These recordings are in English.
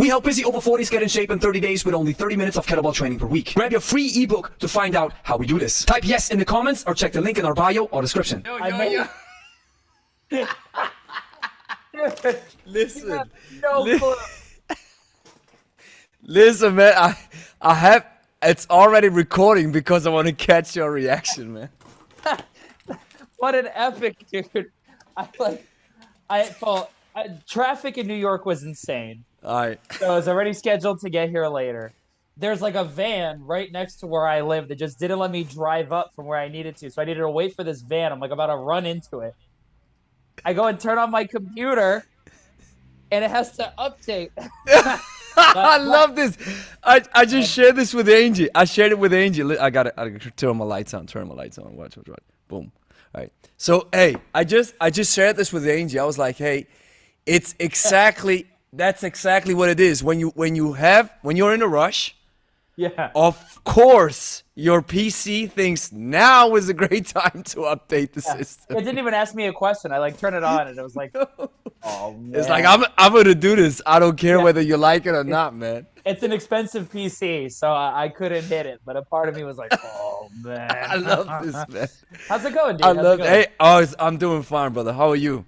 We help busy over 40s get in shape in 30 days with only 30 minutes of kettlebell training per week. Grab your free ebook to find out how we do this. Type yes in the comments or check the link in our bio or description. Listen. No clue. Listen, man. I have. It's already recording because I want to catch your reaction, man. What an epic, dude. Traffic in New York was insane. All right. So I was already scheduled to get here later. There's like a van right next to where I live that just didn't let me drive up from where I needed to. So I needed to wait for this van. I'm like about to run into it. I go and turn on my computer and it has to update. I love this. I just shared this with Angie. I shared it with Angie. I gotta turn my lights on. Watch. Boom. All right. So hey, I just shared this with Angie. I was like, hey, that's exactly what it is. When you're in a rush. Yeah. Of course, your PC thinks now is a great time to update the system. It didn't even ask me a question. I turned it on and it was like, oh man. It's like I'm gonna do this. I don't care whether you like it or not, man. It's an expensive PC, so I couldn't hit it. But a part of me was like, oh man. I love this, man. How's it going, dude? I'm doing fine, brother. How are you?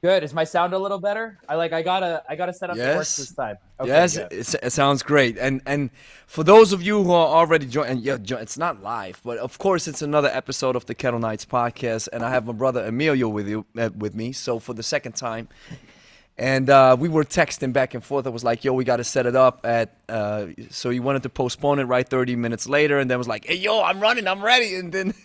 Good. Is my sound a little better? I gotta set up the works this time. Okay, yes, good. it sounds great. And for those of you who are already joining, it's not live, but of course it's another episode of the Kettle Nights podcast, and I have my brother Emilio with me. So for the second time, and we were texting back and forth. I was like, yo, we got to set it up at. So he wanted to postpone it right 30 minutes later, and then was like, hey, yo, I'm running, I'm ready, and then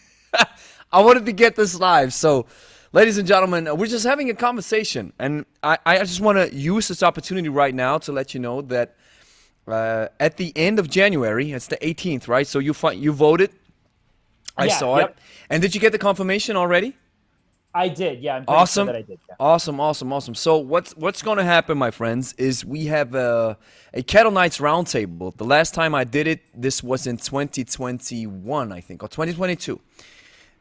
I wanted to get this live. So. Ladies and gentlemen, we're just having a conversation, and I just want to use this opportunity right now to let you know that at the end of January, it's the 18th, right? So you voted. I saw it. And did you get the confirmation already? I did, yeah. I'm pretty sure that I did. Yeah. Awesome. So what's going to happen, my friends, is we have a Kettle Nights roundtable. The last time I did it, this was in 2021, I think, or 2022.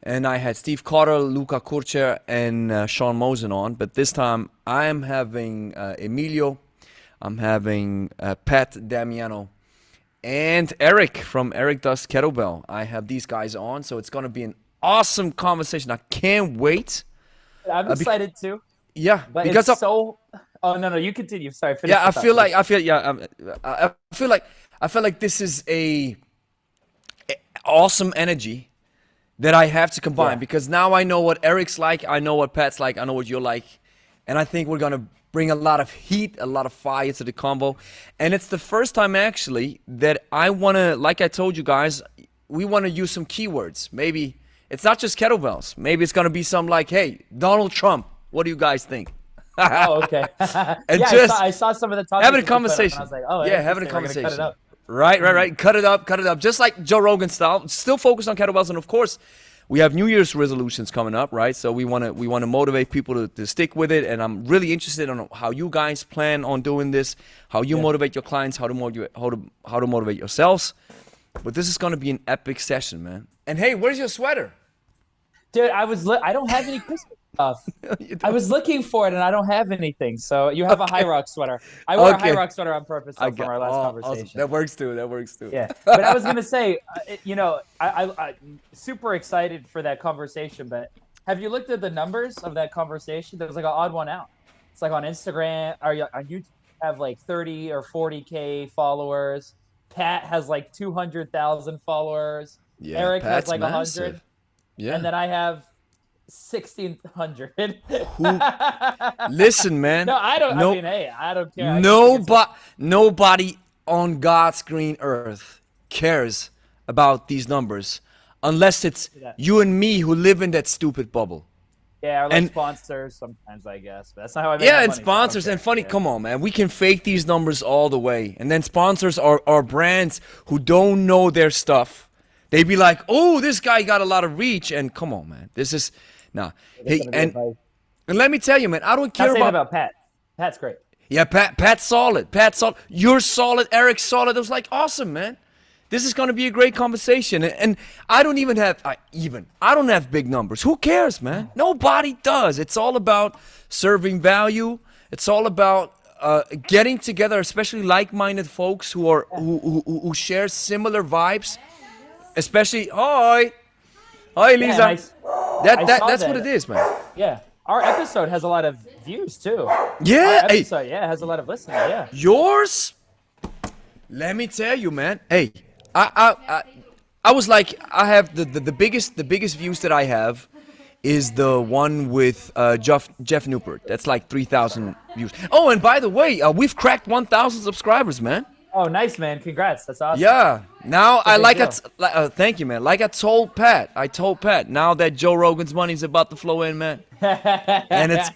And I had Steve Carter, Luca Kurcher, and Sean Mosen on. But this time, I'm having Emilio, I'm having Pat Damiano, and Eric from Eric Does Kettlebell. I have these guys on, so it's going to be an awesome conversation. I can't wait. I'm excited too. Yeah, but because it's so. Oh no, you continue. Sorry. Yeah, I feel like this is a awesome energy that I have to combine, because now I know what Eric's like, I know what Pat's like, I know what you're like, and I think we're gonna bring a lot of heat, a lot of fire to the combo. And it's the first time actually that I wanna, like I told you guys, we wanna use some keywords. Maybe it's not just kettlebells. Maybe it's gonna be some like, hey, Donald Trump, what do you guys think? Oh, okay. And yeah, just I saw some of the topics. having a conversation. I was like, oh, yeah, having a conversation. Cut it up. Right. Cut it up. Just like Joe Rogan style. Still focused on kettlebells, and of course, we have New Year's resolutions coming up, right? So we want to motivate people to stick with it, and I'm really interested in how you guys plan on doing this, how you motivate your clients, how to motivate yourselves. But this is going to be an epic session, man. And hey, where's your sweater? Dude, I don't have any Christmas stuff. I was looking for it and I don't have anything. So you have a High Rock sweater. I wore a High Rock sweater on purpose from our last conversation. Awesome. That works too. Yeah, but I was gonna say, I'm super excited for that conversation. But have you looked at the numbers of that conversation? There was like an odd one out. It's like on Instagram or on YouTube, you have like 30 or 40K followers. Pat has like 200,000 followers. Yeah, Eric Pat's has like massive. 100. Yeah. And then I have 1,600. Listen, man. No, I don't. I mean, hey, I don't care. Nobody on God's green earth cares about these numbers unless it's you and me who live in that stupid bubble. Yeah, or like sponsors sometimes, I guess. But that's not how I make my and money, sponsors. so And funny, come on, man. We can fake these numbers all the way. And then sponsors are brands who don't know their stuff. They be like, oh, this guy got a lot of reach. And come on, man. This is, nah. Hey, and let me tell you, man, I don't care about Pat. Pat's great. Yeah, Pat's solid. Pat's solid. You're solid. Eric's solid. It was like, awesome, man. This is going to be a great conversation. And I don't even have, I don't have big numbers. Who cares, man? Nobody does. It's all about serving value. It's all about getting together, especially like-minded folks who share similar vibes, especially hi Lisa. I saw That's what that. it is, man. Yeah, our episode has a lot of views too. Yeah, Our hey, episode, has a lot of listeners. Yeah. yours. Let me tell you, man. Hey, I was like, I have the biggest views that I have is the one with Jeff Newport. That's like 3,000 views. Oh, and by the way, we've cracked 1,000 subscribers, man. Oh, nice, man. Congrats. That's awesome. Yeah. Now I big like deal. it. Thank you, man. Like I told Pat. Now that Joe Rogan's money's about to flow in, man, and it's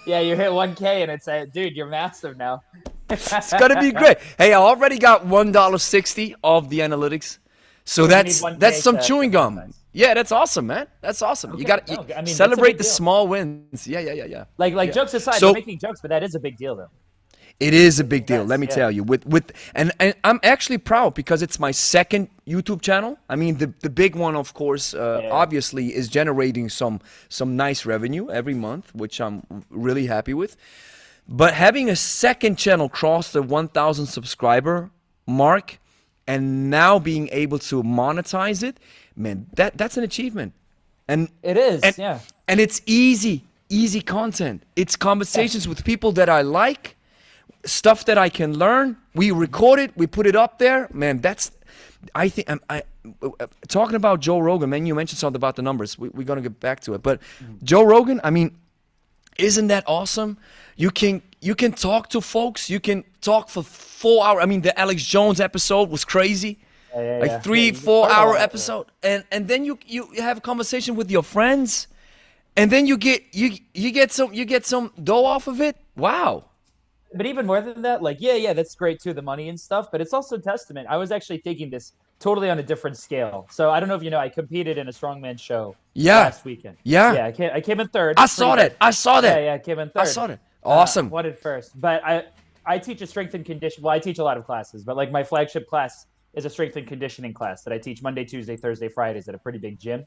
Yeah, you hit 1K and it's dude, you're massive now. it's gonna be great. Hey, I already got $1.60 off the analytics, so you that's need 1K that's some to chewing gum. monetize. Yeah, that's awesome, man. That's awesome. You Okay, got no, I mean, to that's a celebrate big the deal. small wins. Yeah. Like jokes aside, So- we're making jokes, but that is a big deal though. It is a big deal, Yes, let me yeah. tell you. And I'm actually proud because it's my second YouTube channel. I mean, the big one, of course, obviously is generating some nice revenue every month, which I'm really happy with. But having a second channel cross the 1,000 subscriber mark and now being able to monetize it, man, that's an achievement. And It is, and, yeah. and it's easy content. It's conversations with people that I like, stuff that I can learn. We record it, we put it up there. Man, I think talking about Joe Rogan, man, you mentioned something about the numbers. We're going to get back to it. But Joe Rogan, I mean, isn't that awesome? You can talk to folks. You can talk for 4 hours. I mean, the Alex Jones episode was crazy. Yeah. 3-4 hour episode. And then you have a conversation with your friends. And then you get some dough off of it. Wow. But even more than that, like, that's great too, the money and stuff, but it's also testament. I was actually thinking this totally on a different scale. So I don't know if you know, I competed in a strongman show last weekend. Yeah. I came in third. I saw that. Yeah, I came in third. I saw that. Awesome. Won it first. But I teach a strength and condition. Well, I teach a lot of classes, but like my flagship class is a strength and conditioning class that I teach Monday, Tuesday, Thursday, Fridays at a pretty big gym.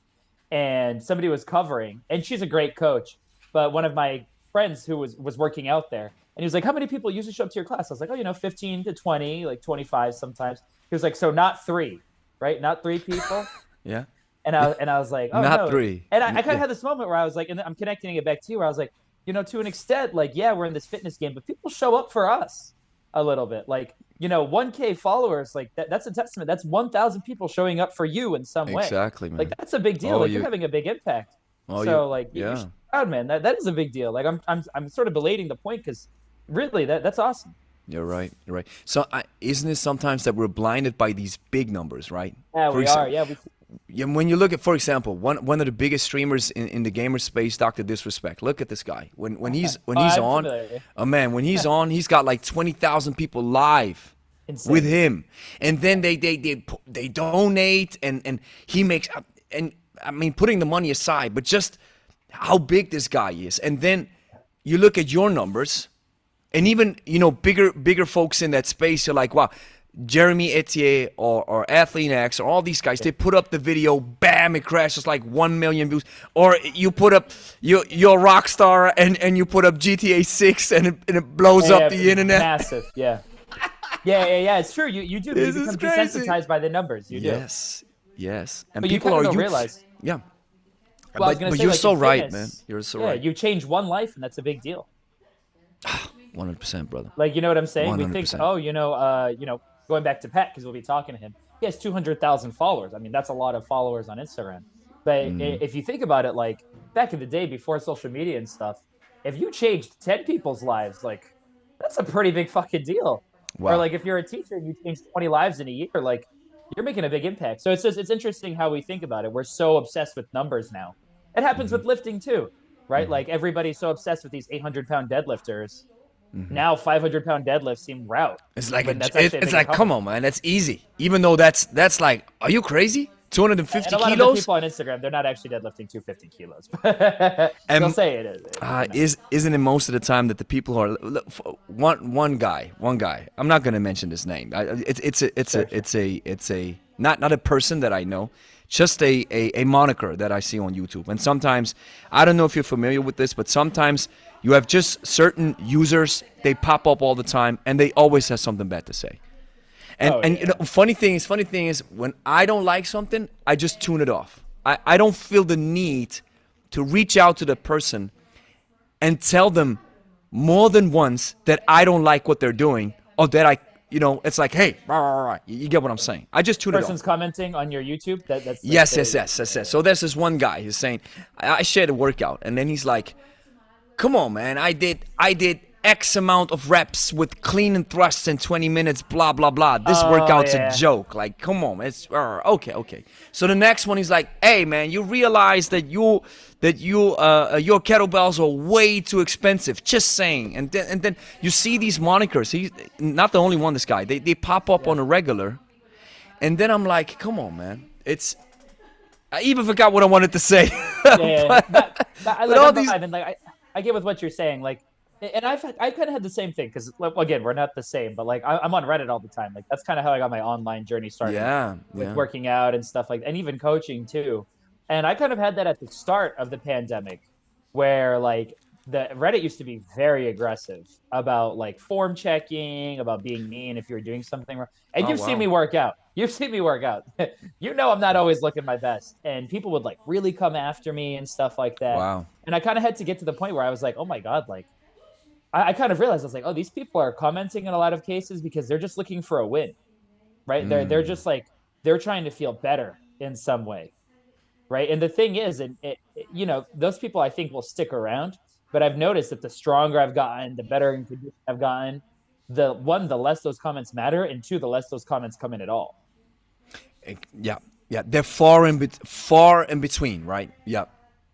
And somebody was covering, and she's a great coach, but one of my friends who was working out there, and he was like, how many people usually show up to your class? I was like, 15 to 20, like 25 sometimes. He was like, so not 3, right? Not 3 people. Yeah. And I was like, oh, Not no. 3. And I kind of had this moment where I was like, and I'm connecting it back to you, where I was like, to an extent, like, yeah, we're in this fitness game, but people show up for us a little bit. Like, 1K followers, like that's a testament. That's 1,000 people showing up for you in some way. Exactly, man. Like that's a big deal. Oh, like you're having a big impact. Oh, so like, yeah. you're proud, man. That is a big deal. Like I'm sort of belating the point because really that's awesome. You're right. So isn't it sometimes that we're blinded by these big numbers, right? Yeah, we are. Yeah, When you look at, for example, one of the biggest streamers in the gamer space, Dr. Disrespect. Look at this guy. When he's I'm on, familiar, yeah. oh man, when he's on, he's got like 20,000 people live Insane. with him, and then they donate, and he makes, and I mean, putting the money aside, but just how big this guy is, and then you look at your numbers, and even bigger folks in that space, you're like, wow. Jeremy Etienne or Athlete X or all these guys, they put up the video, bam, it crashes like 1 million views. Or you put up, you're a rock star and you put up GTA 6 and it blows up the internet. Massive, yeah. Yeah, it's true. You do. This You is become crazy. desensitized by the numbers. You do. Yes. And But you people kind are of don't realize. Yeah. Well, I was gonna but say, you're like, so in right, fitness, man. You're so yeah, right. you change one life, and that's a big deal. 100%, brother. Like, you know what I'm saying? We think, 100%. going back to Pat, because we'll be talking to him. He has 200,000 followers. I mean, that's a lot of followers on Instagram. But if you think about it, like back in the day before social media and stuff, if you changed 10 people's lives, like that's a pretty big fucking deal. Wow. Or like if you're a teacher and you change 20 lives in a year, like you're making a big impact. So it's interesting how we think about it. We're so obsessed with numbers now. It happens with lifting too, right? Like everybody's so obsessed with these 800-pound deadlifters. Now 500-pound deadlifts seem route. It's like When that's actually a it's big like, come on, man, that's easy. Even though that's like, are you crazy? 250 And a lot of the kilos? people on Instagram, they're not actually deadlifting 250 kilos. They'll say it is. Isn't it most of the time that the people who are one guy? I'm not going to mention his name. It's a not a person that I know, just a moniker that I see on YouTube. And sometimes I don't know if you're familiar with this, but sometimes You have just certain users, they pop up all the time, and they always have something bad to say. And you know, funny thing is, when I don't like something, I just tune it off. I don't feel the need to reach out to the person and tell them more than once that I don't like what they're doing, or that it's like, hey, rah, rah, rah. You get what I'm saying? I just tune it off. Person's commenting on your YouTube. That's Yes. So there's this one guy who's saying, I shared a workout, and then he's like, come on, man, I did X amount of reps with clean and thrusts in 20 minutes, blah, blah, blah. This workout's a joke. Like, come on, it's okay. So the next one, he's like, hey, man, you realize that your kettlebells are way too expensive. Just saying. And then you see these monikers. He's not the only one, this guy. They pop up on a regular. And then I'm like, come on, man. I even forgot what I wanted to say. I get with what you're saying. Like, and I kind of had the same thing, because again, we're not the same, but like I'm on Reddit all the time. Like that's kind of how I got my online journey started. With working out and stuff like, and even coaching too. And I kind of had that at the start of the pandemic, where like the Reddit used to be very aggressive about like form checking, about being mean if you're doing something wrong. And you've seen me work out. You've seen me work out. You know I'm not always looking my best, and people would like really come after me and stuff like that. Wow. And I kind of had to get to the point where I was like, oh my God, like. I kind of realized, I was like, oh, these people are commenting in a lot of cases because they're just looking for a win, right? They're just like, they're trying to feel better in some way, right? And the thing is, those people I think will stick around, but I've noticed that the stronger I've gotten, the better in condition I've gotten, the less those comments matter, and two, the less those comments come in at all. Yeah, they're far in between, right? Yeah.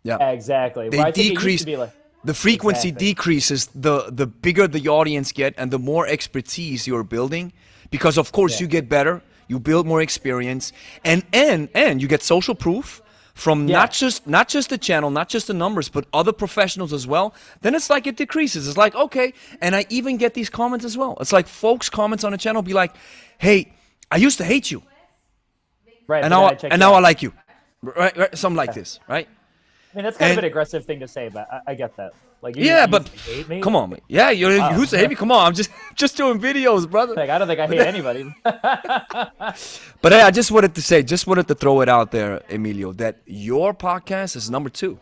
Exactly. They well, I think decrease. It used to be like, the frequency decreases the bigger the audience get, and the more expertise you're building, because of course you get better, you build more experience, and you get social proof from not just the channel, not just the numbers, but other professionals as well. Then it's like it decreases. It's like, okay, and I even get these comments as well. It's like folks comments on the channel be like, hey, I used to hate you, right? And now I like you, right? Something like this, right? I mean, that's kind of an aggressive thing to say, but I get that. Like, but hate me? Come on, man. Yeah, you used to hate me. Come on, I'm just doing videos, brother. Like, I don't think I hate anybody. But hey, I just wanted to throw it out there, Emilio, that your podcast is number 2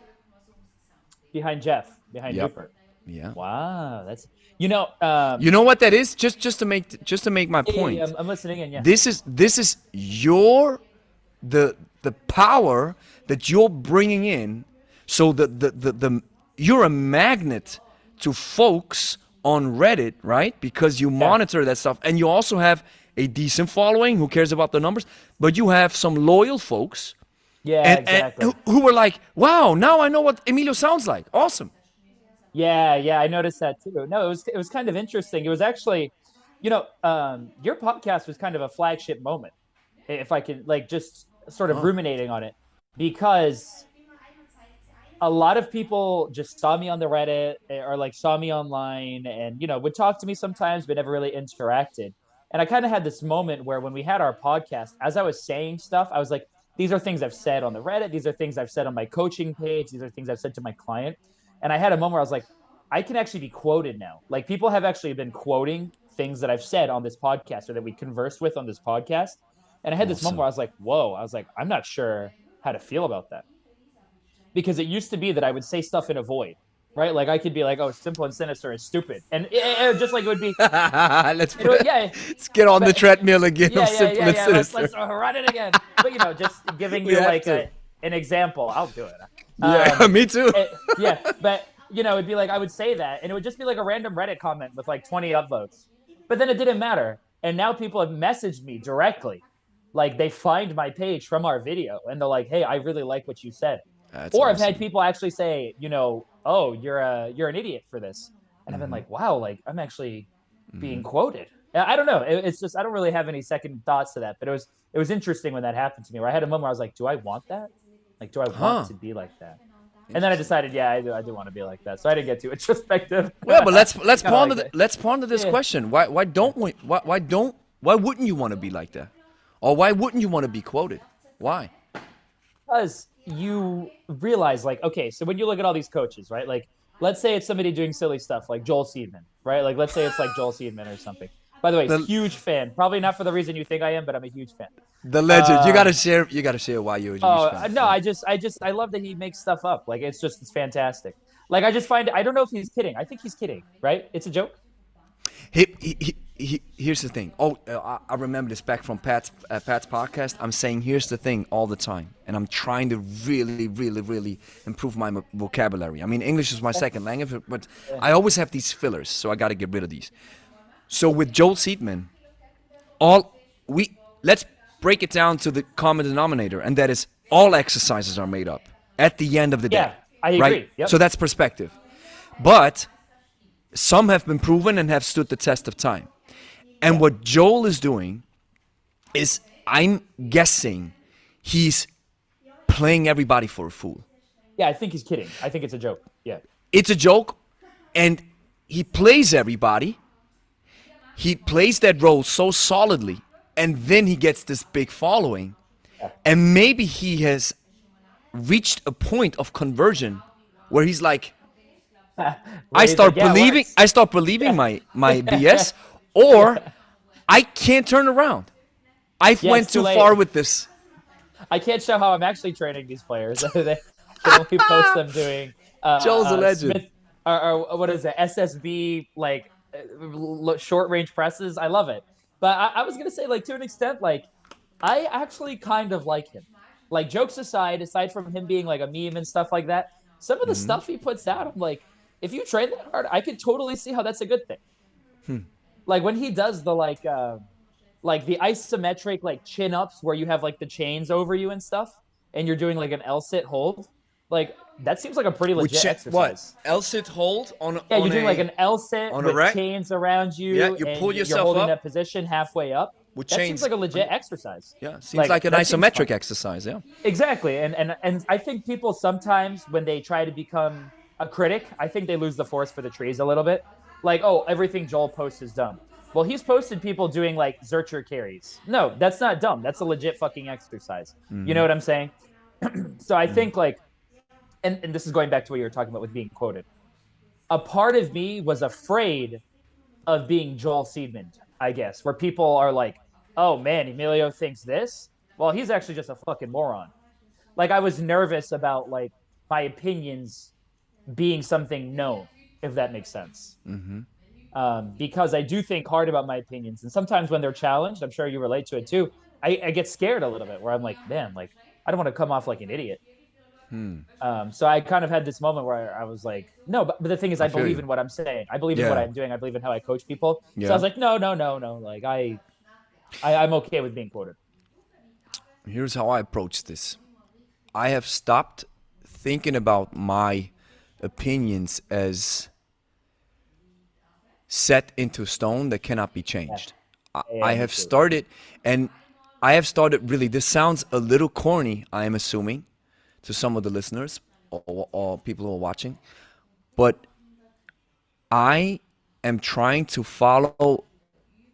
behind Joubert. Yeah. Wow, that's you know what that is? Just to make my point. Yeah, I'm listening in. Yeah. This is the power that you're bringing in. So you're a magnet to folks on Reddit, right? Because you monitor that stuff, and you also have a decent following. Who cares about the numbers? But you have some loyal folks. Yeah, exactly. And who were like, wow, now I know what Emilio sounds like. Awesome. Yeah, I noticed that too. No, it was kind of interesting. It was actually, your podcast was kind of a flagship moment, if I could like just sort of ruminating on it, because a lot of people just saw me on the Reddit or like saw me online and, would talk to me sometimes, but never really interacted. And I kind of had this moment where when we had our podcast, as I was saying stuff, I was like, these are things I've said on the Reddit. These are things I've said on my coaching page. These are things I've said to my client. And I had a moment where I was like, I can actually be quoted now. Like people have actually been quoting things that I've said on this podcast or that we conversed with on this podcast. And I had this moment where I was like, whoa, I'm not sure how to feel about that. Because it used to be that I would say stuff in a void, right? Like I could be like, oh, simple and sinister and stupid. And it just like it would be. Let's get on the treadmill again of simple and sinister. Let's run it again. But, just giving you like an example. I'll do it. Yeah, me too. But, it'd be like I would say that and it would just be like a random Reddit comment with like 20 upvotes. But then it didn't matter. And now people have messaged me directly. Like they find my page from our video and they're like, hey, I really like what you said. That's or awesome. I've had people actually say, oh, you're an idiot for this. And I've been like, wow, like I'm actually being quoted. I don't know. It's just, I don't really have any second thoughts to that, but it was interesting when that happened to me where I had a moment where I was like, do I want that? Like, do I want to be like that? And then I decided, I do want to be like that. So I didn't get too introspective. Well, but let's ponder this question. Why wouldn't you want to be like that? Or why wouldn't you want to be quoted? Why? Because you realize like, okay, so when you look at all these coaches, right? Like let's say it's somebody doing silly stuff like Joel Seedman, right? Like let's say it's like Joel Seedman or something. By the way, The- huge fan. Probably not for the reason you think I am, but I'm a huge fan. The legend. You gotta share. You gotta share why you're a huge fan. No, I love that he makes stuff up. Like it's fantastic. Like I just find I don't know if he's kidding. I think he's kidding, right? It's a joke. Here's the thing. Oh, I remember this back from Pat's podcast. I'm saying here's the thing all the time, and I'm trying to really, really, really improve my vocabulary. I mean, English is my second language, but I always have these fillers, so I got to get rid of these. So with Joel Seedman, let's break it down to the common denominator, and that is all exercises are made up at the end of the day. Yeah, I agree. Right? Yep. So that's perspective. But some have been proven and have stood the test of time. And what Joel is doing is, I'm guessing, he's playing everybody for a fool. Yeah, I think he's kidding. I think it's a joke. Yeah. It's a joke, and he plays everybody. He plays that role so solidly, and then he gets this big following. And maybe he has reached a point of conversion where he's like, I start believing my BS, or I can't turn around. I went too far with this. I can't show how I'm actually training these players. They can only post them doing Joel's a legend. Smith, or what is it? SSB like short range presses. I love it. But I was gonna say, like, to an extent, like I actually kind of like him. Like, jokes aside from him being like a meme and stuff like that, some of the stuff he puts out, I'm like, if you train that hard, I could totally see how that's a good thing. Like when he does the like the isometric like chin ups where you have like the chains over you and stuff, and you're doing like an L sit hold, like that seems like a pretty legit exercise. What? L sit hold on? Yeah, you're doing like an L sit with rack? chains around you. Yeah, you and pull yourself you're holding up that position halfway up. with that chains. seems like a legit exercise. Yeah, seems like an that seems isometric fun. exercise. Yeah. Exactly, and I think people sometimes when they try to become a critic, I think they lose the forest for the trees a little bit. Like, oh, everything Joel posts is dumb. Well, he's posted people doing like Zercher carries. No, that's not dumb. That's a legit fucking exercise. You know what I'm saying? So I think like, and this is going back to what you were talking about with being quoted. A part of me was afraid of being Joel Seedman, I guess, where people are like, oh man, Emilio thinks this. Well, he's actually just a fucking moron. Like I was nervous about like my opinions being something known, if that makes sense. Because I do think hard about my opinions, and sometimes when they're challenged, I'm sure you relate to it too, I get scared a little bit where I'm like, damn, like I don't want to come off like an idiot. So I kind of had this moment where I was like, no, but the thing is, I believe in what I'm saying. I believe in what I'm doing. I believe in how I coach people. So I was like, no. Like I'm okay with being quoted. Here's how I approach this. I have stopped thinking about my opinions as set into stone that cannot be changed. I have started really, this sounds a little corny, I am assuming, to some of the listeners or people who are watching, but I am trying to follow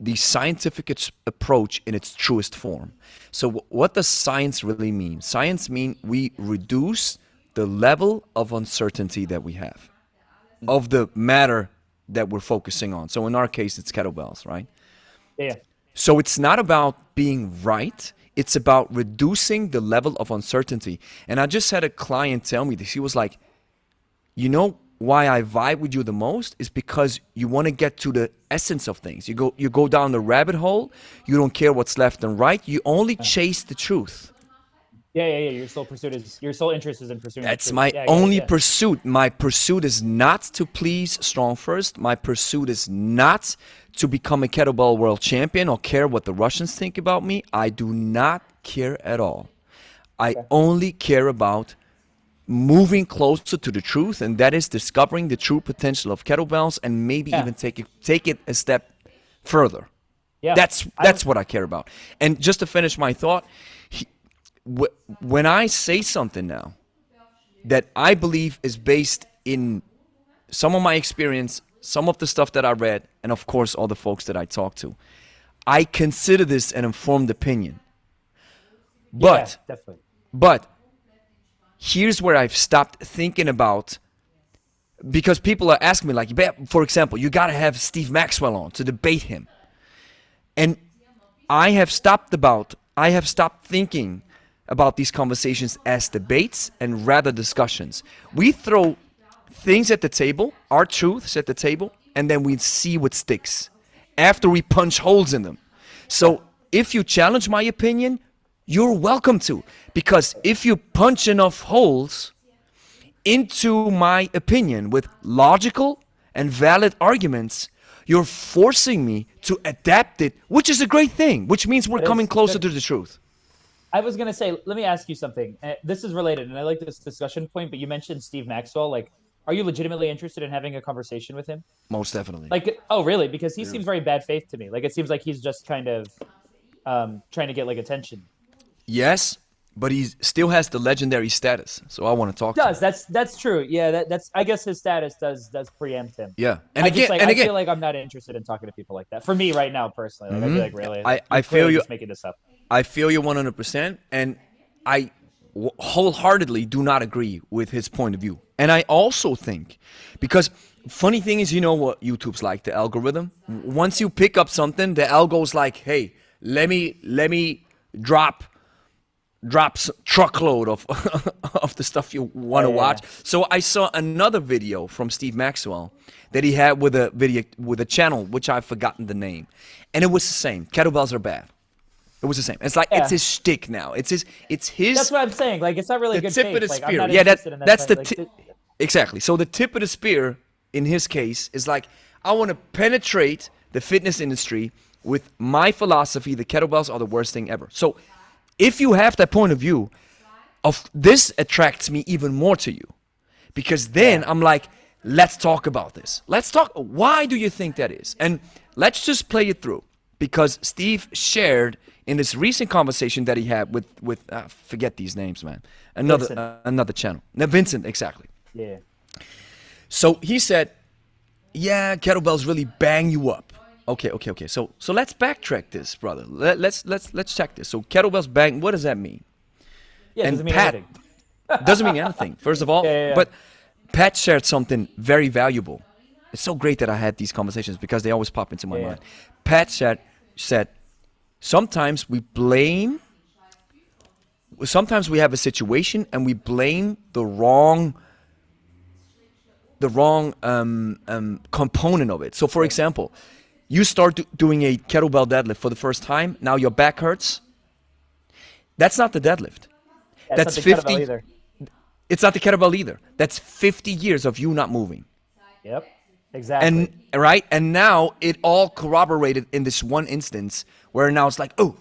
the scientific approach in its truest form. So what does science really mean? Science means we reduce the level of uncertainty that we have of the matter that we're focusing on. So in our case, it's kettlebells, right? Yeah. So it's not about being right. It's about reducing the level of uncertainty. And I just had a client tell me this. He was like, you know why I vibe with you the most is because you want to get to the essence of things. You go down the rabbit hole. You don't care what's left and right. You only chase the truth. Yeah. Your sole interest is in pursuing. That's my only pursuit. My pursuit is not to please Strong First. My pursuit is not to become a kettlebell world champion or care what the Russians think about me. I do not care at all. I only care about moving closer to the truth, and that is discovering the true potential of kettlebells and maybe even take it a step further. Yeah, that's what I care about. And just to finish my thought, when I say something now that I believe is based in some of my experience, some of the stuff that I read, and of course all the folks that I talk to, I consider this an informed opinion. But here's where I've stopped thinking about because people are asking me, like, for example, you got to have Steve Maxwell on to debate him. And I have stopped thinking about these conversations as debates and rather discussions. We throw things at the table, our truths at the table, and then we see what sticks after we punch holes in them. So if you challenge my opinion, you're welcome to, because if you punch enough holes into my opinion with logical and valid arguments, you're forcing me to adapt it, which is a great thing, which means we're coming closer to the truth. I was going to say, let me ask you something. This is related, and I like this discussion point, but you mentioned Steve Maxwell. Like, are you legitimately interested in having a conversation with him? Most definitely. Like, oh, really? Because he seems very bad faith to me. Like, it seems like he's just kind of trying to get, like, attention. Yes, but he still has the legendary status, so I want to talk to him. That's true. Yeah, that's I guess his status does preempt him. Yeah, I feel like I'm not interested in talking to people like that. For me right now, personally, like, I feel like really, I feel you. Just making this up. I feel you 100%, and I wholeheartedly do not agree with his point of view. And I also think, because funny thing is, you know what YouTube's like, the algorithm. Once you pick up something, the algo's like, hey, let me drop truckload of of the stuff you want to watch. So I saw another video from Steve Maxwell that he had with a channel which I've forgotten the name, and it was the same. Kettlebells are bad. It was the same. It's like it's his shtick now. It's his. That's what I'm saying. Like, it's not really a good tip faith. of the Like, spear. I'm not Yeah, interested in that that's type- the exactly. So the tip of the spear in his case is like, I want to penetrate the fitness industry with my philosophy. The kettlebells are the worst thing ever. So if you have that point of view, of this attracts me even more to you, because then I'm like, let's talk about this. Let's talk. Why do you think that is? And let's just play it through, because Steve shared in this recent conversation that he had with forget these names, man. Another channel. No, Vincent, exactly. Yeah. So he said, yeah, kettlebells really bang you up. Okay. So let's backtrack this, brother. Let's check this. So kettlebells bang. What does that mean? Yeah, it doesn't mean Pat anything. doesn't mean anything. First of all, Yeah. but Pat shared something very valuable. It's so great that I had these conversations because they always pop into my mind. Pat said, sometimes we have a situation and we blame the wrong component of it. So for example, you start doing a kettlebell deadlift for the first time, now your back hurts. That's not the deadlift. That's not the 50 kettlebell either. It's not the kettlebell either. That's 50 years of you not moving. Yep. Exactly. And now it all corroborated in this one instance where now it's like, oh,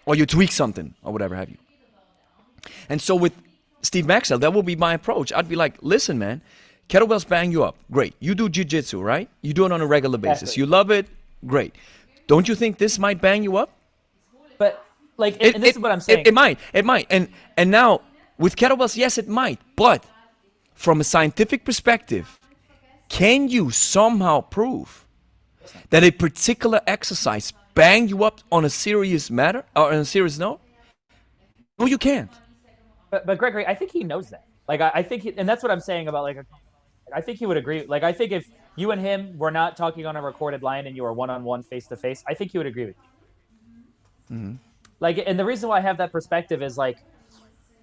or you tweak something or whatever have you. And so with Steve Maxwell, that will be my approach. I'd be like, listen, man, kettlebells bang you up. Great. You do jiu-jitsu, right? You do it on a regular basis. Exactly. You love it. Great. Don't you think this might bang you up? But like, and this is what I'm saying. It might. And now with kettlebells, yes, it might. But from a scientific perspective, can you somehow prove that a particular exercise bang you up on a serious matter or on a serious note? No, you can't. But Gregory, I think he knows that. Like, I think, and that's what I'm saying about, like, I think he would agree. Like, I think if you and him were not talking on a recorded line and you were one-on-one, face-to-face, I think he would agree with you. Mm-hmm. Like, and the reason why I have that perspective is, like,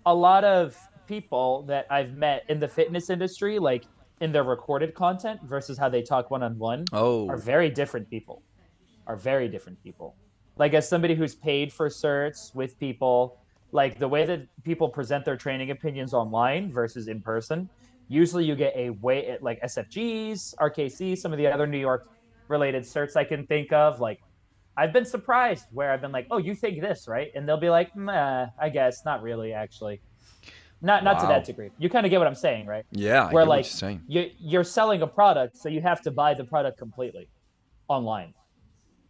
a lot of people that I've met in the fitness industry, like, in their recorded content versus how they talk one-on-one are very different people. Like, as somebody who's paid for certs with people, like, the way that people present their training opinions online versus in person, usually you get a way, like SFGs, RKC, some of the other New York related certs I can think of. Like, I've been surprised where I've been like, oh, you think this, right? And they'll be like, I guess not really, actually. Not to that degree. You kind of get what I'm saying, right? Yeah, where, I get like, what you're saying. You're selling a product, so you have to buy the product completely online.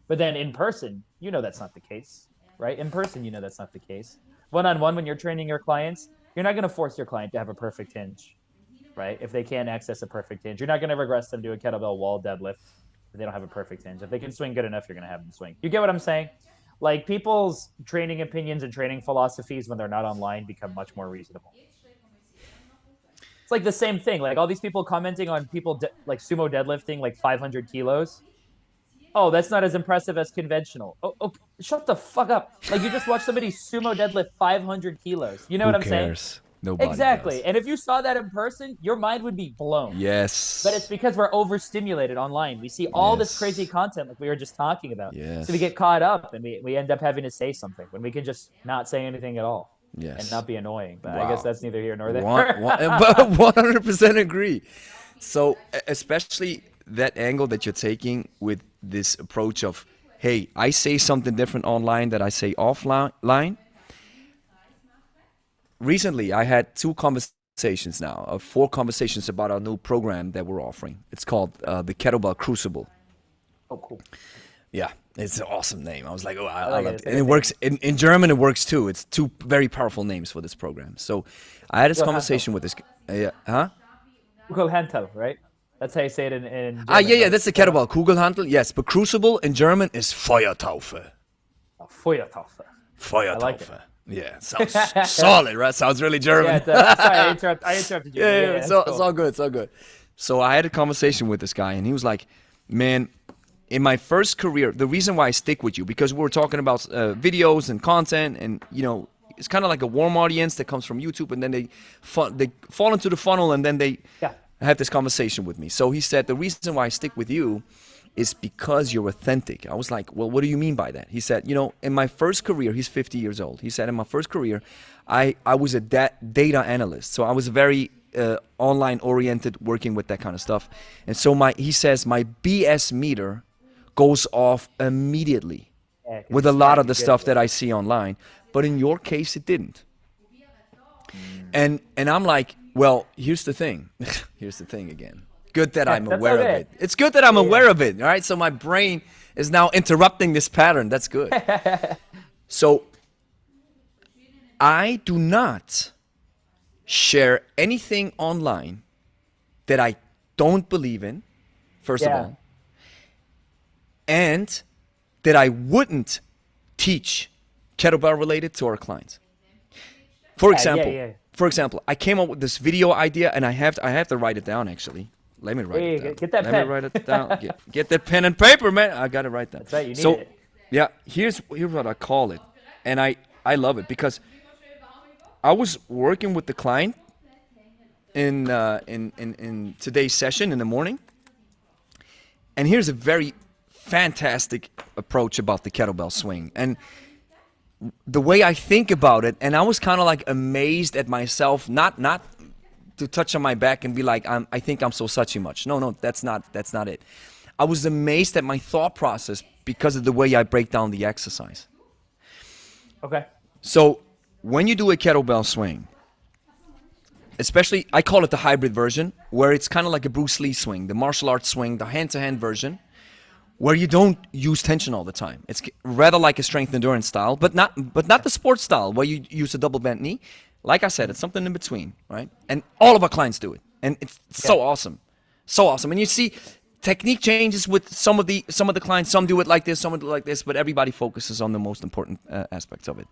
But then in person, you know that's not the case, right? In person, you know that's not the case. One-on-one, when you're training your clients, you're not going to force your client to have a perfect hinge, right? If they can't access a perfect hinge. You're not going to regress them to a kettlebell wall deadlift if they don't have a perfect hinge. If they can swing good enough, you're going to have them swing. You get what I'm saying? Like, people's training opinions and training philosophies when they're not online become much more reasonable. like the same thing. Like all these people commenting on people like sumo deadlifting like 500 kilos. Oh, that's not as impressive as conventional. Oh, shut the fuck up. Like you just watched somebody sumo deadlift 500 kilos. You know what I'm saying? Nobody Exactly. does. And if you saw that in person, your mind would be blown. Yes. But it's because we're overstimulated online. We see all this Yes. crazy content like we were just talking about. Yes. So we get caught up and we end up having to say something when we can just not say anything at all. Yes. And not be annoying. But Wow. I guess that's neither here nor there. 100% agree. So especially that angle that you're taking with this approach of, hey, I say something different online that I say offline. Recently, I had 2 conversations now, 4 conversations about our new program that we're offering. It's called the Kettlebell Crucible. Oh, cool. Yeah, it's an awesome name. I was like, oh, I like love it. it. And it works, in German it works too. It's 2 very powerful names for this program. So I had this conversation with this, Kugelhantel, right? That's how you say it in German. yeah, that's the kettlebell, Kugelhantel, yes. But Crucible in German is Feuertaufe. Feuertaufe. Feuertaufe. like it. Yeah, sounds solid, right? Sounds really German. Yeah, sorry, I interrupted you. Yeah, it's so cool. it's all good, it's all good. So I had a conversation with this guy, and he was like, man, in my first career, the reason why I stick with you, because we were talking about videos and content, and, you know, it's kind of like a warm audience that comes from YouTube, and then they fall into the funnel, and then they have this conversation with me. So he said, the reason why I stick with you is because you're authentic. I was like, well, what do you mean by that? He said, you know, in my first career, he's 50 years old. He said, in my first career, I was a data analyst. So I was very online oriented, working with that kind of stuff. And so he says, my BS meter goes off immediately with a lot of the stuff that I see online. But in your case, it didn't. And I'm like, well, here's the thing. Here's the thing again. Good that I'm aware of it. It's good that I'm aware of it, all right? So my brain is now interrupting this pattern. That's good. So I do not share anything online that I don't believe in, first of all, and that I wouldn't teach kettlebell related to our clients. For example, I came up with this video idea, and I have to write it down actually. Let me write it down. Get that pen. Let me write it down. Get that pen and paper, man. I got to write that. That's right, you need it. Yeah, here's what I call it. And I love it because I was working with the client in today's session in the morning. And here's a very fantastic approach about the kettlebell swing. And the way I think about it, and I was kind of like amazed at myself, not to touch on my back and be like, I think I'm so suchy much. No, that's not it. I was amazed at my thought process because of the way I break down the exercise. Okay. So when you do a kettlebell swing, especially, I call it the hybrid version, where it's kind of like a Bruce Lee swing, the martial arts swing, the hand-to-hand version, where you don't use tension all the time. It's rather like a strength endurance style, but not the sports style where you use a double bent knee. Like I said, it's something in between, right? And all of our clients do it, and it's so awesome, so awesome. And you see technique changes with some of the clients. Some do it like this, some do it like this, but everybody focuses on the most important aspects of it.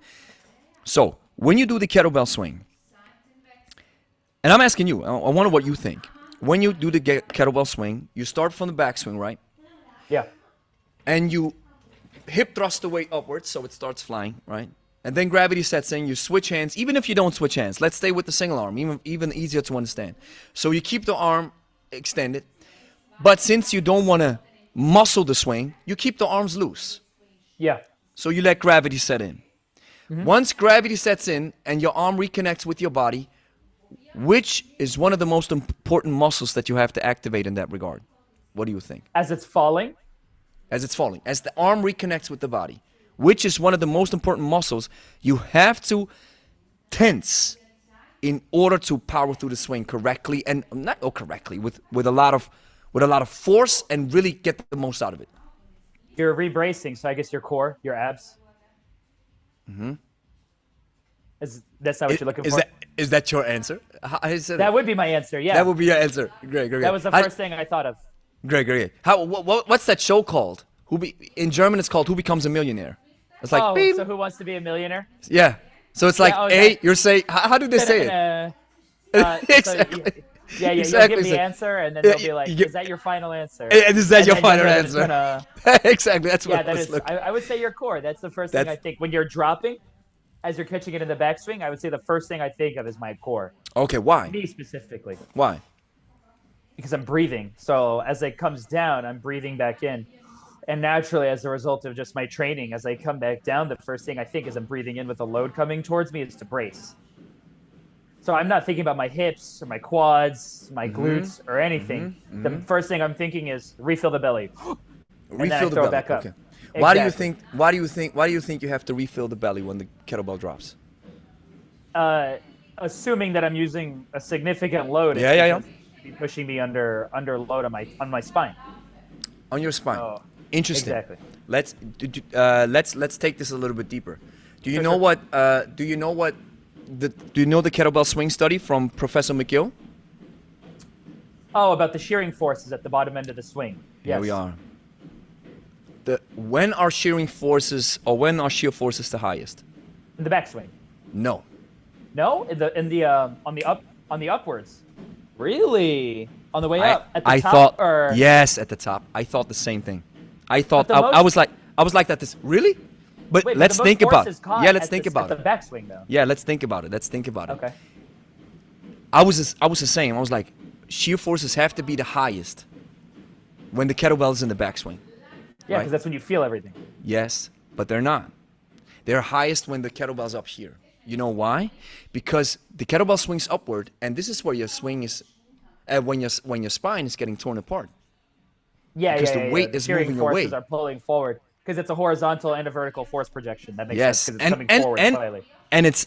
So when you do the kettlebell swing, and I'm asking you, I wonder what you think. When you do the kettlebell swing, you start from the backswing, right? Yeah. And you hip thrust the weight upwards, so it starts flying, right? And then gravity sets in, you switch hands, even if you don't switch hands. Let's stay with the single arm, even easier to understand. So you keep the arm extended, but since you don't want to muscle the swing, you keep the arms loose. Yeah. So you let gravity set in. Mm-hmm. Once gravity sets in and your arm reconnects with your body, which is one of the most important muscles that you have to activate in that regard? What do you think? As it's falling? As it's falling. As the arm reconnects with the body, which is one of the most important muscles you have to tense in order to power through the swing correctly, and with a lot of force and really get the most out of it. You're rebracing, so I guess your core, your abs. Mm-hmm. That's not what you're looking for? Is that your answer? That would be my answer, yeah. That would be your answer. Great. That was the first thing I thought of. Great. What's that show called? In German, it's called Who Becomes a Millionaire? It's like, beep. So Who Wants to Be a Millionaire? Yeah. So it's like, you're saying, how do they say it? Yeah, yeah. Exactly. You'll give the answer, and then they'll be like, "Is that your final answer?" And is that your then final you're just answer? gonna- Exactly. That's yeah, what I that was is. looking. I would say your core. That's the first thing I That's think when you're dropping, as you're catching it in the backswing. I would say the first thing I think of is my core. okay. Why? Me specifically, Why? because I'm breathing. So as it comes down, I'm breathing back in. And naturally, as a result of just my training, as I come back down, the first thing I think as I'm breathing in with the load coming towards me is to brace. So I'm not thinking about my hips or my quads, my glutes or anything. The first thing I'm thinking is refill the belly. And then I Refill the throw belly. it back up. Okay. Why do you Exactly. think? Why do you think? Why do you think you have to refill the belly when the kettlebell drops? Assuming that I'm using a significant load, Yeah, yeah, yeah. it's be pushing me under load on my spine. On your spine. Oh, Interesting. exactly. Let's take this a little bit deeper. Do you Sure, know sure. what? Do you know what? Do you know the kettlebell swing study from Professor McGill? Oh, about the shearing forces at the bottom end of the swing. Here Yes. we are. When are shearing forces or when are shear forces the highest? In the backswing. No. No, on the upwards. Really? On the way up at the I top thought or yes at the top. I thought the same thing. I thought the I most- was like that. This really? But Wait, let's the most think force about is it. caught Yeah, let's at think the, about at it. the backswing though. Yeah, let's think about it. Let's think about it. Okay. I was the same. I was like, shear forces have to be the highest when the kettlebell's in the backswing. Yeah, Right. because that's when you feel everything. Yes, but they're not. They're highest when the kettlebell's up here. You know why? Because the kettlebell swings upward, and this is where your swing is, when your spine is getting torn apart. Yeah, Because yeah, the yeah, weight yeah. is shearing moving forces away. are pulling forward because it's a horizontal and a vertical force projection. That makes Yes, sense because it's coming forward slightly. and it's,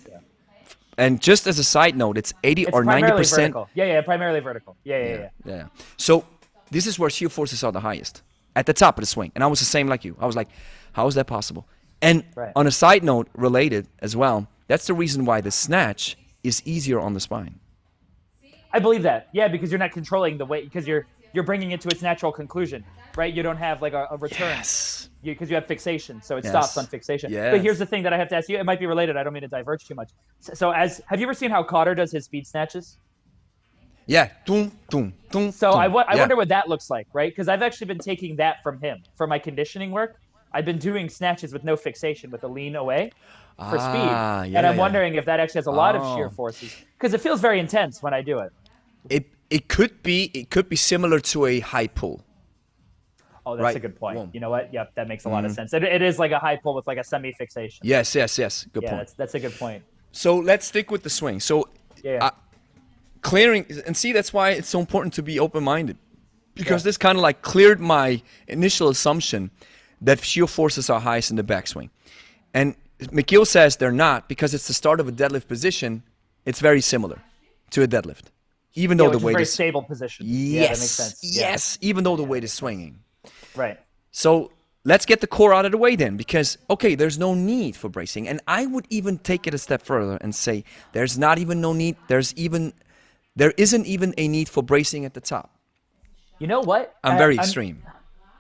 and just as a side note, it's 80 It's or 90%. primarily vertical. Yeah, yeah, primarily vertical. Yeah. Yeah. So this is where shear forces are the highest, at the top of the swing. And I was the same like you. I was like, how is that possible? And Right. on a side note, related as well, that's the reason why the snatch is easier on the spine. I believe that. Yeah, because you're not controlling the weight because you're bringing it to its natural conclusion, right? You don't have like a return. Yes. Because you have fixation, so it Yes. stops on fixation. Yes. But here's the thing that I have to ask you. It might be related. I don't mean to diverge too much. So have you ever seen how Cotter does his speed snatches? Yeah. Tum, tum, tum, So tum. I Yeah. wonder what that looks like, right? Because I've actually been taking that from him for my conditioning work. I've been doing snatches with no fixation, with a lean away for speed. Ah, yeah, and I'm yeah. wondering if that actually has a lot of sheer Oh. forces because it feels very intense when I do it. It could be similar to a high pull. Oh, that's Right. a good point. Boom. You know what? Yep, that makes a lot of sense. It is like a high pull with like a semi-fixation. Yes. Good Yeah, point. that's a good point. So let's stick with the swing. So Yeah. clearing, and see, that's why it's so important to be open-minded, because this kind of like cleared my initial assumption that shear forces are highest in the backswing. And McGill says they're not because it's the start of a deadlift position. It's very similar to a deadlift, even though Which the is a weight very is stable position. yes, Yeah, that makes sense. Yeah. yes, even though the weight is swinging. Right. So let's get the core out of the way then, because, okay, there's no need for bracing. And I would even take it a step further and say there's not even no need, there isn't even a need for bracing at the top. You know what? I'm very extreme.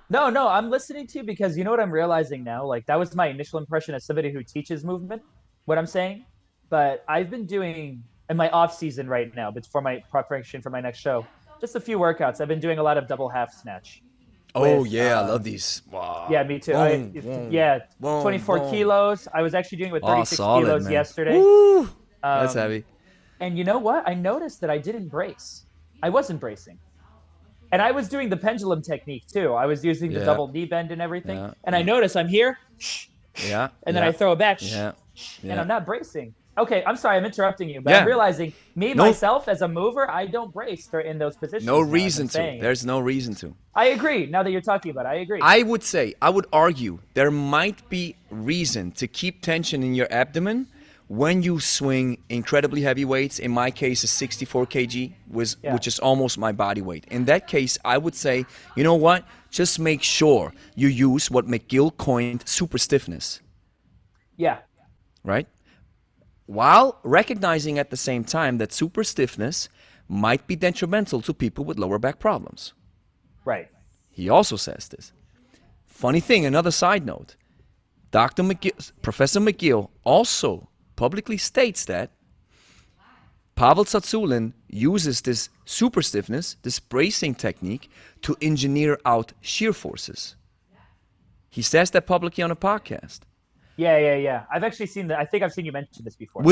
No, I'm listening to you because you know what I'm realizing now? Like that was my initial impression as somebody who teaches movement, what I'm saying. But I've been doing in my off season right now, but for my preparation for my next show, just a few workouts. I've been doing a lot of double half snatch. Oh, with, yeah, I love these. Wow. Yeah, me too. Boom, Yeah, boom, 24 boom. kilos. I was actually doing it with 36 solid, kilos man. yesterday. Woo, that's heavy. And you know what? I noticed that I didn't brace. I wasn't bracing. And I was doing the pendulum technique too. I was using the Yeah. double knee bend and everything. Yeah. And I notice I'm here, Yeah. and then I throw it back, Yeah. and I'm not bracing. Okay, I'm sorry, I'm interrupting you, but Yeah. I'm realizing myself as a mover, I don't brace in those positions. No now, reason I'm to. saying it. There's no reason to. I agree. Now that you're talking about it, I agree. I would argue there might be reason to keep tension in your abdomen when you swing incredibly heavy weights. In my case, a 64 kg, which is almost my body weight. In that case, I would say, you know what? Just make sure you use what McGill coined super stiffness, Yeah. right? While recognizing at the same time that super stiffness might be detrimental to people with lower back problems. Right. He also says this. Funny thing, another side note, Professor McGill also publicly states that Pavel Tsatsouline uses this super stiffness, this bracing technique, to engineer out shear forces. He says that publicly on a podcast. Yeah. I've actually seen that. I think I've seen you mention this before.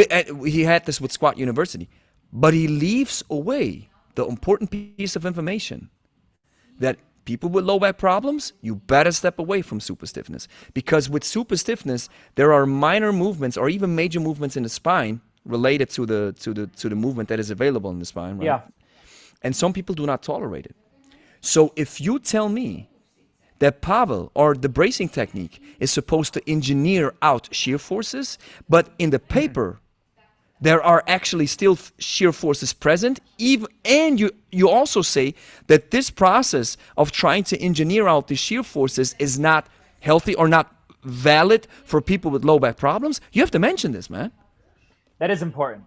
He had this with Squat University. But he leaves away the important piece of information that people with low back problems, you better step away from super stiffness. Because with super stiffness, there are minor movements or even major movements in the spine related to the movement that is available in the spine, right? Yeah. And some people do not tolerate it. So if you tell me that Pavel or the bracing technique is supposed to engineer out shear forces, but in the paper there are actually still shear forces present, and you also say that this process of trying to engineer out the shear forces is not healthy or not valid for people with low back problems, you have to mention this, man. That is important.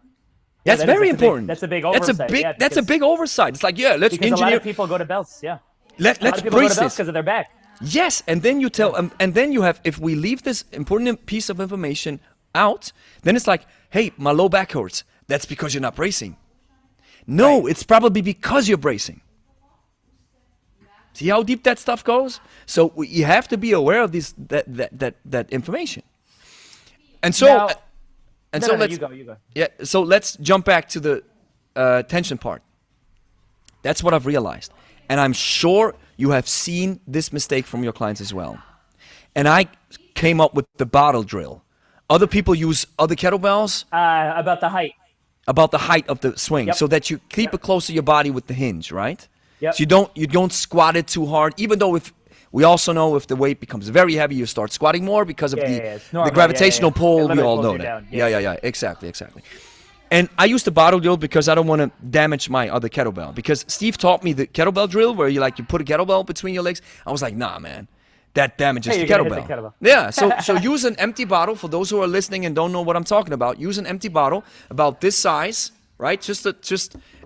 That's very important. That's a big oversight. That's a big oversight. It's like, yeah, let's because engineer. A lot of people go to belts. Yeah. Let's a lot of people brace go to belts this because of their back. Yes, and then you tell, and then you have, if we leave this important piece of information out, then it's like, hey, my low back hurts. That's because you're not bracing. No, Right. it's probably because you're bracing. See how deep that stuff goes? So you have to be aware of that information. And so, Now- No, let's you go. yeah. So let's jump back to the tension part. That's what I've realized, and I'm sure you have seen this mistake from your clients as well. And I came up with the bottle drill. Other people use other kettlebells About the height. about the height of the swing, Yep. so that you keep it close to your body with the hinge, right? Yep. So you don't squat it too hard, even though if we also know if the weight becomes very heavy, you start squatting more because of It's normal. the gravitational It pull. We literally all pulls know you that. down. Yeah. Exactly. And I use the bottle drill because I don't want to damage my other kettlebell. Because Steve taught me the kettlebell drill where you put a kettlebell between your legs. I was like, nah, man, that damages Hey, the you're gonna kettlebell. hit the kettlebell. Yeah. So use an empty bottle. For those who are listening and don't know what I'm talking about, use an empty bottle about this size, right? Just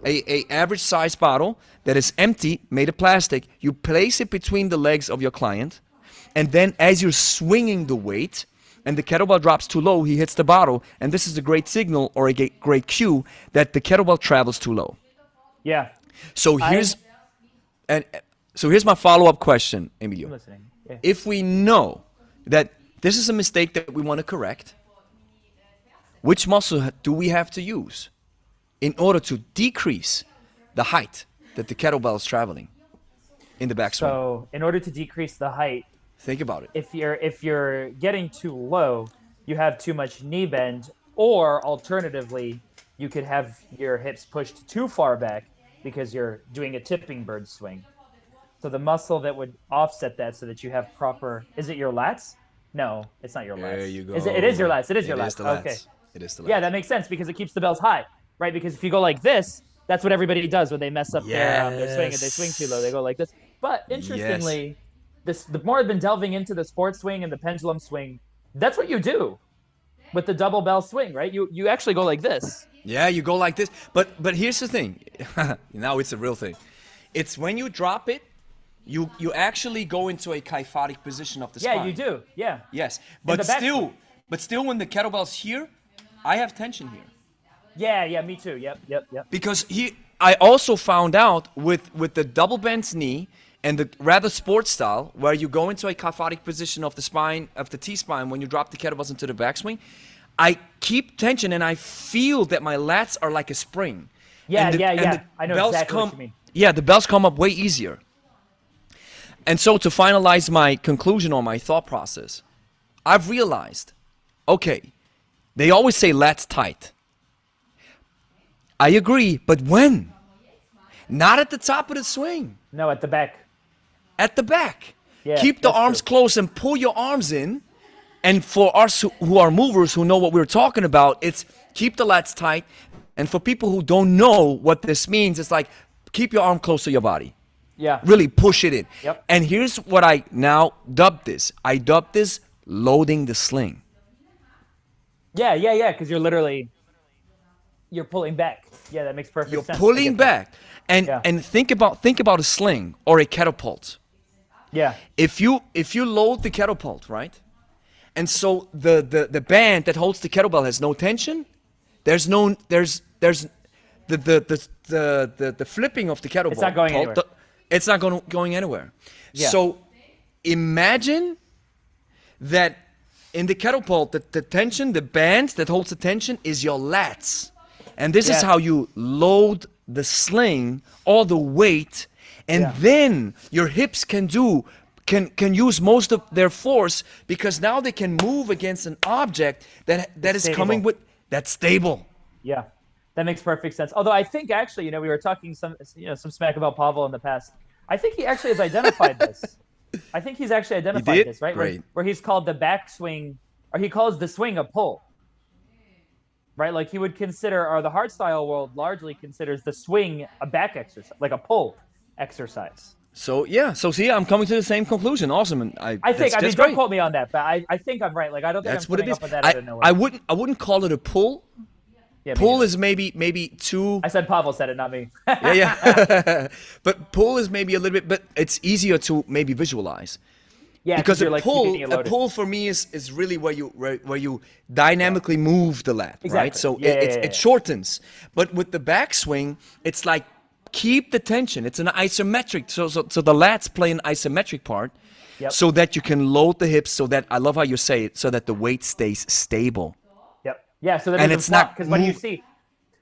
a average size bottle that is empty, made of plastic. You place it between the legs of your client, and then as you're swinging the weight, and the kettlebell drops too low, he hits the bottle, and this is a great signal or a great cue that the kettlebell travels too low. Yeah. So here's my follow-up question, Emilio. I'm listening. Yeah. If we know that this is a mistake that we want to correct, which muscle do we have to use in order to decrease the height that the kettlebell is traveling in the backswing? So in order to decrease the height, Think about it. if you're getting too low, you have too much knee bend, or alternatively, you could have your hips pushed too far back because you're doing a tipping bird swing. So the muscle that would offset that so that you have proper, is it your lats? No, it's not your lats. There you go. It is your lats. It is your It lats. is the lats. Okay. It is the lats. Yeah, that makes sense because it keeps the bells high, right? Because if you go like this, that's what everybody does when they mess up their swing and they swing too low. They go like this. But interestingly, the more I've been delving into the sports swing and the pendulum swing, that's what you do with the double bell swing, right? You actually go like this. Yeah, you go like this. But here's the thing. Now it's a real thing. It's when you drop it, you actually go into a kyphotic position of the spine. Yeah, you do. Yeah. Yes. the But back still when the kettlebell's here, I have tension here. Yeah, me too. Yep. Because I also found out with the double bent knee and the rather sports style, where you go into a kyphotic position of the spine, of the T-spine, when you drop the kettlebells into the backswing, I keep tension and I feel that my lats are like a spring. Yeah. The I know bells exactly what you mean. Yeah, the bells come up way easier. And so to finalize my conclusion on my thought process, I've realized, okay, they always say lats tight. I agree, but when? Not at the top of the swing. No, at the back. At the back. Yeah, Keep the that's arms true. close and pull your arms in. And for us who are movers, who know what we're talking about, it's keep the lats tight. And for people who don't know what this means, it's like keep your arm close to your body. Yeah. Really push it in. Yep. And here's what I now dubbed this. I dubbed this loading the sling. Yeah, because you're pulling back. Yeah, that makes perfect You're sense. I pulling get that. back. And think about a sling or a catapult. Yeah. If you load the catapult, right? And so the band that holds the kettlebell has no tension, there's the flipping of the kettlebell. It's not going pole, anywhere. It's not going anywhere. Yeah. So imagine that in the kettlebell, the tension, the band that holds the tension is your lats. And this is Yeah. how you load the sling, all the weight, and Yeah. then your hips can use most of their force, because now they can move against an object that is coming stable. with that's stable. Yeah, that makes perfect sense. Although I think actually, we were talking some smack about Pavel in the past. I think he actually has identified this. I think he's actually identified did? this, right? Great. Where he's called the backswing, or he calls the swing a pull. Right? Like he would consider, or the hardstyle world largely considers the swing a back exercise, like a pull exercise. So yeah, see, I'm coming to the same conclusion. Awesome, and I think. that's Don't great. quote me on that, but I think I'm right. Like I don't think That's I'm what it coming is. up with that out of nowhere. I wouldn't call it a pull. Yeah, me Pull neither. is maybe too. I said Pavel said it, not me. Yeah. But pull is maybe a little bit, but it's easier to maybe visualize. Yeah, Because you're a like keeping it pull loaded. for me is really where you dynamically move the lat, right? Exactly. So Yeah, it yeah. shortens. But with the backswing, it's like keep the tension. It's an isometric. So the lats play an isometric part, Yep. so that you can load the hips. So that, I love how you say it, so that the weight stays stable. Yep. Yeah, so that And doesn't it's not because when you move- see,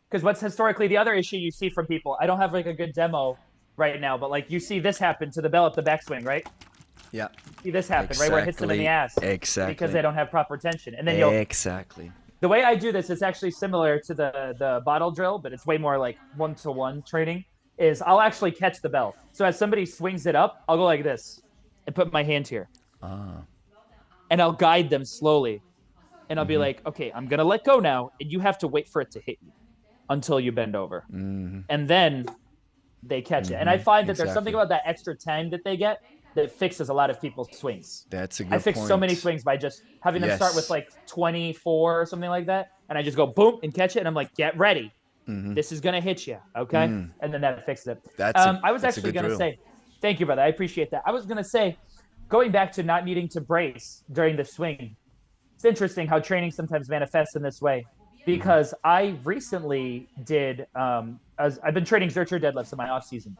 because what's historically the other issue you see from people, I don't have like a good demo right now, but like you see this happen to develop the backswing, right? Yeah. See this happen, right, where it hits them in the ass. Exactly. Because they don't have proper tension. And then Exactly. the way I do this is actually similar to the bottle drill, but it's way more like one-to-one training, is I'll actually catch the bell. So as somebody swings it up, I'll go like this and put my hand here. And I'll guide them slowly. And I'll be like, okay, I'm going to let go now, and you have to wait for it to hit you until you bend over. And then they catch it. And I find that there's something Exactly. about that extra time that they get that fixes a lot of people's swings. That's a good I fix so point. many swings by just having them start Yes. with like 24 or something like that. And I just go boom and catch it. And I'm like, get ready. This is going to hit you. Okay. And then that fixes it. I was that's a actually good going to drill. say, thank you, brother. I appreciate that. I was going to say, going back to not needing to brace during the swing, it's interesting how training sometimes manifests in this way, because I recently did, I've been training Zercher deadlifts in my off season.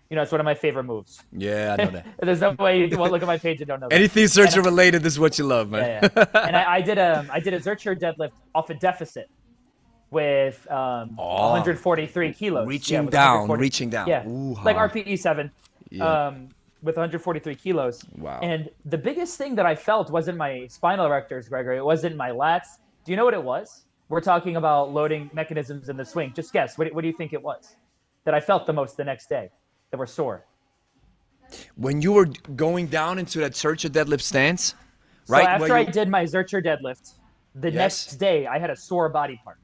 It's one of my favorite moves. Yeah, I know that. There's no way you won't look at my page and don't know that. Anything searcher related, this is what you love, man. Yeah. And I did a Zercher deadlift off a deficit with 143 kilos. Reaching with down, 140 reaching down. Yeah, Ooh, like huh. RPE 7 Yeah. with 143 kilos. Wow. And the biggest thing that I felt wasn't my spinal erectors, Gregory. It wasn't my lats. Do you know what it was? We're talking about loading mechanisms in the swing. Just guess. What do you think it was that I felt the most the next day that were sore? When you were going down into that searcher deadlift stance, right? So after where I you- did my Zercher deadlift, the Yes. next day I had a sore body part.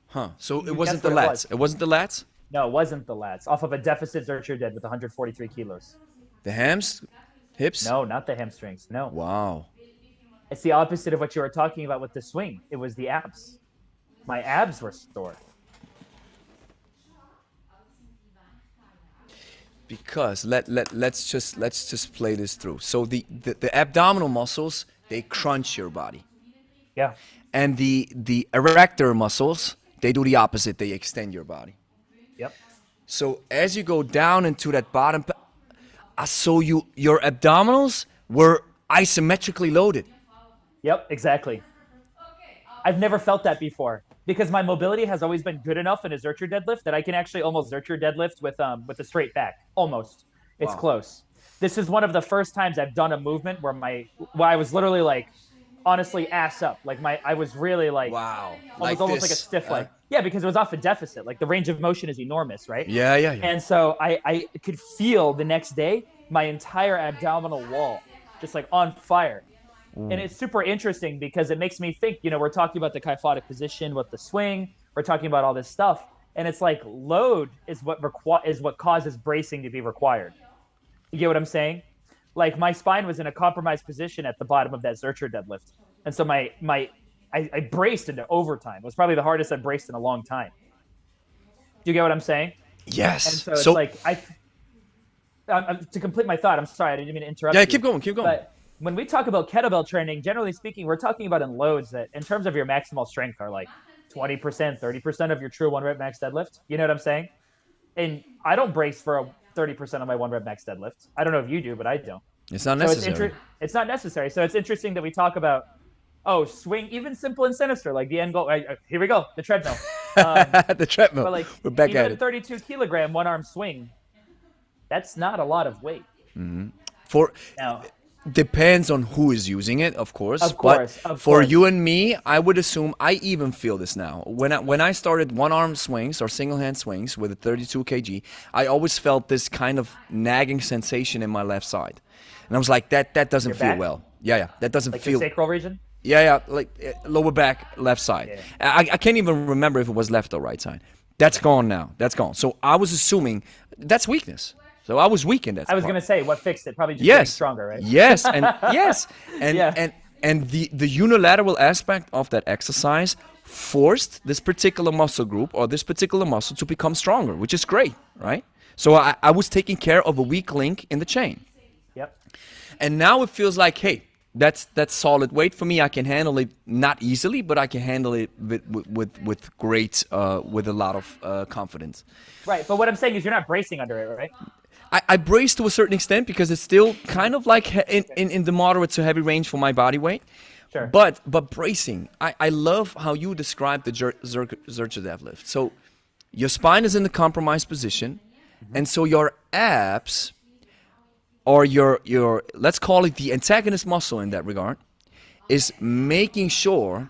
Huh. So it guess wasn't the what it lats. was. It wasn't the lats? No, it wasn't the lats. Off of a deficit Zercher dead with 143 kilos. The hams? Hips? No, not the hamstrings. No. Wow. It's the opposite of what you were talking about with the swing. It was the abs. My abs were sore. Because let's just play this through. So the abdominal muscles, they crunch your body. Yeah. And the erector muscles, they do the opposite. They extend your body. Yep. So as you go down into that bottom, your abdominals were isometrically loaded. Yep, exactly. I've never felt that before because my mobility has always been good enough in a Zercher deadlift that I can actually almost Zercher deadlift with a straight back. Almost. It's Wow. close. This is one of the first times I've done a movement where I was literally like, honestly, ass up. Like I was really like, Wow. almost like a stiff leg. Yeah, because it was off a deficit. Like the range of motion is enormous, right? Yeah. And so I could feel the next day my entire abdominal wall just like on fire. And it's super interesting because it makes me think, we're talking about the kyphotic position with the swing. We're talking about all this stuff. And it's like load is what causes bracing to be required. You get what I'm saying? Like my spine was in a compromised position at the bottom of that Zercher deadlift. And so I braced into overtime. It was probably the hardest I've braced in a long time. Do you get what I'm saying? Yes. And so it's like to complete my thought, I'm sorry, I didn't mean to interrupt. Yeah, you. keep going. But when we talk about kettlebell training, generally speaking, we're talking about in loads that, in terms of your maximal strength, are like 20%, 30% of your true 1 rep max deadlift. You know what I'm saying? And I don't brace for a 30% of my 1 rep max deadlift. I don't know if you do, but I don't. It's not So necessary. it's not necessary. So it's interesting that we talk about, swing, even simple and sinister, like the end goal. Here we go, the treadmill. The treadmill. But like, We're back even at a it. 32 kilogram one arm swing, that's not a lot of weight. For Now, Depends on who is using it, of course. Of course, But of for course. you and me, I would assume I even feel this now. When I started one arm swings or single hand swings with a 32 kg, I always felt this kind of nagging sensation in my left side, and I was like, that doesn't Your feel back? well. Yeah, that doesn't like feel. the sacral region. Yeah, like lower back, left side. Yeah. I can't even remember if it was left or right side. That's gone now. That's gone. So I was assuming that's weakness. So I was weak in that. I was spot. gonna say what fixed it. Probably just getting Yes. stronger, right? Yes, and yes, and Yeah. and the unilateral aspect of that exercise forced this particular muscle group or this particular muscle to become stronger, which is great, right? So I was taking care of a weak link in the chain. Yep. And now it feels like, hey, that's solid weight for me. I can handle it, not easily, but I can handle it with great, with a lot of confidence. Right. But what I'm saying is you're not bracing under it, right? I brace to a certain extent because it's still kind of like in the moderate to heavy range for my body weight. Sure. But bracing, I love how you describe the Zercher deadlift. So your spine is in the compromised position, and so your abs, or your let's call it the antagonist muscle in that regard, is making sure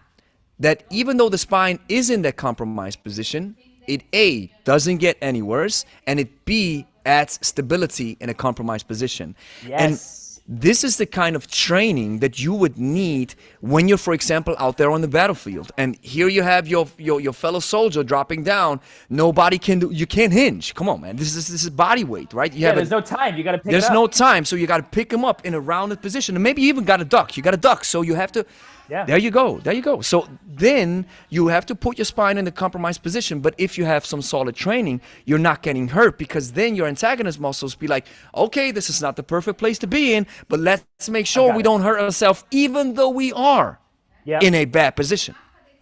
that even though the spine is in that compromised position, it A, doesn't get any worse, and it B, adds stability in a compromised position. Yes. And this is the kind of training that you would need when you're, for example, out there on the battlefield. And here you have your fellow soldier dropping down. Nobody can do, you can't hinge. Come on, man. This is body weight, right? You have There's no time. You got to pick there's it up. no time, so you got to pick him up in a rounded position, and maybe you even got to duck. You got to duck, so you have to. Yeah. There you go. There you go. So then you have to put your spine in a compromised position. But if you have some solid training, you're not getting hurt, because then your antagonist muscles be like, okay, this is not the perfect place to be in, but let's make sure got we it. don't hurt ourselves, even though we are Yep. in a bad position.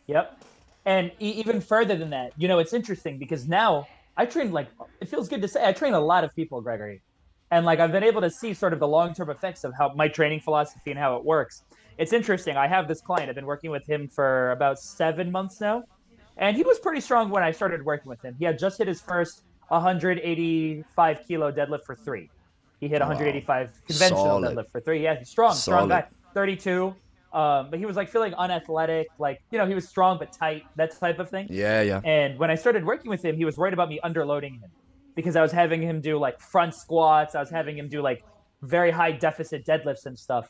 Yep. And even further than that, it's interesting because now I train, like, it feels good to say, I train a lot of people, Gregory. And like, I've been able to see sort of the long-term effects of how my training philosophy and how it works. It's interesting. I have this client. I've been working with him for about 7 months now. And he was pretty strong when I started working with him. He had just hit his first 185 kilo deadlift for 3. He hit 185 conventional Solid. deadlift for 3. Yeah, he's strong Solid. guy. 32. But he was like feeling unathletic, like, he was strong but tight, that type of thing. Yeah. And when I started working with him, he was worried about me underloading him because I was having him do like front squats. I was having him do like very high deficit deadlifts and stuff.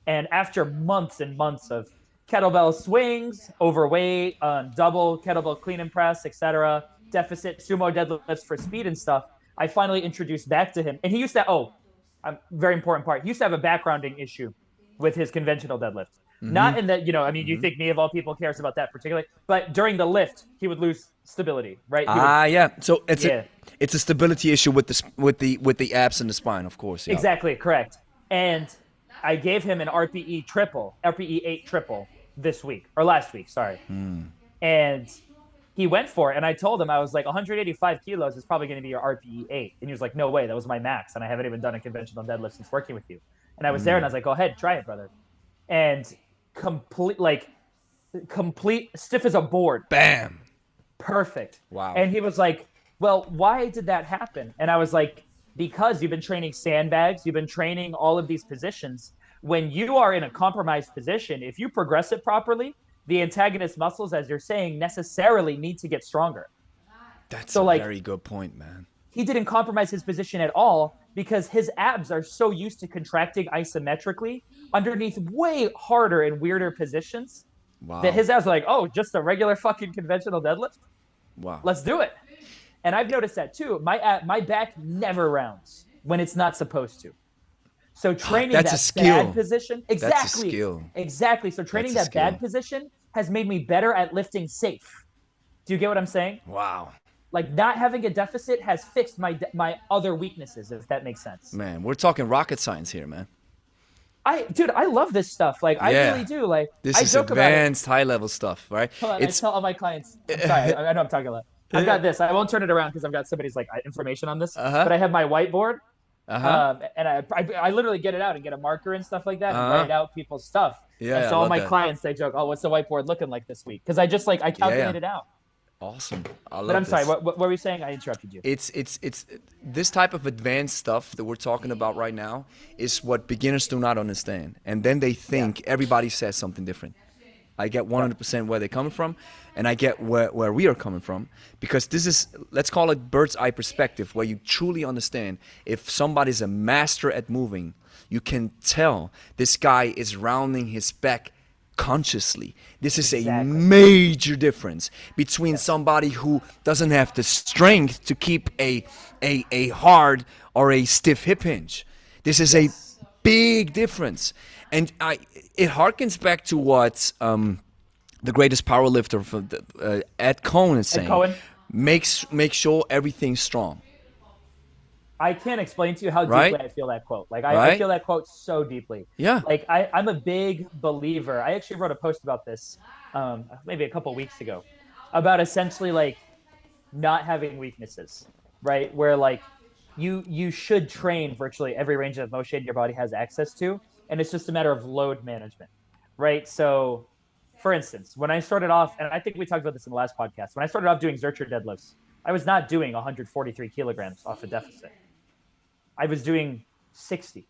And after months and months of kettlebell swings, overweight, double kettlebell clean and press, etc., deficit sumo deadlifts for speed and stuff, I finally introduced back to him. And he used to, very important part, he used to have a backgrounding issue with his conventional deadlift. Not in that, you think me of all people cares about that particularly, but during the lift, he would lose stability, right? He would- Yeah. So it's Yeah. it's a stability issue with the abs and the spine, of course. Yeah. Exactly, correct. And I gave him an RPE 8 triple this week, or last week, sorry. And he went for it, and I told him, I was like, 185 kilos is probably going to be your RPE 8. And he was like, no way, that was my max, and I haven't even done a conventional deadlift since working with you. And I was there, and I was like, go ahead, try it, brother. And complete stiff as a board. Bam. Perfect. Wow. And he was like, well, why did that happen? And I was like, because you've been training sandbags, you've been training all of these positions. When you are in a compromised position, if you progress it properly, the antagonist muscles, as you're saying, necessarily need to get stronger. That's So, a like, very good point, man. He didn't compromise his position at all because his abs are so used to contracting isometrically underneath way harder and weirder positions Wow. that his abs are like, oh, just a regular fucking conventional deadlift? Wow. Let's do it. And I've noticed that too. My back never rounds when it's not supposed to. So training That's that a skill. bad position, That's a exactly, skill. exactly. So training That's a that bad skill. position has made me better at lifting safe. Do you get what I'm saying? Wow. Like, not having a deficit has fixed my other weaknesses, if that makes sense. Man, we're talking rocket science here, man. Dude, I love this stuff. Like, I Yeah. really do. Like, This I is joke about it. advanced, high-level stuff, right? Hold on, I It's tell all my clients. I'm sorry. I know I'm talking a lot. I've got this. I won't turn it around because I've got somebody's like information on this. uh-huh, But I have my whiteboard, uh-huh, and I literally get it out and get a marker and stuff like that and uh-huh. write out people's stuff. Yeah, And I so all love my that. clients, they joke, "Oh, what's the whiteboard looking like this week?" Because I just like I calculate it out. Awesome. I love But I'm sorry. this. What were you saying? I interrupted you. It's this type of advanced stuff that we're talking about right now is what beginners do not understand, and then they think everybody says something different. I get 100% where they're coming from, and I get where we are coming from, because this is, let's call it bird's eye perspective, where you truly understand if somebody's a master at moving. You can tell this guy is rounding his back consciously. This is a major difference between somebody who doesn't have the strength to keep a hard or a stiff hip hinge. This is a big difference, and it harkens back to what the greatest powerlifter for Ed Cohen is saying. Cohen? Make sure everything's strong. I can't explain to you how deeply I feel that quote. Like I feel that quote so deeply. Yeah. Like I'm a big believer. I actually wrote a post about this maybe a couple weeks ago about essentially like not having weaknesses, right? Where like you should train virtually every range of motion your body has access to, and it's just a matter of load management, right? So, for instance, when I started off, and I think we talked about this in the last podcast, when I started off doing Zercher deadlifts, I was not doing 143 kilograms off a deficit. I was doing 60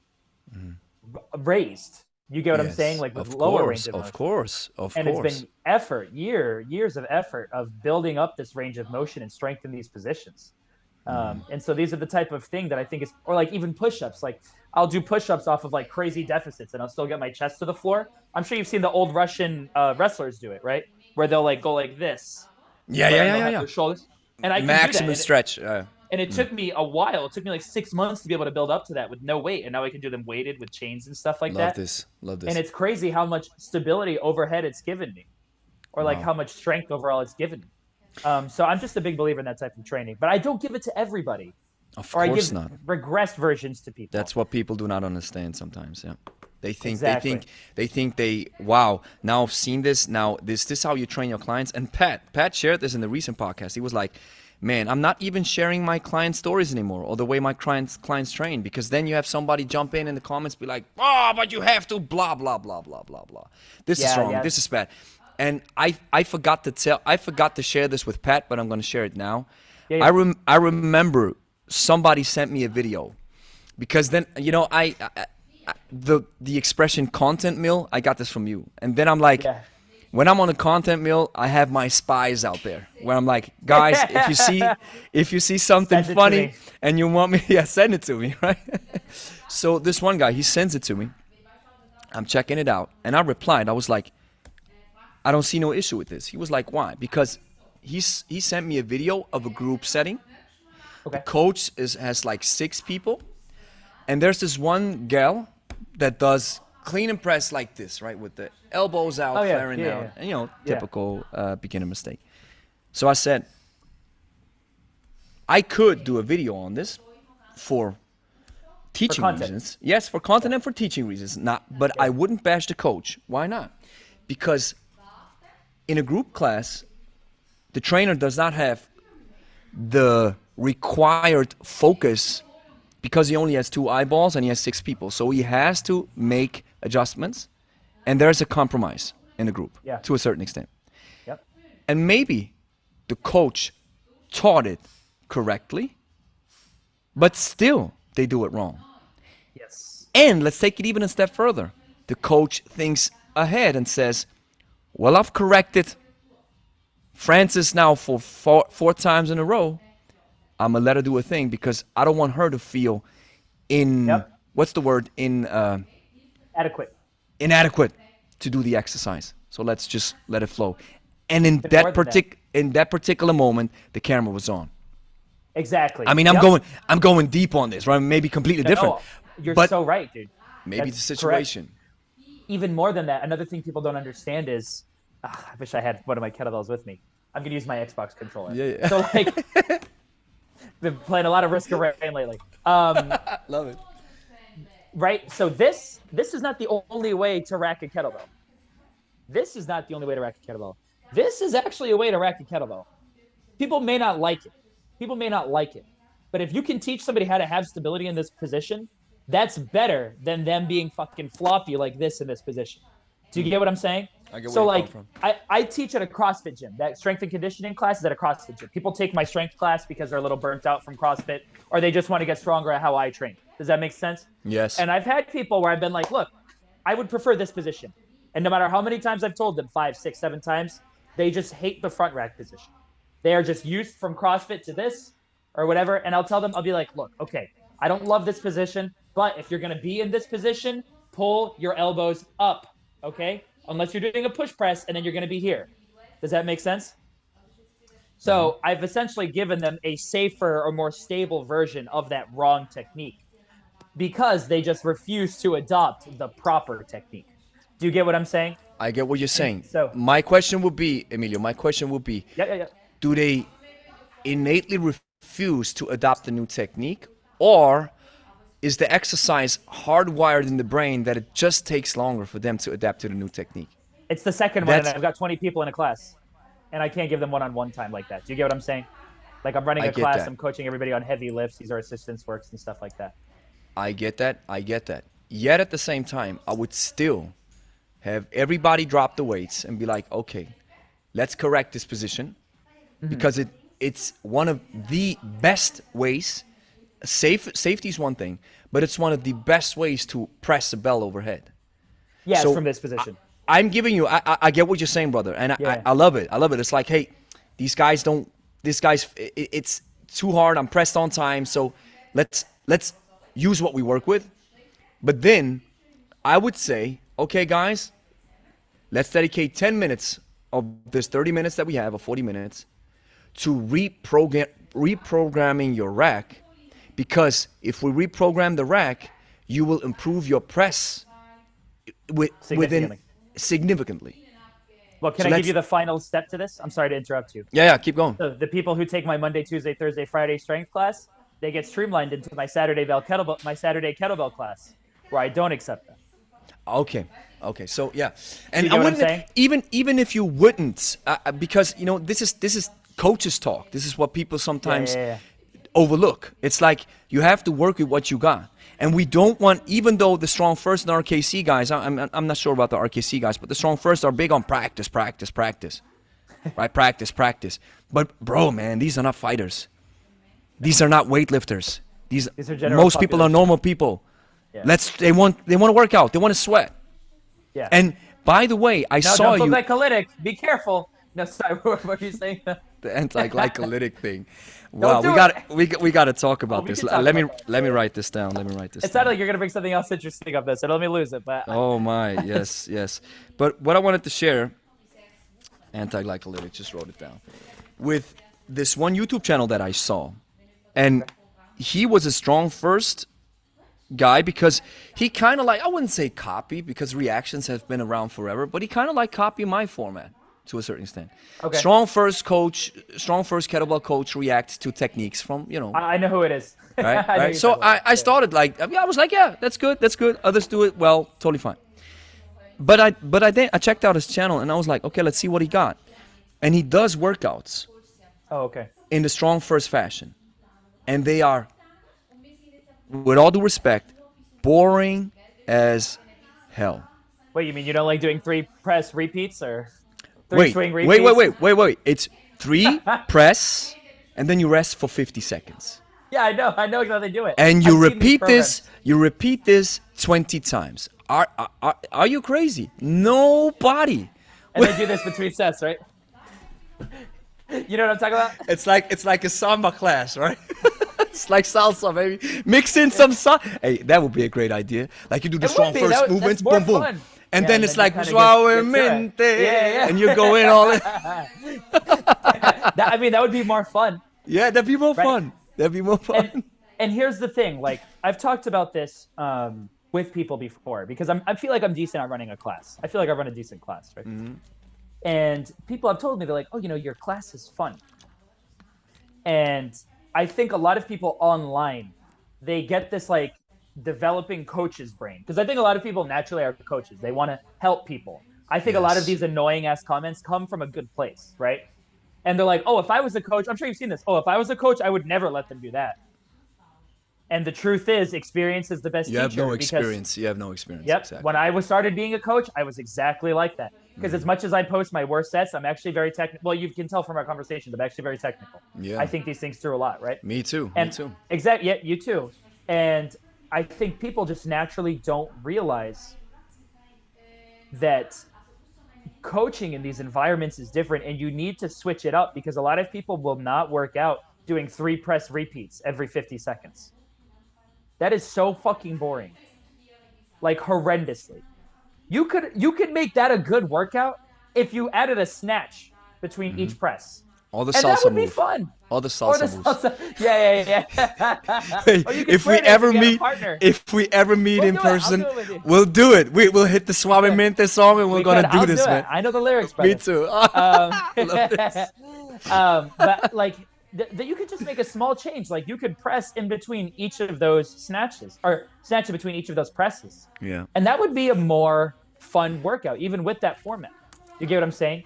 raised. You get what I'm saying? Like with lower range of motion. Of course. And it's been effort, years of effort of building up this range of motion and strength in these positions. And so these are the type of thing that I think is, or like even push-ups. Like I'll do push-ups off of like crazy deficits and I'll still get my chest to the floor. I'm sure you've seen the old Russian wrestlers do it, right? Where they'll like go like this. Yeah. Their shoulders. And I can maximum do that. stretch. And it took me a while. It took me like 6 months to be able to build up to that with no weight. And now I can do them weighted with chains and stuff like that. Love this. And it's crazy how much stability overhead it's given me, or like how much strength overall it's given me. So I'm just a big believer in that type of training. But I don't give it to everybody. Of or course I give not. regressed versions to people. That's what people do not understand sometimes. Yeah. They think wow, now I've seen this. Now this is how you train your clients. And Pat shared this in the recent podcast. He was like, man, I'm not even sharing my client stories anymore or the way my clients train, because then you have somebody jump in the comments, be like, oh, but you have to blah, blah, blah, blah, blah, blah. This is wrong. This is bad. And I forgot to share this with Pat, but I'm going to share it now. I remember somebody sent me a video, because then, you know, the expression content mill, I got this from you. And then I'm like, when I'm on a content mill, I have my spies out there where I'm like, guys, if you see something funny and you want me, send it to me, right? So this one guy, he sends it to me. I'm checking it out, and I replied. I was like, I don't see no issue with this. He was like, why? Because he sent me a video of a group setting. The coach has like 6 people, and there's this one gal that does clean and press like this, right, with the elbows out, flaring out, and you know, typical beginner mistake. So I said, I could do a video on this for teaching reasons. Yes, for content and for teaching reasons. But I wouldn't bash the coach. Why not? Because in a group class, the trainer does not have the required focus, because he only has 2 eyeballs and he has 6 people. So he has to make adjustments, and there's a compromise in the group to a certain extent. And maybe the coach taught it correctly, but still they do it wrong. And let's take it even a step further. The coach thinks ahead and says, well, I've corrected Francis now for 4 times in a row. I'm going to let her do a thing, because I don't want her to feel what's the word? Inadequate to do the exercise. So let's just let it flow. And in that particular moment, the camera was on. Exactly. I mean, I'm going deep on this, right? Maybe completely different. You're so right, dude. Maybe the situation. Correct. Even more than that, another thing people don't understand is, I wish I had one of my kettlebells with me. I'm going to use my Xbox controller. So like, been playing a lot of Risk of Rain lately. Love it. right? So this is not the only way to rack a kettlebell. This is not the only way to rack a kettlebell. This is actually a way to rack a kettlebell. People may not like it. People may not like it. But if you can teach somebody how to have stability in this position, that's better than them being fucking floppy like this in this position. Do you get what I'm saying? I get where So you're like coming from. I teach at a CrossFit gym. That strength and conditioning class is at a CrossFit gym. People take my strength class because they're a little burnt out from CrossFit, or they just want to get stronger at how I train. Does that make sense? Yes. And I've had people where I've been like, look, I would prefer this position. And no matter how many times I've told them, 5, 6, 7 times, they just hate the front rack position. They are just used from CrossFit to this or whatever. And I'll tell them, I'll be like, look, okay, I don't love this position, but if you're going to be in this position, pull your elbows up, okay? Unless you're doing a push press and then you're going to be here. Does that make sense? So I've essentially given them a safer or more stable version of that wrong technique because they just refuse to adopt the proper technique. Do you get what I'm saying? I get what you're saying. So my question would be, Emilio, yeah. do they innately refuse to adopt the new technique, or is the exercise hardwired in the brain that it just takes longer for them to adapt to the new technique? It's the second one, and I've got 20 people in a class, and I can't give them one-on-one time like that. Do you get what I'm saying? Like I'm running a class, that. I'm coaching everybody on heavy lifts. These are assistance works and stuff like that. I get that. Yet at the same time, I would still have everybody drop the weights and be like, okay, let's correct this position, because it's one of the best ways. Safety is one thing, but it's one of the best ways to press a bell overhead. Yes, So from this position. I'm giving you, I get what you're saying, brother, and I love it. It's like, hey, it's too hard. I'm pressed on time, so let's use what we work with. But then I would say, okay, guys, let's dedicate 10 minutes of this 30 minutes that we have, or 40 minutes, to reprogramming your rack. Because if we reprogram the rack, you will improve your press significantly. Well, can I give you the final step to this? I'm sorry to interrupt you. Yeah, keep going. So the people who take my Monday, Tuesday, Thursday, Friday strength class, they get streamlined into my Saturday kettlebell class, where I don't accept them. Okay. So yeah, and You get I what I'm wouldn't saying? even if you wouldn't, because this is coaches talk. This is what people sometimes overlook. It's like you have to work with what you got, and we don't want. Even though the Strong First and RKC guys, I'm not sure about the RKC guys, but the Strong First are big on practice, right? Practice. But bro, man, these are not fighters. These are not weightlifters. These are general most people are population. normal people. Yeah. They want to work out. They want to sweat. Yeah. And by the way, I no, saw don't you look glycolytic. Be careful. No, sorry. What were you saying? the anti-glycolytic thing. Don't Wow, do we got to talk about we this. can talk Let me about that. let me write this down. It sounded like you're gonna bring something else interesting up there, so don't let me lose it. But Oh my, yes. But what I wanted to share, anti-glycolytic, just wrote it down, with this one YouTube channel that I saw, and he was a Strong First guy because he kind of like, I wouldn't say copy because reactions have been around forever, but he kind of like copy my format to a certain extent. Okay. Strong First kettlebell coach reacts to techniques from, I know who it is. right? I know Right. you're So talking about. I started like, I was like, yeah, that's good. Others do it well, totally fine. But I checked out his channel and I was like, okay, let's see what he got. And he does workouts Oh, okay. in the Strong First fashion. And they are, with all due respect, boring as hell. Wait, you mean you don't like doing 3 press repeats or 3 swing repeats? Wait. It's 3 press, and then you rest for 50 seconds. Yeah, I know exactly how they do it. And you I've seen these repeat this 20 times. Are you crazy? Nobody. And they do this between sets, right? You know what I'm talking about? It's like a samba class, right? It's like salsa, baby. Mix in some salsa. Hey, that would be a great idea. Like you do the It Strong would be. First That's movements, more boom, boom. fun. And Yeah, then and it's then like you kinda get to suavemente. it. Yeah. And you go in all in. That would be more fun. Yeah, that'd be more Right. fun. That'd be more fun. And here's the thing, like I've talked about this with people before because I feel like I'm decent at running a class. I feel like I run a decent class, right? Mm-hmm. And people have told me, they're like, oh, your class is fun. And I think a lot of people online, they get this like developing coach's brain, because I think a lot of people naturally are coaches. They want to help people. I think a lot of these annoying ass comments come from a good place, right? And they're like, oh, if I was a coach, I'm sure you've seen this. Oh, if I was a coach, I would never let them do that. And the truth is, experience is the best teacher. You have no experience. You have no experience. Yep. Exactly. When I started being a coach, I was exactly like that. Because as much as I post my worst sets, I'm actually very technical. Well, you can tell from our conversations, I'm actually very technical. Yeah. I think these things through a lot, right? Me too. And me too. Exactly. Yeah, you too. And I think people just naturally don't realize that coaching in these environments is different, and you need to switch it up, because a lot of people will not work out doing 3 press repeats every 50 seconds. That is so fucking boring. Like, horrendously. You could make that a good workout if you added a snatch between each press. All the And salsa that would be moves. fun. All the Or salsa the moves. salsa. Yeah. Hey, Or you can if we split it ever if you get a meet, partner. if we ever meet We'll in do it. I'll person, do it with you. we'll do it. We'll hit the Suavemente song and we're We gonna could. do I'll this, do it. man. I know the lyrics, Me brother. too. Love this. But like that you could just make a small change. Like, you could press in between each of those snatches, or snatch in between each of those presses. Yeah. And that would be a more fun workout, even with that format. You get what I'm saying?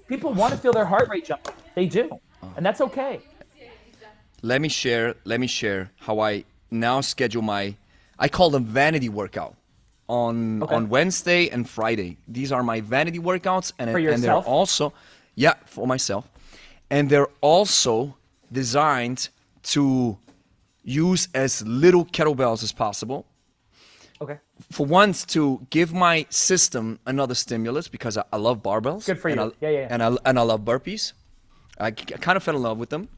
People want to feel their heart rate jump. They do. And that's okay. Let me share how I now schedule I call them vanity workout on Wednesday and Friday. These are my vanity workouts, and they're yourself? also for myself. And they're also designed to use as little kettlebells as possible. Okay. For once, to give my system another stimulus, because I love barbells. Good for and you. I, Yeah. And I love burpees. I kind of fell in love with them.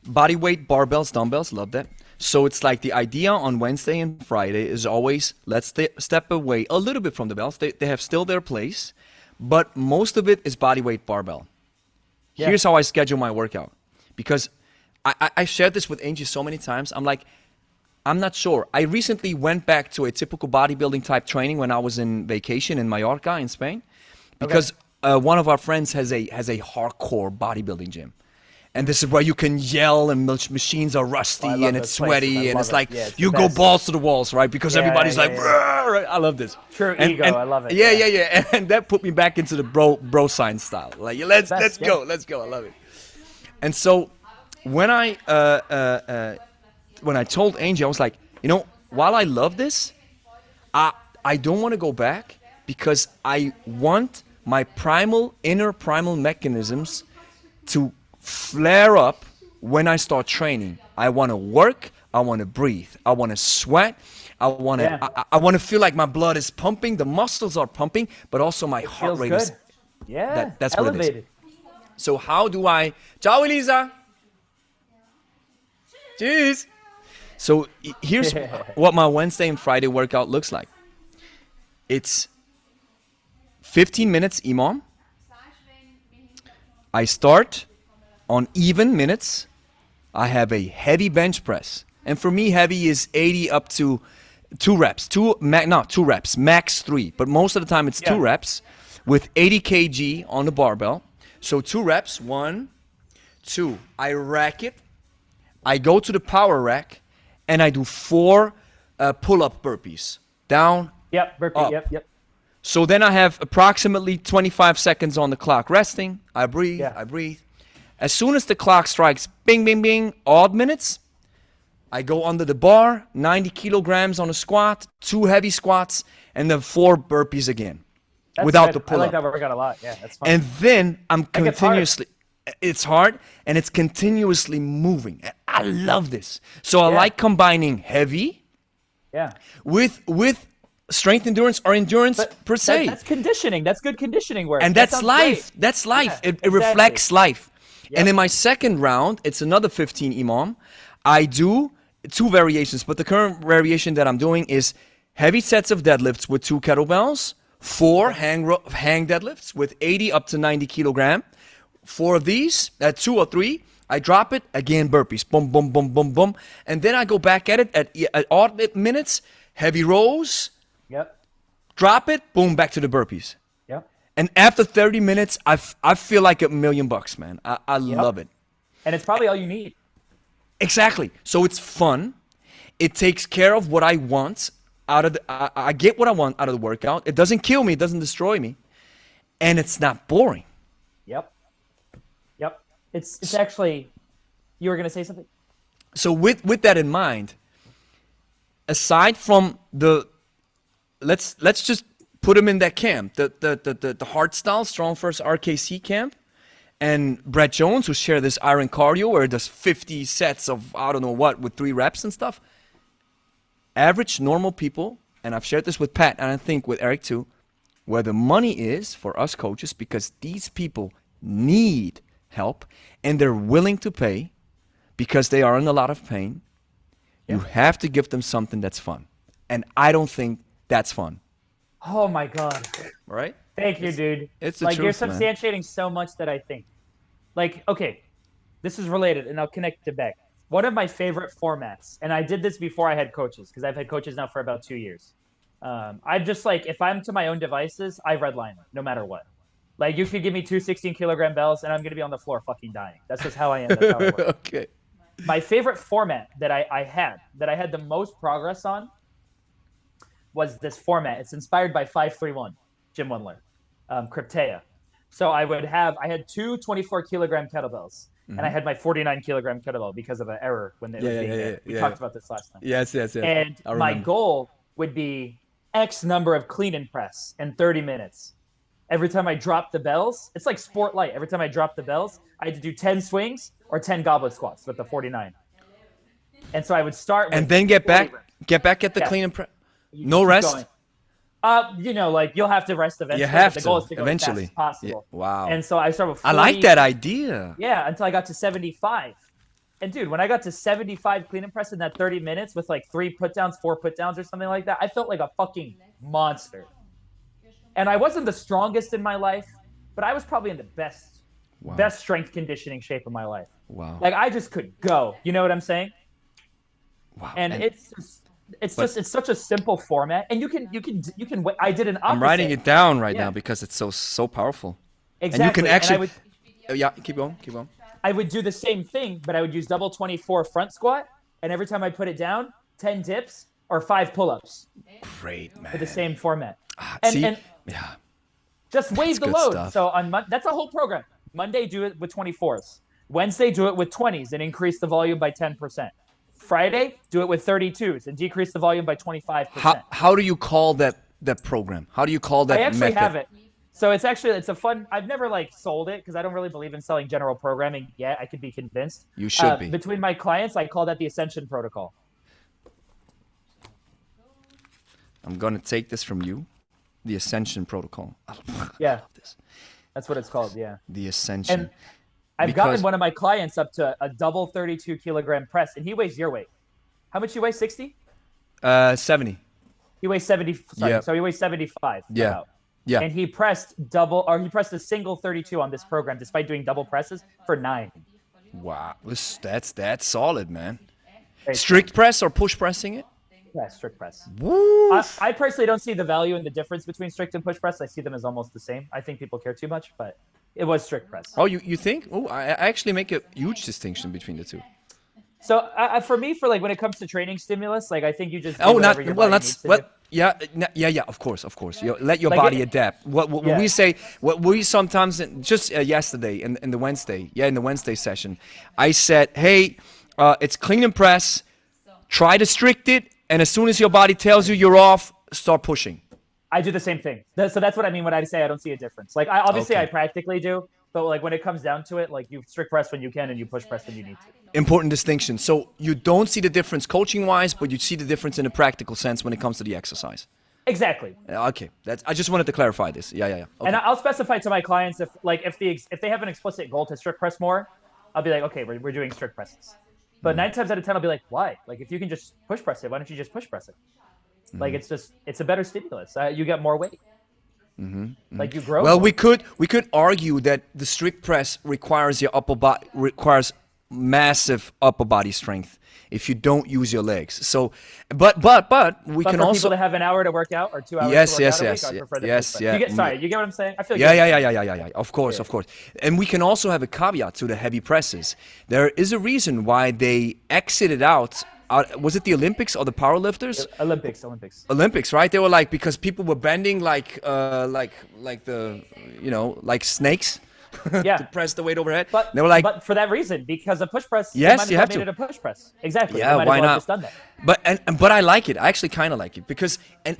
Body weight, barbells, dumbbells, love that. So it's like the idea on Wednesday and Friday is always, let's step away a little bit from the bells. They have still their place, but most of it is body weight barbell. Yeah. Here's how I schedule my workout. Because I shared this with Angie so many times. I'm like, I'm not sure. I recently went back to a typical bodybuilding type training when I was in vacation in Mallorca in Spain, because one of our friends has a hardcore bodybuilding gym. And this is where you can yell, and the machines are rusty and it's sweaty, and it's like you go balls to the walls, right? Because everybody's like, right? I love this. True ego, I love it. Yeah. And that put me back into the bro science style. Like, let's go. I love it. And so when I told Angie, I was like, while I love this, I don't want to go back, because I want my inner primal mechanisms to flare up when I start training. I want to work. I want to breathe. I want to sweat. I want to. I want to feel like my blood is pumping. The muscles are pumping, but also my heart rate is. Yeah. That's elevated. what it is. So how do I? Ciao, Elisa. Cheers. So here's what my Wednesday and Friday workout looks like. It's 15 minutes EMOM. I start on even minutes. I have a heavy bench press. And for me, heavy is 80 up to 2 reps. 2 reps, max 3. But most of the time it's 2 reps with 80 kg on the barbell. So 2 reps, 1, 2. I rack it. I go to the power rack and I do 4 pull-up burpees. Down, Burpee, up. Yep. So then I have approximately 25 seconds on the clock resting. I breathe. As soon as the clock strikes bing, bing, bing, odd minutes, I go under the bar, 90 kilograms on a squat, 2 heavy squats, and then 4 burpees again. Without the pull-up. I like that workout a lot. Yeah, that's fun. And then I'm gets hard. continuously, it's hard, and it's continuously moving. I love this. So I like combining heavy with strength endurance or endurance per se. That's conditioning. That's good conditioning work. And that's life. Great. That's life. Yeah, it reflects life. Yep. And in my second round, it's another 15 EMOM. I do 2 variations, but the current variation that I'm doing is heavy sets of deadlifts with 2 kettlebells, 4 hang deadlifts with 80 up to 90 kilogram. 4 of these, 2 or 3, I drop it, again burpees, boom, boom, boom, boom, boom. And then I go back at it at odd minutes, heavy rows, drop it, boom, back to the burpees. And after 30 minutes, I feel like $1 million, man. I love it. And it's probably all you need. Exactly. So it's fun. it takes care of what I want out of I get what I want out of the workout. It doesn't kill me. It doesn't destroy me. And it's not boring. Yep. It's actually, you were going to say something? So with that in mind, aside from let's just put him in that camp, the hard style strong first RKC camp, and Brett Jones, who share this iron cardio where it does 50 sets of I don't know what with 3 reps and stuff. Average normal people, and I've shared this with Pat and I think with Eric too, where the money is for us coaches, because these people need help and they're willing to pay because they are in a lot of pain. You have to give them something that's fun. And I don't think that's fun. Oh my God. Right? Thank you, dude. It's the like truth, you're man. substantiating so much that I think. Like, okay, this is related and I'll connect it back. One of my favorite formats, and I did this before I had coaches, because I've had coaches now for about 2 years. I'm just like, if I'm to my own devices, I redline no matter what. Like, you could give me 2 16-kilogram bells, and I'm going to be on the floor fucking dying. That's just how I am. That's how I work. Okay. My favorite format that I had the most progress on was this format. It's inspired by 531, Jim Wendler, Cryptea. So I had 2 24-kilogram kettlebells, and I had my 49-kilogram kettlebell because of an error when they were being there. We talked about this last time. Yes. And my goal would be X number of clean and press in 30 minutes. Every time I drop the bells, it's like sport light. Every time I drop the bells, I had to do 10 swings or 10 goblet squats with the 49. And so I would start with And then get back at the Yeah. clean and press. No rest? Going. Like you'll have to rest eventually. You have but the goal to, is to go eventually. as fast as possible. Yeah. Wow. And so I started with 40, I like that idea. Yeah, until I got to 75. And dude, when I got to 75 clean and press in that 30 minutes with like 3 put downs, 4 put downs or something like that, I felt like a fucking monster. And I wasn't the strongest in my life, but I was probably in the best strength conditioning shape of my life. Wow. Like I just could go. You know what I'm saying? Wow. And it's such a simple format, and you can. I did an opposite. I'm writing it down right Yeah. now because it's so powerful. Exactly. And you can actually. I Yeah, keep going. I would do the same thing, but I would use double 24 front squat, and every time I put it down, 10 dips or 5 pull-ups. Great, man. With the same format. Yeah. Just wave the good load. stuff. So on that's a whole program. Monday, do it with 24s. Wednesday, do it with 20s and increase the volume by 10%. Friday, do it with 32s and decrease the volume by 25%. How do you call that program? How do you call that I actually method? have it. So it's a fun. I've never sold it because I don't really believe in selling general programming yet. I could be convinced. You should be. Between my clients, I call that the Ascension protocol. I'm gonna take this from you. The Ascension protocol. Yeah. I love this. That's what it's called. Yeah. The Ascension. And I've gotten one of my clients up to a double 32-kilogram press, and he weighs your weight. How much you weigh? 60? 70. He weighs 70. Sorry, Yep. So he weighs 75. Yeah. About. Yeah. And he pressed a single 32 on this program, despite doing double presses for 9. Wow. That's solid, man. Very Strict press or push pressing it? Yeah, strict press. Woo. I personally don't see the value in the difference between strict and push press. I see them as almost the same. I think people care too much, but it was strict press. Oh, you think? Oh, I actually make a huge distinction between the two. So for me, when it comes to training stimulus, I think you just do Oh, whatever your body needs to do. Yeah. Of course. Let your Like body it- adapt. What Yeah. we say, what we sometimes just yesterday in the Wednesday session, I said, hey, it's clean and press. Try to strict it, and as soon as your body tells you you're off, start pushing. I do the same thing. So that's what I mean when I say I don't see a difference. I Okay. practically do, but when it comes down to it, you strict press when you can and you push press when you need to. Important distinction. So you don't see the difference coaching-wise, but you see the difference in a practical sense when it comes to the exercise. Exactly. Okay, I just wanted to clarify this. Yeah. Okay. And I'll specify to my clients if they have an explicit goal to strict press more, I'll be like, okay, we're doing strict presses. But 9 times out of 10, I'll be like, why? If you can just push press it, why don't you just push press it? It's a better stimulus. You get more weight. You grow. Well, more. we could argue that the strict press requires massive upper body strength if you don't use your legs. So, but we But can for also people to have an hour to work out or 2 hours Yes, to work yes, out yes, a week, I prefer the yes, push press. yeah. You get what I'm saying? I feel Yeah. Of course. And we can also have a caveat to the heavy presses. There is a reason why they exited out was it the Olympics or the powerlifters? Olympics. Right? They were like, because people were bending like the, like snakes. Yeah. To press the weight overhead. But they were like, but for that reason, because a push press, yes, you have made it a push press. Exactly. Yeah, why not? Just done that. But I like it. I actually kind of like it because and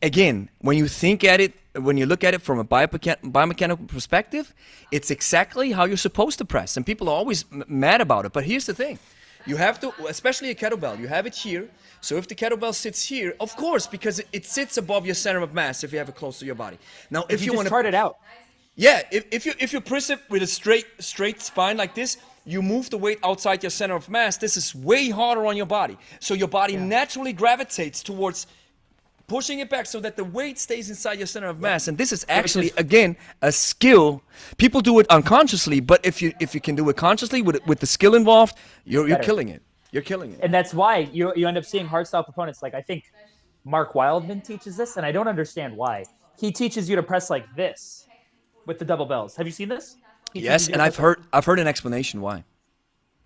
again, when you think at it, when you look at it from a biomechanical perspective, it's exactly how you're supposed to press. And people are always mad about it. But here's the thing. You have to, especially a kettlebell, you have it here. So if the kettlebell sits here, of course, because it sits above your center of mass if you have it close to your body. Now, if you want to chart it out. Yeah, if you press it with a straight spine like this, you move the weight outside your center of mass. This is way harder on your body. So your body naturally gravitates towards pushing it back so that the weight stays inside your center of mass. And this is actually, again, a skill. People do it unconsciously, but if you can do it consciously with the skill involved, you're killing it. You're killing it. And that's why you end up seeing hardstyle proponents. Like, I think Mark Wildman teaches this, and I don't understand why. He teaches you to press like this with the double bells. Have you seen this? Yes, and I've heard an explanation why.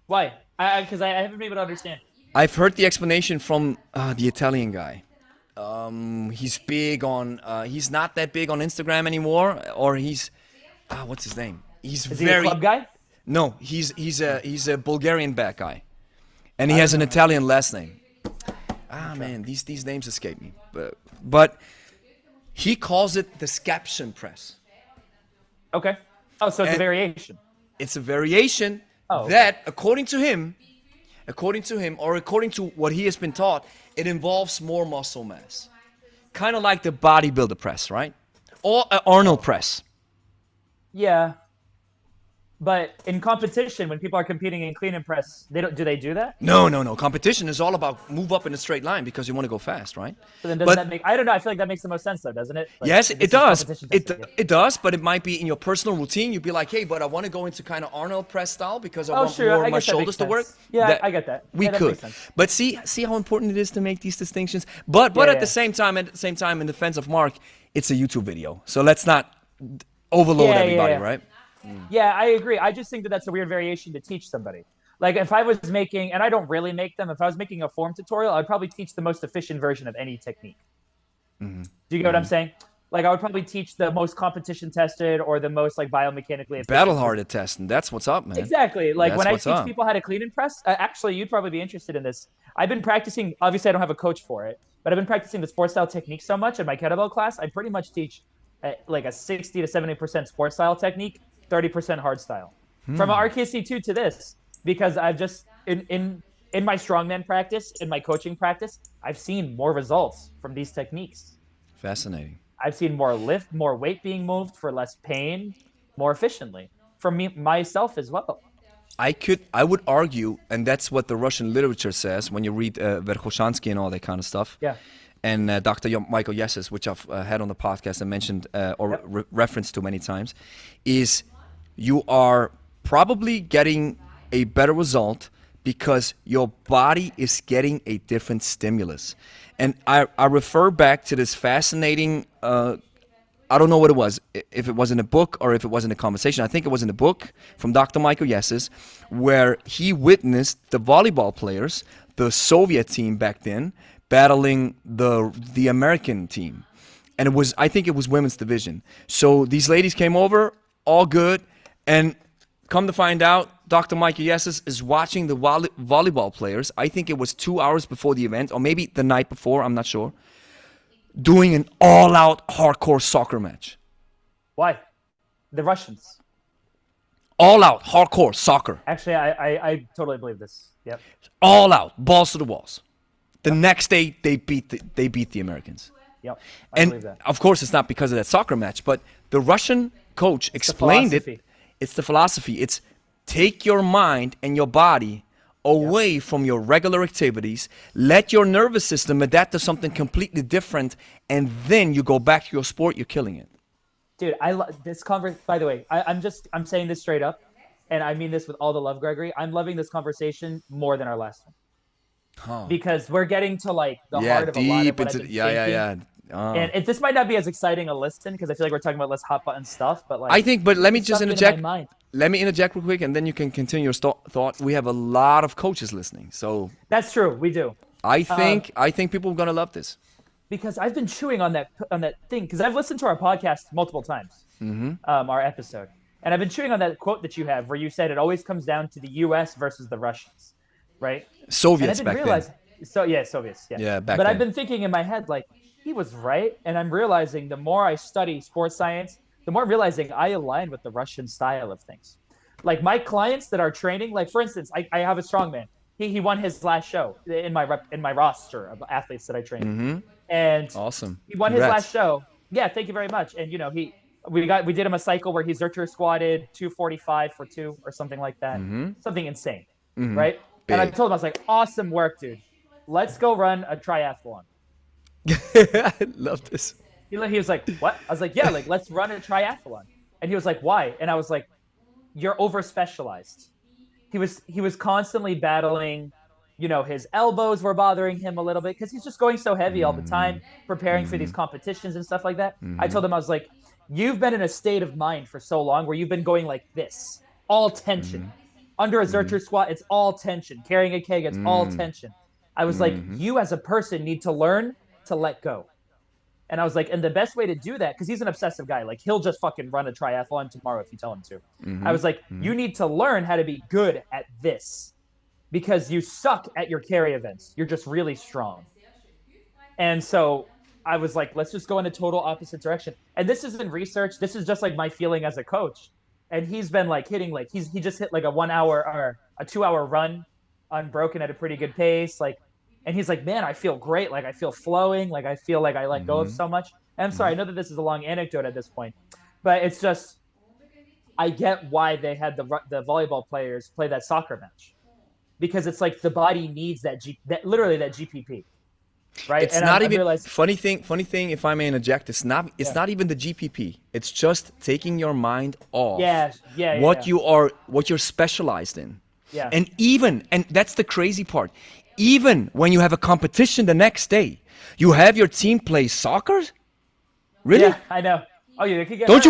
Why? Because I haven't been able to understand. I've heard the explanation from the Italian guy. He's big on. He's not that big on Instagram anymore, or he's. What's his name? Is he a club guy? No, he's a Bulgarian back guy, and he has an Italian last name. Man, these names escape me. But he calls it the scaption press. Okay. Oh, so it's a variation. It's a variation that, according to him, or according to what he has been taught, it involves more muscle mass. Kind of like the bodybuilder press, right? Or an Arnold press. Yeah. But in competition, when people are competing in clean and press, do they do that? No. Competition is all about move up in a straight line because you want to go fast, right? So then doesn't that make, I don't know, I feel like that makes the most sense though, doesn't it? Like, yes, it does. It does, but it might be in your personal routine. You'd be like, hey, but I want to go into kind of Arnold press style because I want more of my shoulders to work. Yeah, I get that. We could. But see how important it is to make these distinctions. But at the same time, in defense of Mark, it's a YouTube video. So let's not overload everybody, right? Yeah, I agree. I just think that that's a weird variation to teach somebody. Like if I was making, and I don't really make them, if I was making a form tutorial, I'd probably teach the most efficient version of any technique. Mm-hmm. Do you get what I'm saying? Like I would probably teach the most competition tested or the most like biomechanically battle hardened testing. That's what's up, man. Exactly. Like when I teach people how to clean and press, actually, you'd probably be interested in this. I've been practicing, obviously I don't have a coach for it, but I've been practicing the sports style technique so much in my kettlebell class. I pretty much teach like a 60 to 70% sports style technique, 30% hard style. From RKC2 to this, because I've just in my strongman practice, in my coaching practice, I've seen more results from these techniques. Fascinating. I've seen more lift, more weight being moved for less pain, more efficiently for me myself as well. I would argue, and that's what the Russian literature says when you read Verkhoshansky and all that kind of stuff. Yeah. And Dr. Michael Yesses, which I've had on the podcast and mentioned referenced to many times, is you are probably getting a better result because your body is getting a different stimulus. And I refer back to this fascinating, I don't know what it was, if it was in a book or if it was in a conversation. I think it was in a book from Dr. Michael Yesses, where he witnessed the volleyball players, the Soviet team back then, battling the American team. And I think it was women's division. So these ladies came over, all good, and come to find out, Dr. Michael Yesses is watching the volleyball players. I think it was 2 hours before the event, or maybe the night before, I'm not sure, doing an all-out hardcore soccer match. Why? The Russians. All-out hardcore soccer. Actually, I totally believe this. Yep. All out, balls to the walls. The next day, they beat the Americans. Yep. I believe that. Of course, it's not because of that soccer match, but the Russian coach explained it. It's the philosophy. It's take your mind and your body away from your regular activities, let your nervous system adapt to something completely different, and then you go back to your sport, you're killing it. Dude, I love this conversation. By the way, I'm saying this straight up, and I mean this with all the love, Gregory. I'm loving this conversation more than our last one. Because we're getting to like the heart of a lot of what I've been thinking. And this might not be as exciting a listen because I feel like we're talking about less hot button stuff, but like I think. But let me just interject. let me interject real quick, and then you can continue your thought. We have a lot of coaches listening, so That's true. We do. I think people are gonna love this. Because I've been chewing on that thing, because I've listened to our podcast multiple times, our episode, and I've been chewing on that quote that you have where you said it always comes down to the U.S. versus the Russians, right? Soviets and I back didn't realize, then. So yeah, Soviets. Yeah. Yeah, back But then. I've been thinking in my head like he was right, and I'm realizing the more I study sports science, the more I'm realizing I align with the Russian style of things. Like my clients that are training, like for instance, I have a strongman. He won his last show in my roster of athletes that I train. And awesome. He won Congrats. his last show. Yeah, thank you very much. And we did him a cycle where he Zercher squatted 245 for 2 or something like that. Something insane, right? Big. And I told him, I was like, awesome work, dude. Let's go run a triathlon. I love this. He was like, what? I was like, yeah, like let's run a triathlon. And he was like, why? And I was like, you're over specialized. He was constantly battling, his elbows were bothering him a little bit because he's just going so heavy all the time, preparing for these competitions and stuff like that. I told him, I was like, you've been in a state of mind for so long where you've been going like this, all tension. Under a Zercher squat, it's all tension. Carrying a keg, it's all tension. I was like, you as a person need to learn to let go. And I was like, and the best way to do that, because he's an obsessive guy, like he'll just fucking run a triathlon tomorrow if you tell him to. I was like, you need to learn how to be good at this because you suck at your carry events. You're just really strong. And so I was like, let's just go in a total opposite direction. And this isn't research. This is just like my feeling as a coach. And he's been like hitting, like he just hit like a 1 hour or a 2 hour run unbroken at a pretty good pace. And he's like, man, I feel great. Like I feel flowing. Like I feel like I let go of so much. And I'm sorry, I know that this is a long anecdote at this point, but it's just, I get why they had the volleyball players play that soccer match, because it's like the body needs that literally that GPP, right? It's and not I even realized, funny thing. If I may interject, it's not even the GPP. It's just taking your mind off. What you're specialized in. Yeah. And that's the crazy part. Even when you have a competition the next day, you have your team play soccer. Really? Yeah, I know. Oh, yeah, they could get Don't hurt.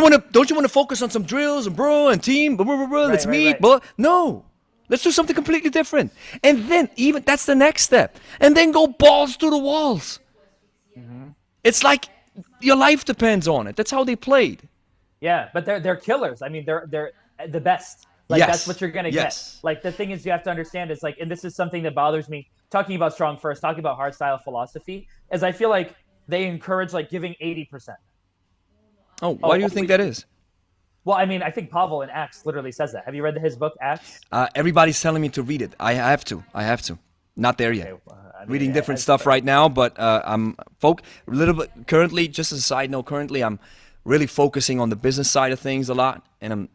you want to focus on some drills and team? Let's meet. Right. No. Let's do something completely different. And then even that's the next step. And then go balls to the walls. It's like your life depends on it. That's how they played. Yeah, but they're killers. I mean, they're the best. Like that's what you're gonna get. Like the thing is, you have to understand is like, and this is something that bothers me. Talking about strong first, talking about hard style philosophy, is I feel like they encourage like giving 80%. Oh, why do you think that is? Well, I mean, I think Pavel in Acts literally says that. Have you read his book, Acts? Everybody's telling me to read it. I have to. Not there yet. Okay, Reading different stuff right now, but I'm a little bit currently. Just as a side note, currently I'm really focusing on the business side of things a lot, and I'm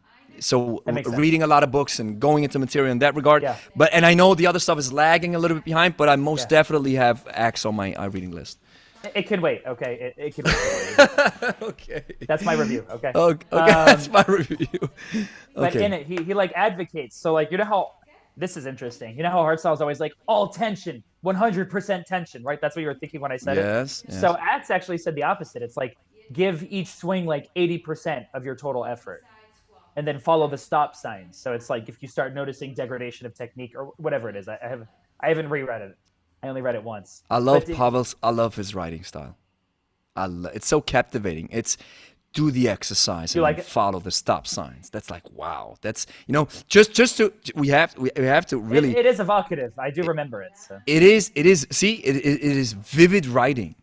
reading a lot of books and going into material in that regard. Yeah. And I know the other stuff is lagging a little bit behind, but I most definitely have Acts on my reading list. It can wait. Okay, it can wait. Okay. That's my review. Okay. Okay, that's my review. But in it, he like advocates. So like, you know how this is interesting. You know how hardstyle is always like all tension, 100% tension, right? That's what you were thinking when I said it. Yes. So Acts actually said the opposite. It's like give each swing like 80% of your total effort, and then follow the stop signs. So it's like if you start noticing degradation of technique or whatever it is. I haven't reread it. I only read it once. I love Pavel's. I love his writing style. It's so captivating. It's do the exercise and like follow the stop signs. That's like wow. That's just to we have to really. It is evocative. I do remember it. So. It is. See, it is vivid writing.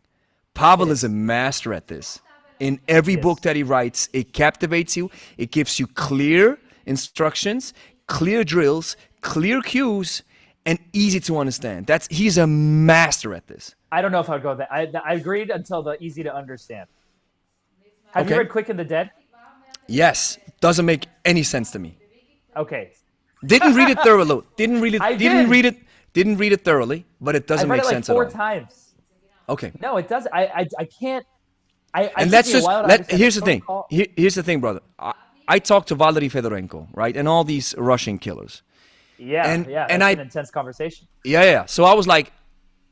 Pavel is a master at this. In every book that he writes, it captivates you. It gives you clear instructions, clear drills, clear cues, and easy to understand. He's a master at this. I don't know if I'd go that. I agreed until the easy to understand. Have you read Quick and the Dead? Yes. Doesn't make any sense to me. Okay. Didn't read it thoroughly. Didn't read it thoroughly, but it doesn't make sense at all. I've read it like 4 times. Okay. No, it doesn't. I can't. And let's just here's the thing. Here's the thing, brother. I talked to Valery Fedorenko, right, and all these Russian killers. Yeah, that's an intense conversation. Yeah. So I was like,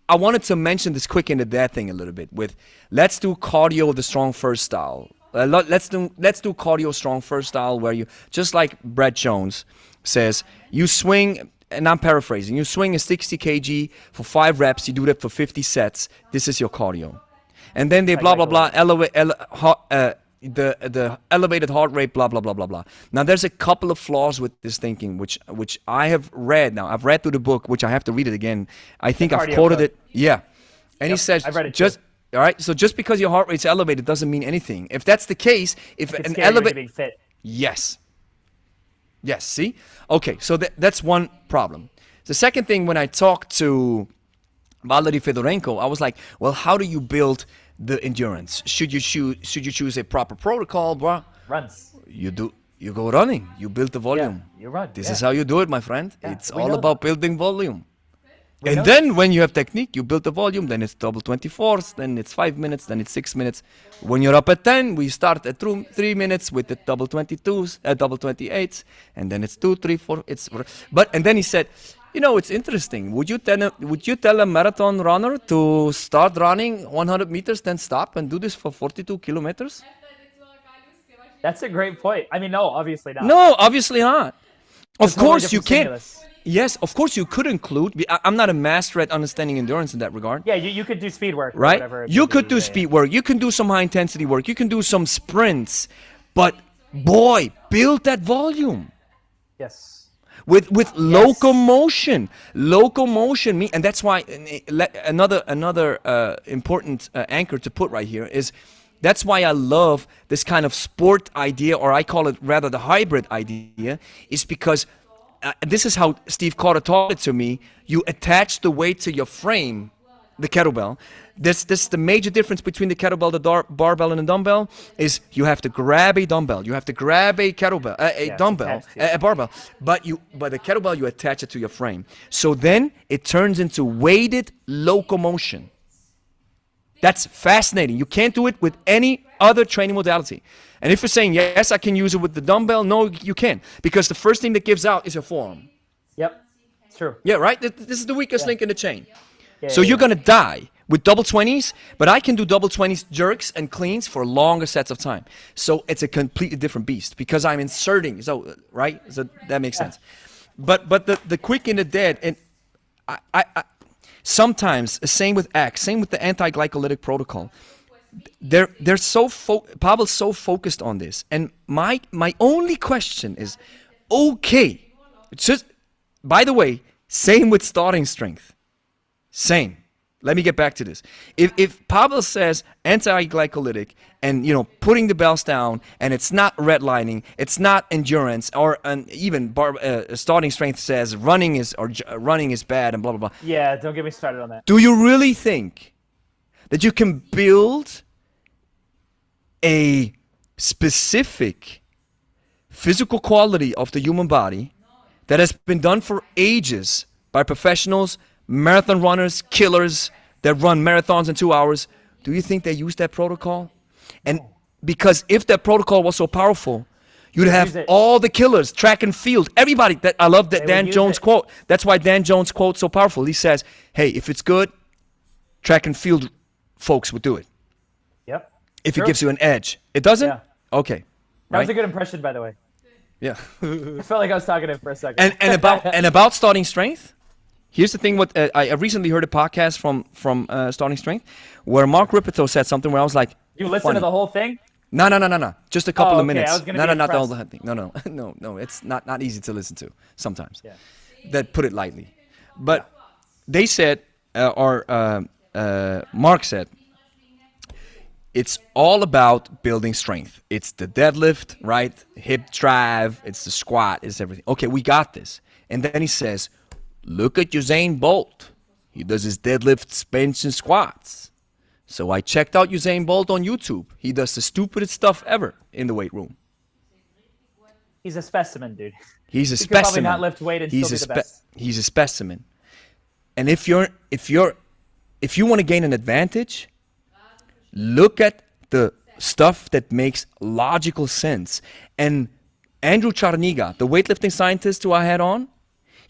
I wanted to mention this quick and the dead thing a little bit. With let's do cardio, the strong first style, let's do cardio strong first style, where you, just like Brett Jones says, you swing, and I'm paraphrasing, you swing a 60 kg for 5 reps, you do that for 50 sets. This is your cardio. And then they blah blah blah, the elevated heart rate, blah blah blah blah blah. Now there's a couple of flaws with this thinking, which I have read. Now I've read through the book, which I have to read it again. I think I've quoted it. Yeah, and he says, I've read it just too. all right. So just because your heart rate's elevated doesn't mean anything. If that's the case, if It's an scary when you're elevated, being fit. yes, see, okay, so that's one problem. The second thing, when I talked to Valery Fedorenko, I was like, well, how do you build the endurance? Should you choose a proper protocol, bro? Runs. You go running. You build the volume. You run. This is how you do it, my friend. Yeah, It's we all know about building volume. We And know then when you have technique, you build the volume, then it's double 24s, then it's 5 minutes, then it's 6 minutes. When you're up at 10, we start at 3 minutes with the double 22s, double 28s, and then it's 2, 3, 4. And then he said, you know, it's interesting. Would you tell a marathon runner to start running 100 meters, then stop and do this for 42 kilometers? That's a great point. I mean, no, obviously not. No, obviously not. Of It's a totally course you different can't. stimulus. Yes, of course you could include. I'm not a master at understanding endurance in that regard. Yeah, you could do speed work. Or Right? whatever it You may could be. do speed work. You can do some high intensity work. You can do some sprints. But boy, build that volume Yes. with locomotion. Locomotion, and that's why another important anchor to put right here is, that's why I love this kind of sport idea, or I call it rather the hybrid idea, is because this is how Steve Carter taught it to me. You attach the weight to your frame, the kettlebell. This the major difference between the kettlebell, the barbell, and the dumbbell is you have to grab a dumbbell. You have to grab a kettlebell, dumbbell, a barbell. But the kettlebell, you attach it to your frame. So then it turns into weighted locomotion. That's fascinating. You can't do it with any other training modality. And if you're saying, yes, I can use it with the dumbbell, no, you can't. Because the first thing that gives out is your forearm. Yep. It's true. Yeah, right? This is the weakest link in the chain. Yeah, So you're going to die with double 20s, but I can do double 20s jerks and cleans for longer sets of time. So it's a completely different beast because I'm inserting. So, right? So that makes sense. But the quick and the dead, and I sometimes, same with ACT, same with the anti-glycolytic protocol. They're so Pavel's so focused on this, and my only question is, okay, it's just, by the way, same with starting strength, same. Let me get back to this. If Pavel says anti-glycolytic and putting the bells down, and it's not redlining, it's not endurance, or even starting strength says running is bad and blah blah blah. Yeah, don't get me started on that. Do you really think that you can build a specific physical quality of the human body that has been done for ages by professionals, marathon runners, killers that run marathons in 2 hours? Do you think they use that protocol? And because if that protocol was so powerful, you'd have all the killers, track and field, everybody. That I love that Dan Jones quote. That's why Dan Jones quote's so powerful. He says, hey, if it's good, track and field folks would do it. Yep. If it gives you an edge. It doesn't? Yeah. Okay. That was a good impression, by the way. Yeah. I felt like I was talking to him for a second. and about starting strength, here's the thing. I recently heard a podcast from Starting Strength where Mark Ripito said something where I was like, You listen to the whole thing? No. Just a couple of okay. minutes. I was gonna be Not the whole impressed. thing. No. It's not easy to listen to sometimes. Yeah. That put it lightly. But they said, Mark said, it's all about building strength. It's the deadlift, right? Hip drive, it's the squat, it's everything. Okay, we got this. And then he says, look at Usain Bolt. He does his deadlift, bench, and squats. So I checked out Usain Bolt on YouTube. He does the stupidest stuff ever in the weight room. He's a specimen, dude. He's a He could probably specimen. not lift weight and still be the best. He's a specimen. And if you want to gain an advantage, look at the stuff that makes logical sense. And Andrew Charniga, the weightlifting scientist who I had on,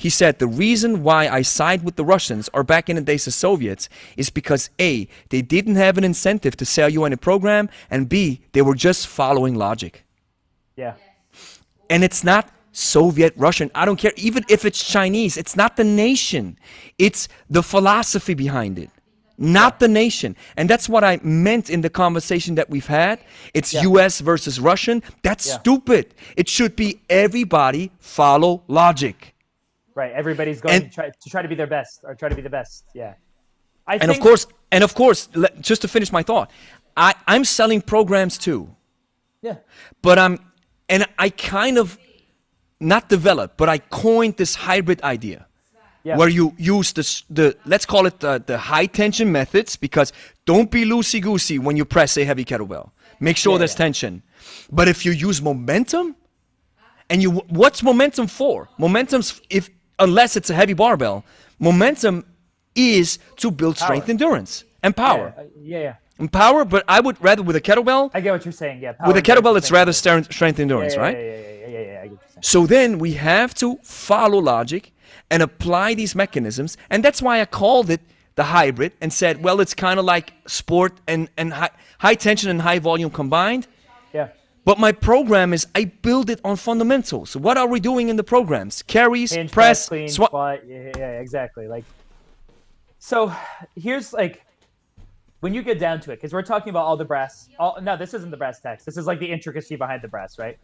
He said, the reason why I side with the Russians, or back in the days the Soviets, is because A, they didn't have an incentive to sell you any program, and B, they were just following logic. Yeah. And it's not Soviet, Russian, I don't care, even if it's Chinese, it's not the nation. It's the philosophy behind it, not the nation. And that's what I meant in the conversation that we've had. It's US versus Russian. That's stupid. It should be everybody follow logic. Right. Everybody's going to try to be their best, or try to be the best. Yeah. Of course, just to finish my thought, I'm selling programs too. Yeah. But I kind of, not developed, but I coined this hybrid idea. Yeah. Where you use the let's call it the high tension methods, because don't be loosey goosey when you press a heavy kettlebell. Make sure there's tension. But if you use momentum, and what's momentum for? Momentum's unless it's a heavy barbell, momentum is to build strength, endurance, and power. Yeah. And power, but I would rather with a kettlebell. I get what you're saying. Yeah. With a kettlebell, it's rather strength endurance, right? Yeah. I get what you're saying. So then we have to follow logic and apply these mechanisms. And that's why I called it the hybrid and said, well, it's kind of like sport and high tension and high volume combined. Yeah. But my program is, I build it on fundamentals. What are we doing in the programs? Carries, Hinge, press, clean, squat. Yeah, exactly. Like, so here's like, when you get down to it, because we're talking about all the brass. No, this isn't the brass tacks. This is like the intricacy behind the brass, right?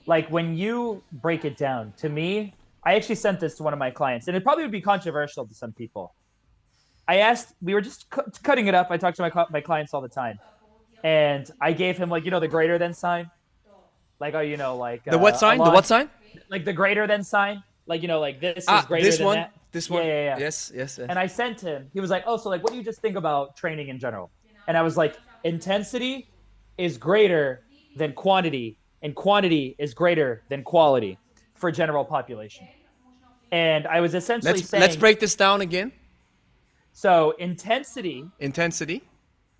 Like when you break it down, to me, I actually sent this to one of my clients, and it probably would be controversial to some people. I asked, we were just cutting it up. I talk to my clients all the time. And I gave him, like, the greater than sign. Like, like... The what sign? The what sign? Like the greater than sign. Like, like this is greater than that. This one? Yeah. Yes. And I sent him, he was like, oh, so like, what do you just think about training in general? And I was like, intensity is greater than quantity, and quantity is greater than quality for general population. And I was essentially saying... Let's break this down again. So intensity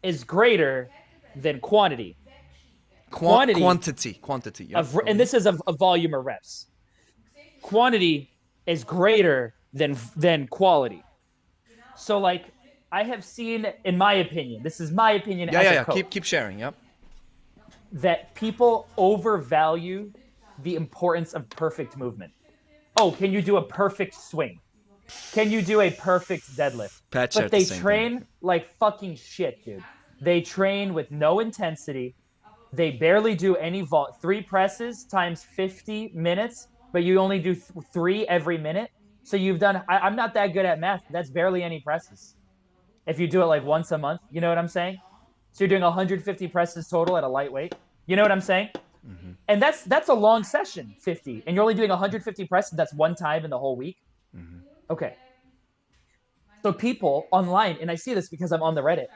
is greater than quantity. Quantity. Yep. And this is of volume or reps. Quantity is greater than quality. So like, I have seen, in my opinion, this is my opinion as a coach, keep sharing, yep. that people overvalue the importance of perfect movement. Oh, can you do a perfect swing? Can you do a perfect deadlift? But they train like fucking shit, dude. They train with no intensity. They barely do any 3 presses times 50 minutes, but you only do 3 every minute. So you've done, I'm not that good at math. That's barely any presses. If you do it like once a month, you know what I'm saying? So you're doing 150 presses total at a lightweight. You know what I'm saying? Mm-hmm. And that's a long session, 50. And you're only doing 150 presses. That's one time in the whole week. Mm-hmm. Okay. So people online, and I see this because I'm on the Reddit,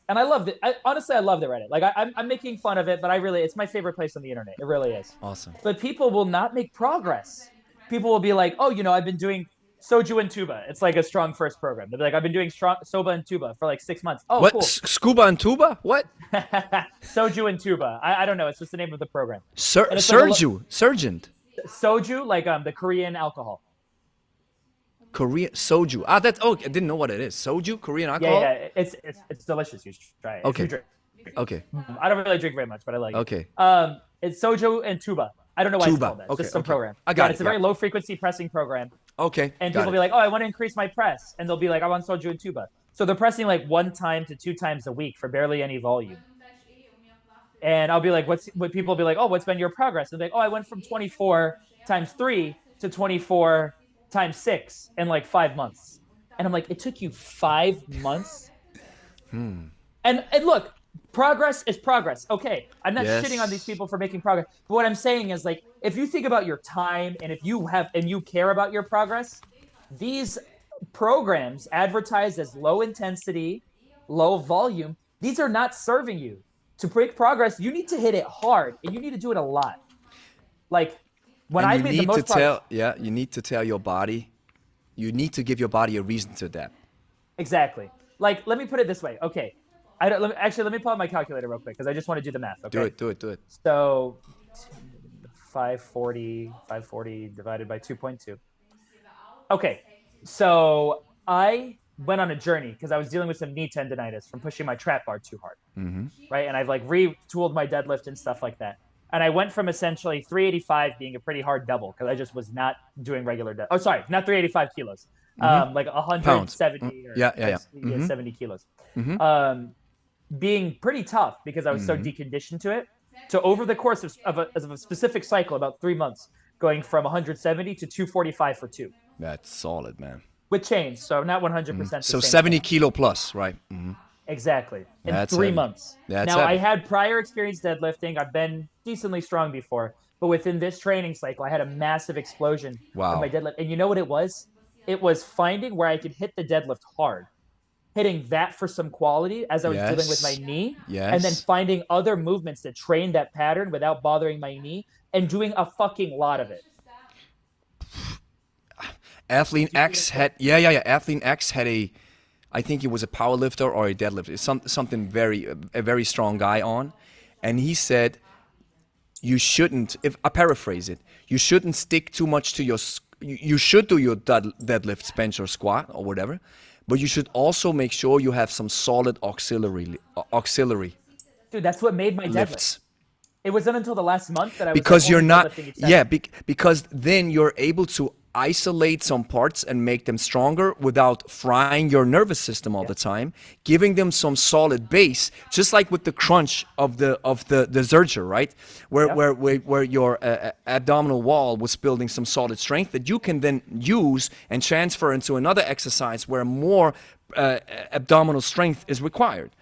and I love it. Honestly, I love the Reddit. Like I'm making fun of it, but it's my favorite place on the internet. It really is. Awesome. But people will not make progress. People will be like, oh, I've been doing Soju and Tuba. It's like a strong first program. They'll be like, I've been doing Soba and Tuba for like 6 months. Oh, what? Cool. Scuba and Tuba? What? Soju and Tuba. I don't know. It's just the name of the program. Surgeon. Soju, like the Korean alcohol. Korean soju. I didn't know what it is. Soju, Korean alcohol. Yeah. It's delicious. You should try it. Okay. Okay. I don't really drink very much, but I like it. Okay. It's Soju and Tuba. I don't know why it's called that. It's just some program. I got it. It's a very low frequency pressing program. Okay. And people will be like, oh, I want to increase my press, and they'll be like, I want Soju and Tuba. So they're pressing like 1 time to 2 times a week for barely any volume. And I'll be like, what people will be like, oh, what's been your progress? And they're like, oh, I went from 24 times 3 to 24 times 6 in like 5 months. And I'm like, it took you 5 months? And look, progress is progress. Okay, I'm not shitting on these people for making progress. But what I'm saying is, like, if you think about your time and if you care about your progress, these programs advertised as low intensity, low volume, these are not serving you. To break progress, you need to hit it hard, and you need to do it a lot. Like, when I made the most progress... you need to tell your body, you need to give your body a reason to adapt. Exactly. Like, let me put it this way. Okay. Let me pull out my calculator real quick, because I just want to do the math. Okay. Do it. So 540 divided by 2.2. Okay, so I went on a journey because I was dealing with some knee tendonitis from pushing my trap bar too hard, right? And I've like retooled my deadlift and stuff like that. And I went from essentially 385 being a pretty hard double because I just was not doing regular oh, sorry, not 385 kilos, like Pounds. 170 or Yeah. 70 kilos, being pretty tough because I was so deconditioned to it. So over the course of a specific cycle, about 3 months, going from 170 to 245 for two. That's solid, man. With chains, so not 100%. So 70 kilo plus, right? Exactly. In That's 3 heavy. months. That's now, heavy. I had prior experience deadlifting. I've been decently strong before. But within this training cycle, I had a massive explosion Wow. of my deadlift. And you know what it was? It was finding where I could hit the deadlift hard. Hitting that for some quality as I was dealing with my knee. Yes. And then finding other movements that train that pattern without bothering my knee. And doing a fucking lot of it. Athlete X had Athlete X had I think he was a power lifter or a deadlifter. It's something a very strong guy on, and he said you shouldn't. If I paraphrase it, you shouldn't stick too much to your. You should do your deadlift, bench, or squat or whatever, but you should also make sure you have some solid auxiliary. Dude, that's what made my Lifts. deadlift. It wasn't until the last month that I was Because like, you're only not, deadlifting each yeah, side. because then you're able to isolate some parts and make them stronger without frying your nervous system all the time, giving them some solid base, just like with the crunch of the Zercher, right? Where your abdominal wall was building some solid strength that you can then use and transfer into another exercise where more abdominal strength is required.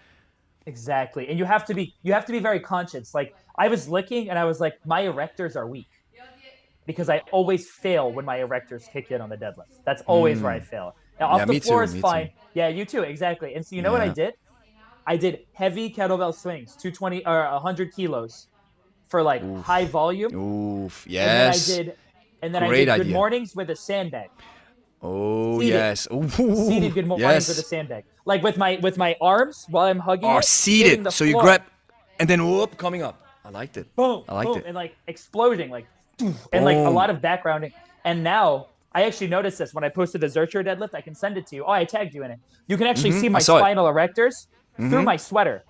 Exactly. And you have to be very conscious. Like I was looking and I was like, my erectors are weak. Because I always fail when my erectors kick in on the deadlift. That's always where I fail. Now, off the floor is fine. Yeah, you too, exactly. And so you know what I did? I did heavy kettlebell swings, 220 or 100 kilos for like high volume. Oof, yes. And then I Great did good idea. mornings with a sandbag. Oh, Seated. yes. Ooh, Seated good mornings with a sandbag. Like with my arms while I'm hugging Oh, it. hitting seated. the So you floor. grab, and then whoop, coming up. I liked it. Boom, I liked boom, it. and like exploding, like, and like a Boom. lot of backgrounding. And now I actually noticed this when I posted the Zercher deadlift. I can send it to you. Oh, I tagged you in it. You can actually see my saw it. spinal erectors through my sweater.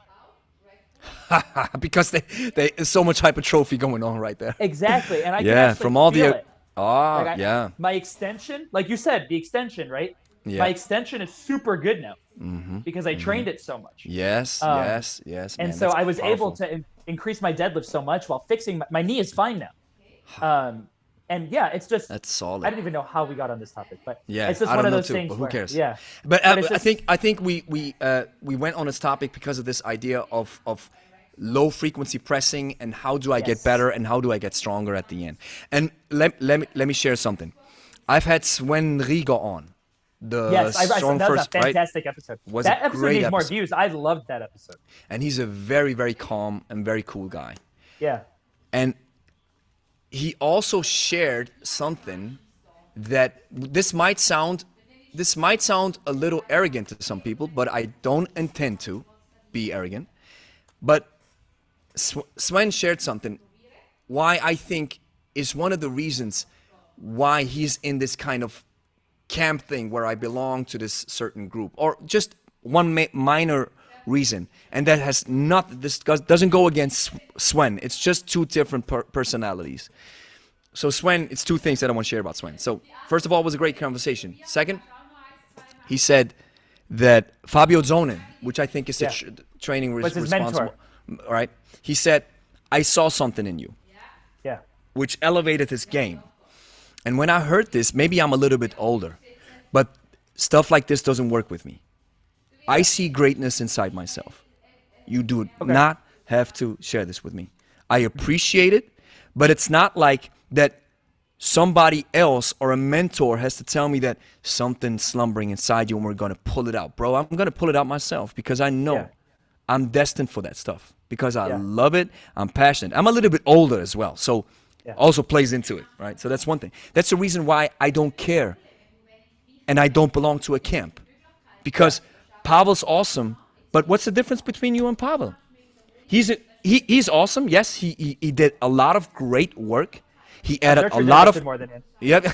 Because there's so much hypertrophy going on right there. Exactly, and I can Yeah, actually from all feel the it. yeah. My extension, like you said, the extension, right? Yeah. My extension is super good now because I trained it so much. Yes, yes. And man, so that's I was able powerful. to increase my deadlift so much while fixing my knee is fine now. And yeah, it's just That's solid. I don't even know how we got on this topic, but Yeah, it's just I one don't of know those too, things. but who where- cares? Yeah, But it's just- I think we went on this topic because of this idea of low frequency pressing and how do I get Yes. better and how do I get stronger at the end. And let me share something. I've had Sven Rieger on. The yes, strong that was first, a fantastic episode. Was that a episode great needs more episode. views. I loved that episode. And he's a very, very calm and very cool guy. Yeah, And he also shared something that this might sound a little arrogant to some people, but I don't intend to be arrogant. But Sven shared something why I think is one of the reasons why he's in this kind of camp thing where I belong to this certain group, or just one minor reason, and that has not doesn't go against Sven. It's just two different personalities. So Sven, it's two things that I want to share about Sven. So first of all, it was a great conversation. Second, he said that Fabio Zonin, which I think is the training Was his responsible, mentor. right? He said, I saw something in you, yeah, which elevated his game. And when I heard this, maybe I'm a little bit older, but stuff like this doesn't work with me. I see greatness inside myself. You do not have to share this with me. I appreciate it, but it's not like that somebody else or a mentor has to tell me that something's slumbering inside you and we're going to pull it out. Bro, I'm going to pull it out myself because I know I'm destined for that stuff because I love it. I'm passionate. I'm a little bit older as well, so also plays into it, right? So that's one thing. That's the reason why I don't care and I don't belong to a camp, because Pavel's awesome, but what's the difference between you and Pavel? He's awesome. Yes, he did a lot of great work, He added Zurcher a lot lifted of more than him. Yep.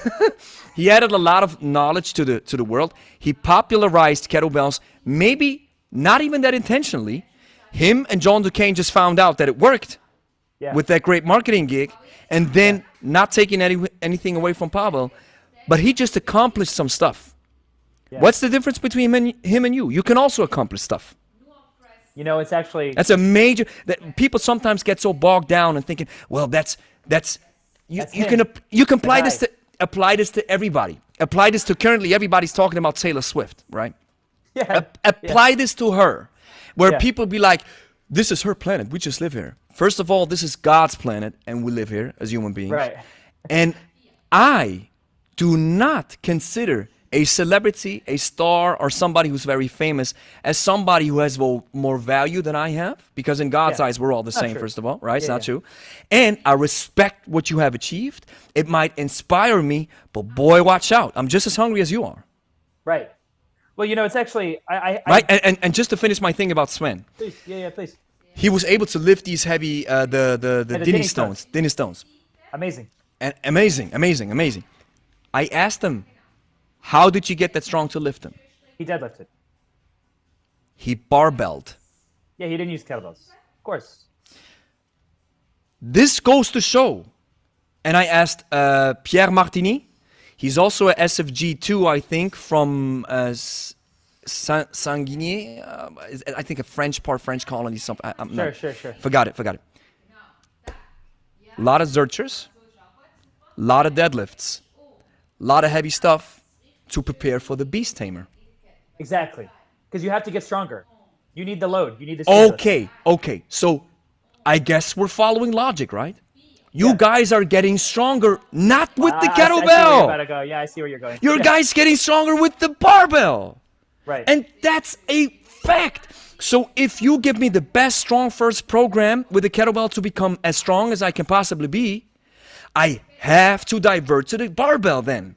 He added a lot of knowledge to the world. He popularized kettlebells, maybe not even that intentionally. Him and John Duquesne just found out that it worked Yeah. with that great marketing gig, and then not taking anything away from Pavel, but he just accomplished some stuff. Yeah. What's the difference between him and you? You can also accomplish stuff. You know, it's actually That's a major. That people sometimes get so bogged down and thinking, well, that's you him. you can The guy. apply this to everybody. Apply this to currently everybody's talking about Taylor Swift, right? yeah. Apply this to her, where Yeah. people be like, this is her planet. We just live here. First of all, this is God's planet, and we live here as human beings. Right. And I do not consider a celebrity, a star, or somebody who's very famous as somebody who has more value than I have, because in God's Yeah. eyes, we're all the Not same, true. first of all, right? It's Yeah, not yeah. true. And I respect what you have achieved. It might inspire me, but boy, watch out. I'm just as hungry as you are. Right. Well, you know, it's actually Right? And just to finish my thing about Sven, Please, yeah, please. he was able to lift these heavy, the the Dinny Dinny stones. Dinny stones. Amazing. And amazing. I asked him, how did you get that strong to lift them? He deadlifted. He barbelled. Yeah, he didn't use kettlebells. Of course. This goes to show, and I asked Pierre Martini, he's also a SFG2, I think, from Saint-Guinier, I think a French colony, something. Sure. Forgot it. A lot of Zurchers, a lot of deadlifts, a lot of heavy stuff to prepare for the beast tamer. Exactly. Because you have to get stronger. You need the load. You need the stimulus. Okay. So I guess we're following logic, right? You Yeah. guys are getting stronger, not with the I see where you're kettlebell. about to go. Yeah, I see where you're going. Your Yeah. guys getting stronger with the barbell. Right. And that's a fact. So if you give me the best strong first program with the kettlebell to become as strong as I can possibly be, I have to divert to the barbell then.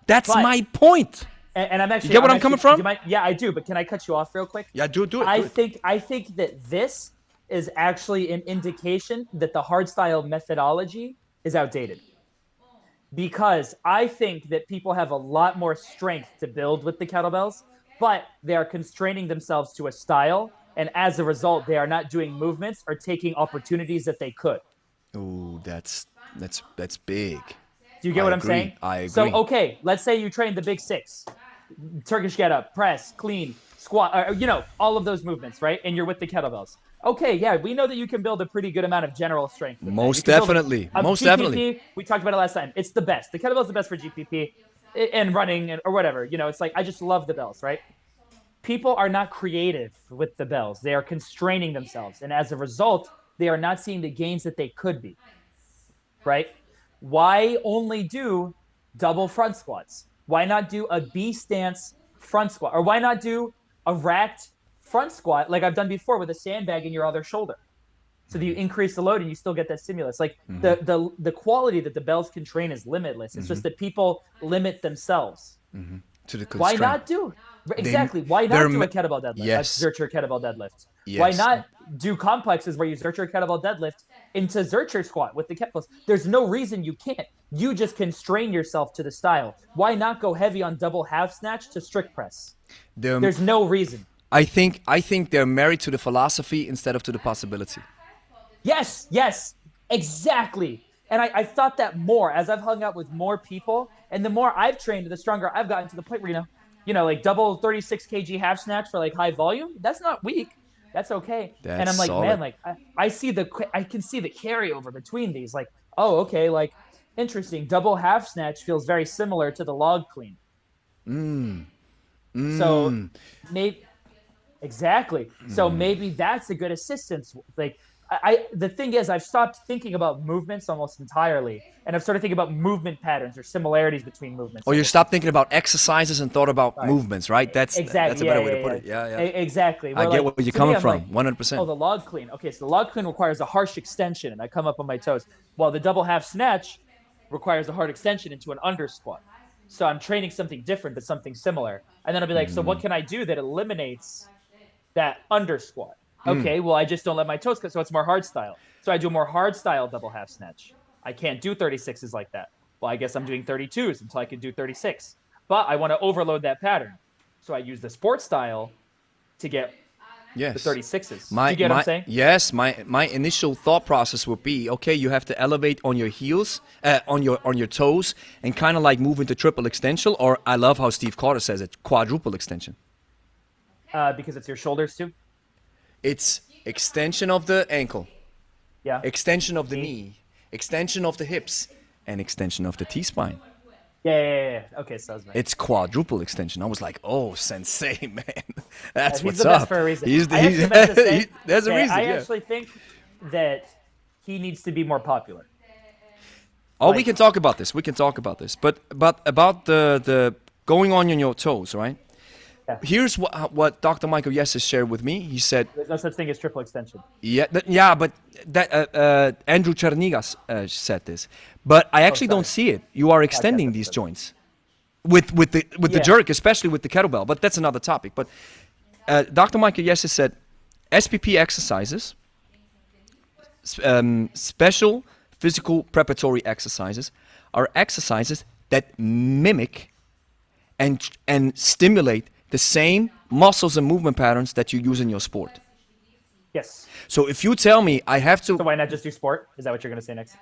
That's But- my point. And I'm actually. You get what I'm actually- coming from? do you mind- yeah, I do. But can I cut you off real quick? Yeah, do it. I think that this is actually an indication that the hardstyle methodology is outdated. Because I think that people have a lot more strength to build with the kettlebells, but they are constraining themselves to a style, and as a result, they are not doing movements or taking opportunities that they could. Ooh, that's big. Do you get I what I'm agree. saying? I So, agree. okay, let's say you train the big six, Turkish get up, press, clean, squat, all of those movements, right? And you're with the kettlebells. Okay, yeah, we know that you can build a pretty good amount of general strength. with that. Most You can build definitely. Most GPP, definitely. We talked about it last time. It's the best. The kettlebell's the best for GPP and running or whatever. It's like, I just love the bells, right? People are not creative with the bells. They are constraining themselves. And as a result, they are not seeing the gains that they could be, right? Why only do double front squats? Why not do a B stance front squat? Or why not do a racked front squat like I've done before with a sandbag in your other shoulder? So that you increase the load and you still get that stimulus. Like the quality that the bells can train is limitless. It's just that people limit themselves. To the Why constraint. not do exactly? Why they're not do ma- a kettlebell deadlift? Yes. A Zurcher kettlebell deadlift. Why Yes. not do complexes where you Zurcher kettlebell deadlift into Zurcher squat with the kettlebells? There's no reason you can't. You just constrain yourself to the style. Why not go heavy on double half snatch to strict press? There's no reason. I think they're married to the philosophy instead of to the possibility. Yes, exactly. And I thought that more as I've hung out with more people, and the more I've trained, the stronger I've gotten to the point where like double 36 kg half snatch for like high volume. That's not weak. That's okay. And That's I'm like, solid. man, like I can see the carryover between these. Like, oh, okay, like interesting. Double half snatch feels very similar to the log clean. So maybe exactly. So maybe that's a good assistance. Like the thing is, I've stopped thinking about movements almost entirely, and I've started thinking about movement patterns or similarities between movements. Or you stopped thinking about exercises and thought about movements, right? That's Exactly. a better way to put it. Yeah. Exactly. I Where, get like, where you're to me, coming I'm from. like, 100%. Oh, the log clean. Okay, so the log clean requires a harsh extension, and I come up on my toes. While the double half snatch requires a hard extension into an under squat. So I'm training something different, but something similar. And then I'll be like, so what can I do that eliminates that under squat? Okay, well, I just don't let my toes cut, so it's more hard style. So I do a more hard style double half snatch. I can't do 36s like that. Well, I guess I'm doing 32s until I can do 36. But I want to overload that pattern. So I use the sport style to get Yes. the 36s. Do you get what I'm saying? Yes, my initial thought process would be, okay, you have to elevate on your heels, on your toes, and kind of like move into triple extension, or I love how Steve Carter says it, quadruple extension. Because it's your shoulders too. It's extension of the ankle, Yeah. extension of the knee, extension of the hips, and extension of the T-spine. Yeah. Okay, so that's right. It's quadruple extension. I was like, oh, sensei, man. That's He's what's the up. best for a reason. He's the, I actually meant to say there's a that reason, I yeah. actually think that he needs to be more popular. Oh, we can talk about this. We can talk about this. But about the going on your toes, right? Yeah. Here's what Dr. Michael Yessis shared with me. He said, There's no such thing as triple extension. yeah, but that Andrew Chernigas said this. But I actually don't see it. You are extending these joints with the jerk, especially with the kettlebell. But that's another topic. But Dr. Michael Yessis said SPP exercises, special physical preparatory exercises, are exercises that mimic and stimulate the same muscles and movement patterns that you use in your sport. Yes. So if you tell me I have to... So why not just do sport? Is that what you're going to say next?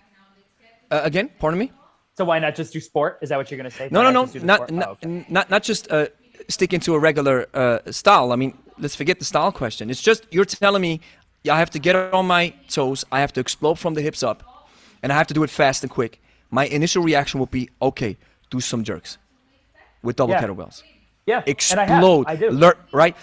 again, pardon me? So why not just do sport? Is that what you're going to say? No, Okay. not just sticking to a regular style. I mean, let's forget the style question. It's just you're telling me I have to get on my toes, I have to explode from the hips up, and I have to do it fast and quick. My initial reaction would be, okay, do some jerks with double kettlebells. Yeah, Explode. and I do.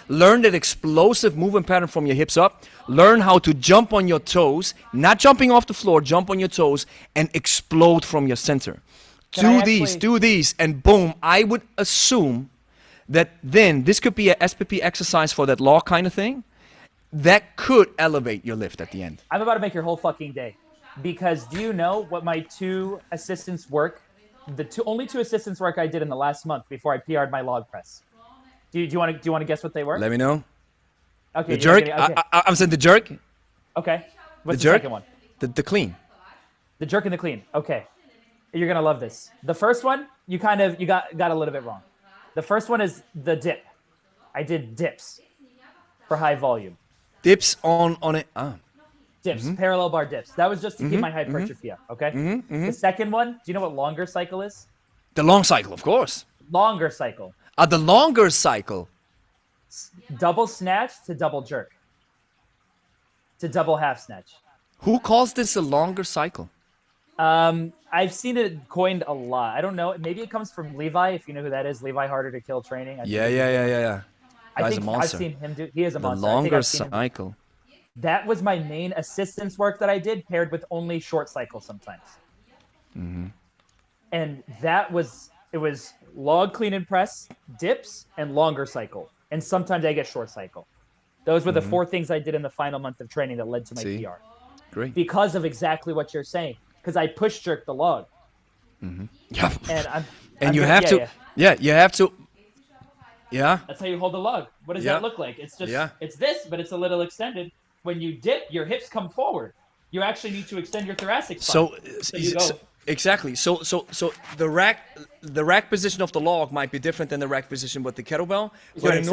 Learn that explosive movement pattern from your hips up. Learn how to jump on your toes, not jumping off the floor, jump on your toes and explode from your center. Do these, and boom, I would assume that then this could be a SPP exercise for that log kind of thing. That could elevate your lift at the end. I'm about to make your whole fucking day. Because do you know what my two assistants work? Only two assistants work I did in the last month before I PR'd my log press. Do you want to guess what they were? Let me know. Okay. The jerk. Okay. I'm saying the jerk. Okay. What's The jerk. second one? The clean. The jerk and the clean. Okay. You're gonna love this. The first one, you got a little bit wrong. The first one is the dip. I did dips for high volume. Dips on it. Dips, parallel bar dips. That was just to keep my hypertrophy up, okay? The second one, do you know what longer cycle is? The long cycle, of course. Longer cycle. The longer cycle. Double snatch to double jerk. To double half snatch. Who calls this a longer cycle? I've seen it coined a lot. I don't know. Maybe it comes from Levi, if you know who that is. Levi Harder to Kill Training. Yeah. I Guy's think a monster. I've seen him do. He is a The monster. I think longer I've seen him. cycle. That was my main assistance work that I did, paired with only short cycle sometimes. And it was log clean and press, dips, and longer cycle. And sometimes I get short cycle. Those were the four things I did in the final month of training that led to my PR. Great. Because of exactly what you're saying. Because I push jerked the log. Yeah. And You have to. Yeah. That's how you hold the lug. What does that look like? It's just it's this, but it's a little extended. When you dip, your hips come forward. You actually need to extend your thoracic spine. Exactly. So the rack position of the log might be different than the rack position with the kettlebell. But in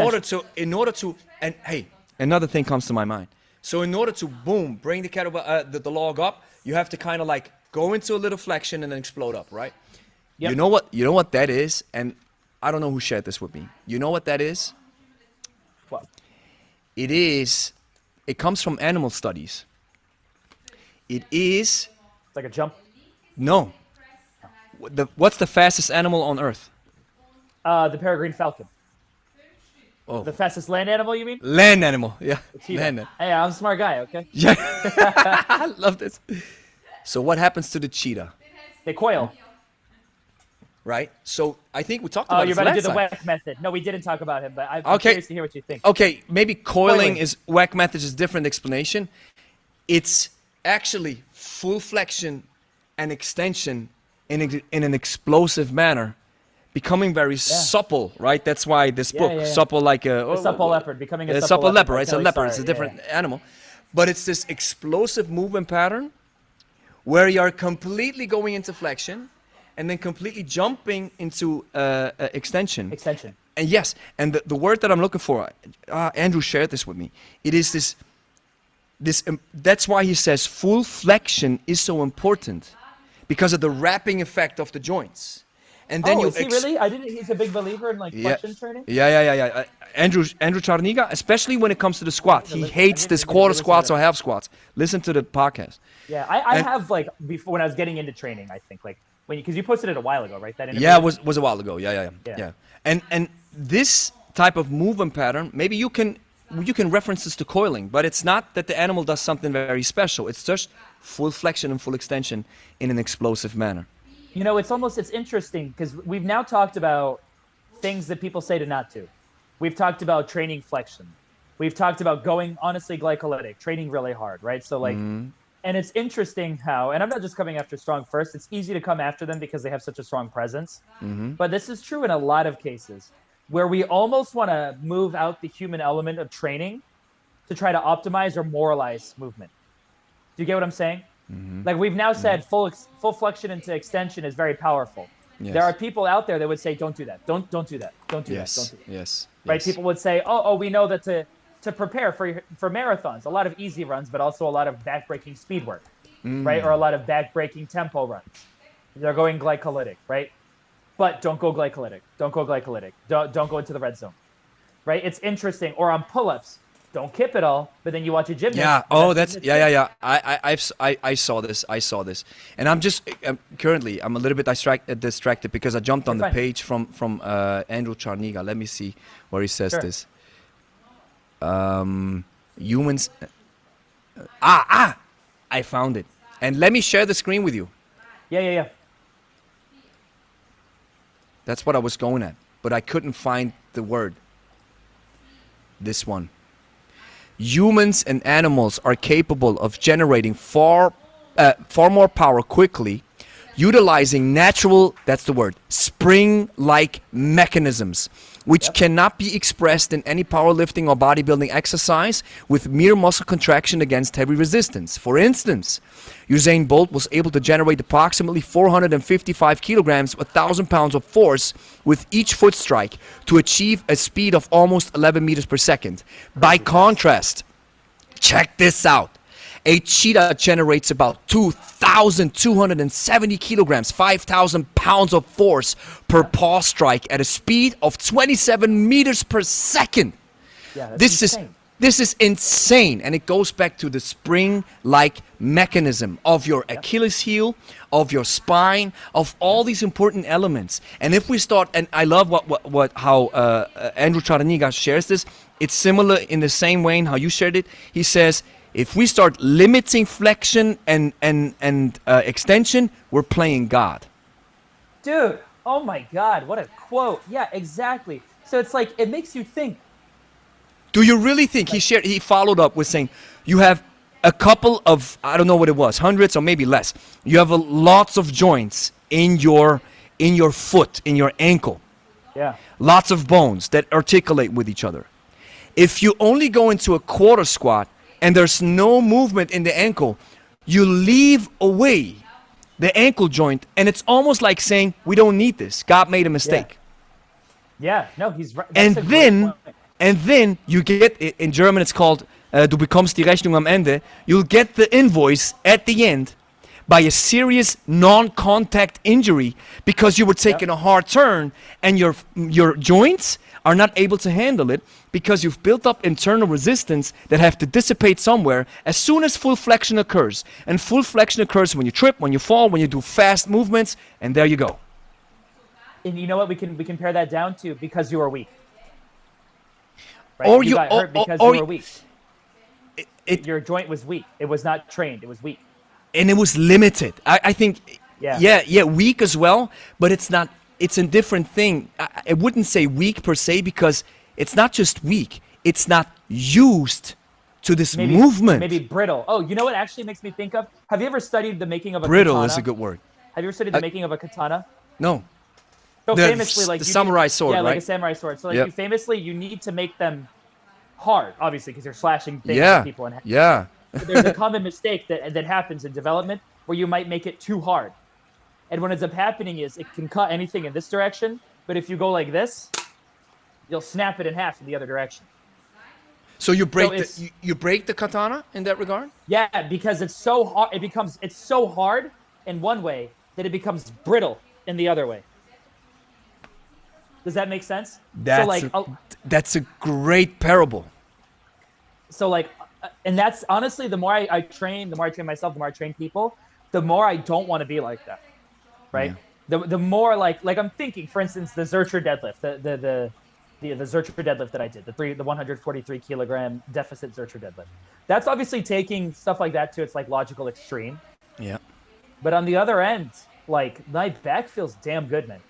order to and hey, another thing comes to my mind. So in order to bring the kettlebell the log up, you have to kind of like go into a little flexion and then explode up, right? Yep. You know what that is? And I don't know who shared this with me. You know what that is? What? It comes from animal studies. It is... It's like a jump? No. What's the fastest animal on Earth? The peregrine falcon. Oh. The fastest land animal, you mean? Land animal, yeah. Cheetah. Land animal. Hey, I'm a smart guy, okay? Yeah. I love this. So what happens to the cheetah? They coil. Right? So I think we talked about you're this about to do last the time. WEC method. No, we didn't talk about him, but I'm curious to hear what you think. Okay, maybe coiling is WEC method is a different explanation. It's actually full flexion and extension in an explosive manner, becoming very supple, right? That's why this book, supple like a supple leopard, becoming a supple leopard, right? It's It's a leopard, it's a different animal. But it's this explosive movement pattern where you're completely going into flexion and then completely jumping into extension. Extension. And yes, and the word that I'm looking for, Andrew shared this with me. It is this. That's why he says full flexion is so important, because of the wrapping effect of the joints. And then is he really? He's a big believer in like flexion training. Yeah. Andrew Czarniga, especially when it comes to the squat, he hates this quarter squats or half squats. Listen to the podcast. Yeah, I have like before when I was getting into training. I think like because you posted it a while ago, right? That interview? Yeah, it was a while ago. Yeah. And this type of movement pattern, maybe you can reference this to coiling, but it's not that the animal does something very special. It's just full flexion and full extension in an explosive manner. You know, it's interesting because we've now talked about things that people say to not do. We've talked about training flexion. We've talked about going honestly glycolytic, training really hard, right? So like, and it's interesting how, and I'm not just coming after Strong first. It's easy to come after them because they have such a strong presence. But this is true in a lot of cases where we almost want to move out the human element of training to try to optimize or moralize movement. Do you get what I'm saying? Like we've now said full flexion into extension is very powerful. Yes. There are people out there that would say, don't do that. Don't do that. Don't do that. Don't do that. Yes. Right? People would say, oh, we know that to prepare for marathons, a lot of easy runs, but also a lot of back-breaking speed work, right? Or a lot of back-breaking tempo runs. They're going glycolytic, right? But don't go glycolytic. Don't go glycolytic. Don't go into the red zone, right? It's interesting. Or on pull-ups, don't kip it all, but then you watch a gymnast. Yeah. Oh, I saw this, and I'm currently I'm a little bit distracted because I jumped on the page from Andrew Czarniga. Let me see where he says this. Humans. I found it, and let me share the screen with you. Yeah. That's what I was going at, but I couldn't find the word. This one. Humans and animals are capable of generating far more power quickly, utilizing natural, that's the word, spring-like mechanisms, which cannot be expressed in any powerlifting or bodybuilding exercise with mere muscle contraction against heavy resistance. For instance, Usain Bolt was able to generate approximately 455 kilograms, 1,000 pounds of force with each foot strike to achieve a speed of almost 11 meters per second. By contrast, check this out. A cheetah generates about 2,270 kilograms, 5,000 pounds of force per paw strike at a speed of 27 meters per second. Yeah, this is insane, and it goes back to the spring-like mechanism of your Achilles heel, of your spine, of all these important elements. And if we start, and I love how Andrew Czarniga shares this. It's similar in the same way in how you shared it. He says, if we start limiting flexion and extension, we're playing God. Dude, oh my God, what a quote. Yeah, exactly. So it's like, it makes you think. Do you really think? He followed up with saying, you have a couple of, I don't know what it was, hundreds or maybe less. You have lots of joints in your foot, in your ankle. Yeah. Lots of bones that articulate with each other. If you only go into a quarter squat and there's no movement in the ankle, you leave away the ankle joint, and it's almost like saying, we don't need this. God made a mistake. Yeah, no, he's right. And then you get, in German it's called, du bekommst die Rechnung am Ende. You'll get the invoice at the end by a serious non-contact injury because you were taking a hard turn and your joints are not able to handle it because you've built up internal resistance that have to dissipate somewhere as soon as full flexion occurs. And full flexion occurs when you trip, when you fall, when you do fast movements, and there you go. And you know what we can pare that down to? Because you are weak. Right? Or you got hurt because you were weak. Your joint was weak. It was not trained. It was weak. And it was limited. I think, weak as well, but it's not. It's a different thing. I wouldn't say weak per se because it's not just weak. It's not used to this movement. Maybe brittle. Oh, you know what actually makes me think of? Have you ever studied the making of a brittle katana? Is a good word. Have you ever studied the making of a katana? No. So famously, like the samurai sword, right? Yeah, like a samurai sword. So like you need to make them hard, obviously, because you're slashing things at people. And there's a common mistake that happens in development where you might make it too hard. And what ends up happening is it can cut anything in this direction, but if you go like this, you'll snap it in half in the other direction. So you break So you break the katana in that regard? Yeah, because it's so hard. It's so hard in one way that it becomes brittle in the other way. Does that make sense? That's a great parable. So like, and that's honestly, the more I train, the more I train myself, the more I train people, the more I don't want to be like that, right? Yeah. The more like I'm thinking, for instance, the Zercher deadlift, the Zercher deadlift that I did, the 143 kilogram deficit Zercher deadlift. That's obviously taking stuff like that to its like logical extreme. Yeah. But on the other end, like my back feels damn good, man.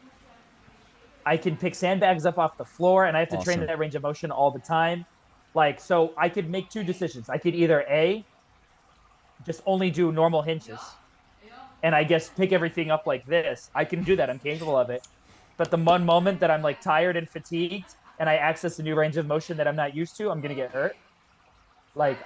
I can pick sandbags up off the floor, and I have to train that range of motion all the time. Like, so I could make two decisions. I could either A, just only do normal hinges, and I guess pick everything up like this. I can do that. I'm capable of it. But the one moment that I'm like tired and fatigued, and I access a new range of motion that I'm not used to, I'm gonna get hurt. Like,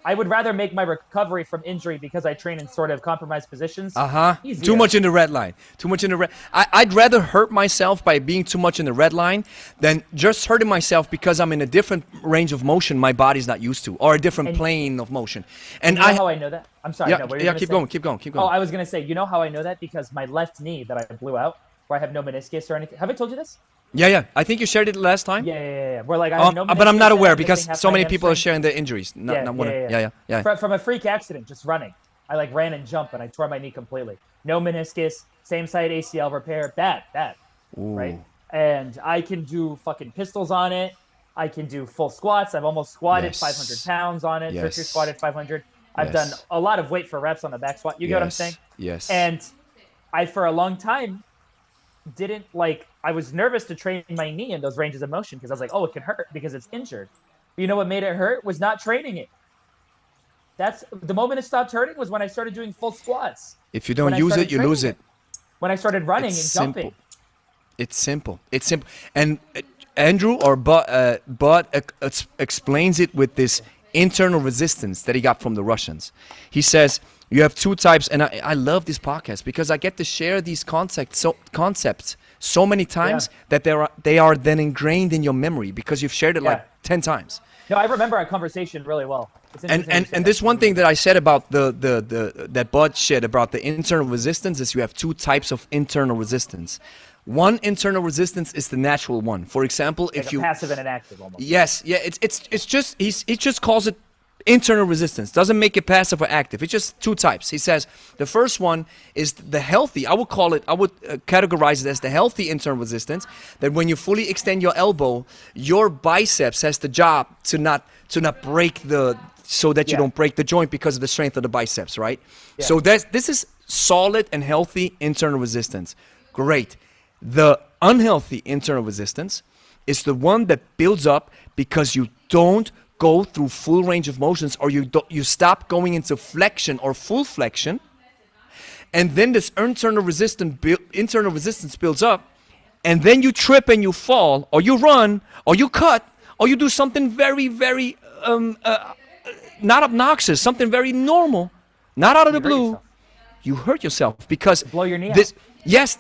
I would rather make my recovery from injury because I train in sort of compromised positions. Easier. Too much in the red line. Too much in the red. I'd rather hurt myself by being too much in the red line than just hurting myself because I'm in a different range of motion my body's not used to, or a different plane of motion. And you know how I know that? I'm sorry. Yeah, keep going. Oh, I was gonna say, you know how I know that? Because my left knee that I blew out, where I have no meniscus or anything. Have I told you this? Yeah. I think you shared it last time. Yeah. Where like I have no meniscus, but I'm not aware because missing half so my many people are hamstring. sharing their injuries. Yeah. From a freak accident, just running. I like ran and jumped and I tore my knee completely. No meniscus, same side ACL repair, bad, right? And I can do fucking pistols on it. I can do full squats. I've almost squatted 500 pounds on it. Tertiary squatted 500. I've done a lot of weight for reps on the back squat. You get what I'm saying? Yes. And I, for a long time, didn't like, I was nervous to train my knee in those ranges of motion because I was like, oh, it can hurt because it's injured. But you know what made it hurt was not training it. That's the moment it stopped hurting was when I started doing full squats. If you don't use it, you lose it. When I started running and jumping. It's simple. And Andrew or Bud explains it with this internal resistance that he got from the Russians. He says you have two types, and I love this podcast because I get to share these concepts so many times that they are then ingrained in your memory because you've shared it like 10 times. No, I remember our conversation really well. And this one thing that I said about that Bud said about the internal resistance is you have two types of internal resistance. One internal resistance is the natural one. For example, if you passive and an active almost. Yes, it's just he just calls it internal resistance. Doesn't make it passive or active. It's just two types. He says the first one is the healthy. I would categorize it as the healthy internal resistance. That when you fully extend your elbow, your biceps has the job to not break so that you don't break the joint because of the strength of the biceps, right? Yeah. So this is solid and healthy internal resistance. Great. The unhealthy internal resistance is the one that builds up because you don't go through full range of motions, or you stop going into flexion or full flexion, and then this internal resistance builds up, and then you trip and you fall, or you run, or you cut, or you do something very, very not obnoxious, something very normal, not out of the blue. You hurt yourself because blow your knee out.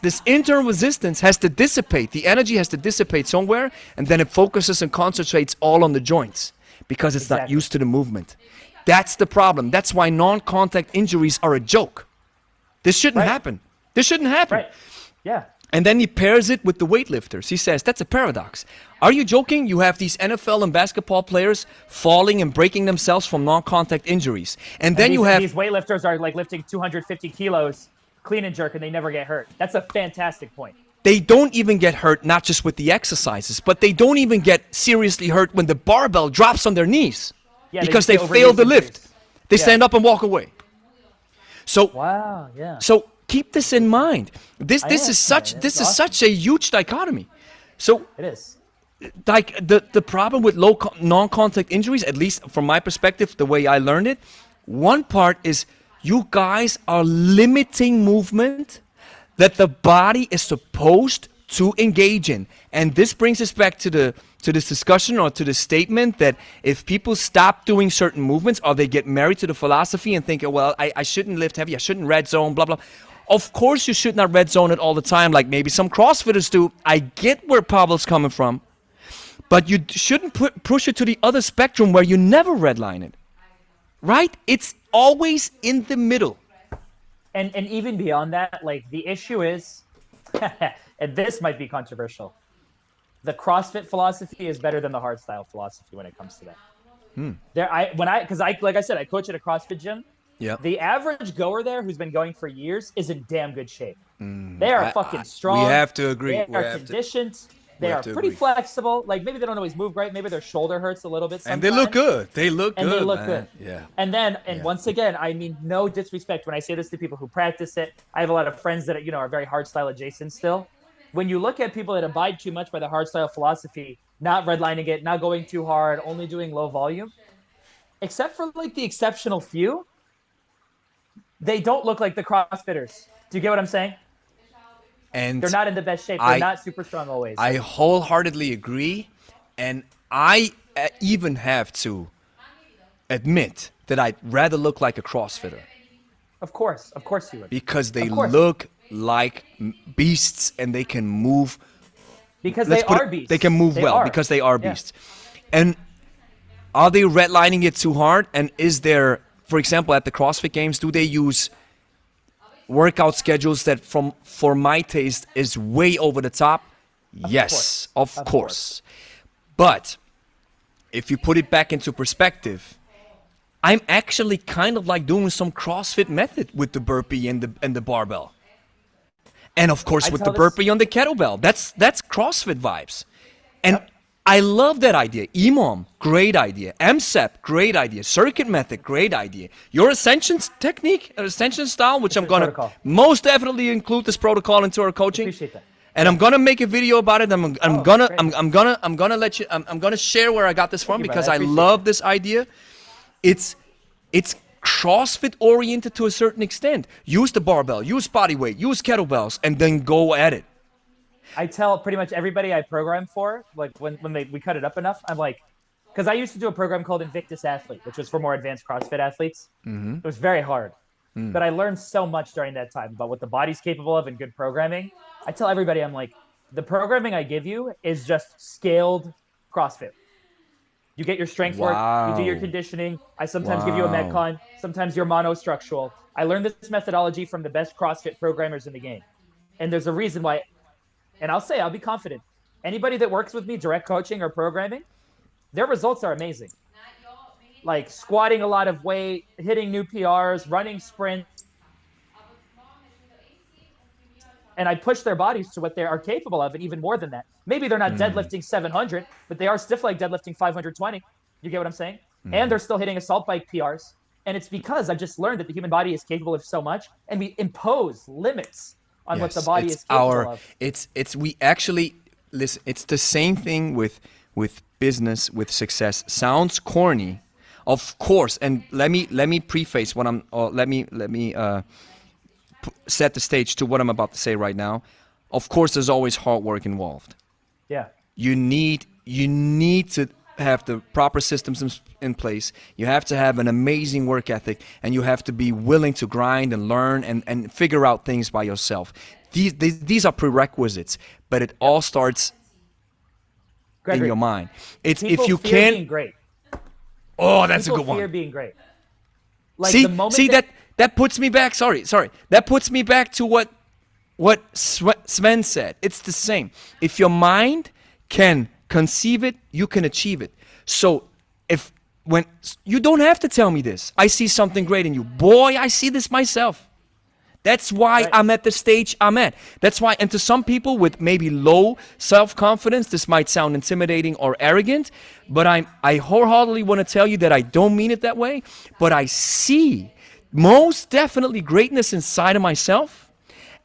This internal resistance has to dissipate. The energy has to dissipate somewhere, and then it focuses and concentrates all on the joints because it's not used to the movement. That's the problem. That's why non-contact injuries are a joke. This shouldn't happen. Right. Yeah. And then he pairs it with the weightlifters. He says, that's a paradox. Are you joking? You have these NFL and basketball players falling and breaking themselves from non-contact injuries. And then you have... These weightlifters are like lifting 250 kilos, clean and jerk, and they never get hurt. That's a fantastic point. They don't even get hurt, not just with the exercises, but they don't even get seriously hurt when the barbell drops on their knees because they fail the lift. They stand up and walk away. So, So keep this in mind. This is such a huge dichotomy. So it is. Like the problem with non-contact injuries, at least from my perspective, the way I learned it, one part is you guys are limiting movement that the body is supposed to engage in. And this brings us back to this discussion, or to the statement that if people stop doing certain movements, or they get married to the philosophy and think, well, I shouldn't lift heavy, I shouldn't red zone, blah, blah. Of course you should not red zone it all the time like maybe some CrossFitters do. I get where Pavel's coming from. But you shouldn't push it to the other spectrum where you never redline it. Right? It's always in the middle. And even beyond that, like the issue is, and this might be controversial, the CrossFit philosophy is better than the hardstyle philosophy when it comes to that. Because like I said, I coach at a CrossFit gym. Yeah. The average goer there who's been going for years is in damn good shape. They are fucking strong. We have to agree. They are conditioned. They are pretty flexible. Like maybe they don't always move right. Maybe their shoulder hurts a little bit sometimes. And they look good. They look good. Yeah. And once again, I mean, no disrespect when I say this to people who practice it. I have a lot of friends that are very hardstyle adjacent still. When you look at people that abide too much by the hardstyle philosophy, not redlining it, not going too hard, only doing low volume, except for like the exceptional few, they don't look like the CrossFitters. Do you get what I'm saying? And they're not in the best shape. They're not super strong always. I wholeheartedly agree. And I even have to admit that I'd rather look like a CrossFitter. Of course you would. Because they look like beasts and they can move. Because they are beasts. They can move well because they are beasts. And are they redlining it too hard? And is there, for example, at the CrossFit Games, do they use workout schedules that for my taste is way over the top? Yes, of course. But if you put it back into perspective, I'm actually kind of like doing some CrossFit method with the burpee and the barbell. And of course with the burpee on the kettlebell. That's CrossFit vibes. And I love that idea. EMOM, great idea. MSEP, great idea. Circuit method, great idea. Your Ascension technique, Ascension style, which I'm gonna most definitely include this protocol into our coaching. Appreciate that. And I'm gonna make a video about it. I'm gonna let you. I'm gonna share where I got this from because I love this idea. It's CrossFit oriented to a certain extent. Use the barbell, use body weight, use kettlebells, and then go at it. I tell pretty much everybody I program for, like when we cut it up enough, I'm like, because I used to do a program called Invictus Athlete, which was for more advanced CrossFit athletes. It was very hard, but I learned so much during that time about what the body's capable of and good programming. I tell everybody, I'm like, the programming I give you is just scaled CrossFit. You get your strength work, you do your conditioning. I sometimes give you a Metcon, sometimes you're monostructural. I learned this methodology from the best CrossFit programmers in the game. And there's a reason why. And I'll be confident. Anybody that works with me, direct coaching or programming, their results are amazing. Like squatting a lot of weight, hitting new PRs, running sprints. And I push their bodies to what they are capable of, and even more than that. Maybe they're not deadlifting 700, but they are stiff leg deadlifting 520. You get what I'm saying? And they're still hitting assault bike PRs. And it's because I've just learned that the human body is capable of so much, and we impose limits on what the body is capable of. We actually listen. It's the same thing with business, with success. Sounds corny, of course. And let me preface what I'm. Let me set the stage to what I'm about to say right now. Of course, there's always hard work involved. Yeah. You need to have the proper systems in place. You have to have an amazing work ethic, and you have to be willing to grind and learn and figure out things by yourself. These are prerequisites, but it all starts in your mind. It's people if you fear can't. being great. Oh, that's people a good one. Fear being great. Like see that puts me back. Sorry. That puts me back to what Sven said. It's the same. If your mind can conceive it, you can achieve it. So when you don't have to tell me this, I see something great in you. Boy, I see this myself. That's why I'm at the stage I'm at. That's why, and to some people with maybe low self-confidence, this might sound intimidating or arrogant, but I wholeheartedly want to tell you that I don't mean it that way, but I see most definitely greatness inside of myself,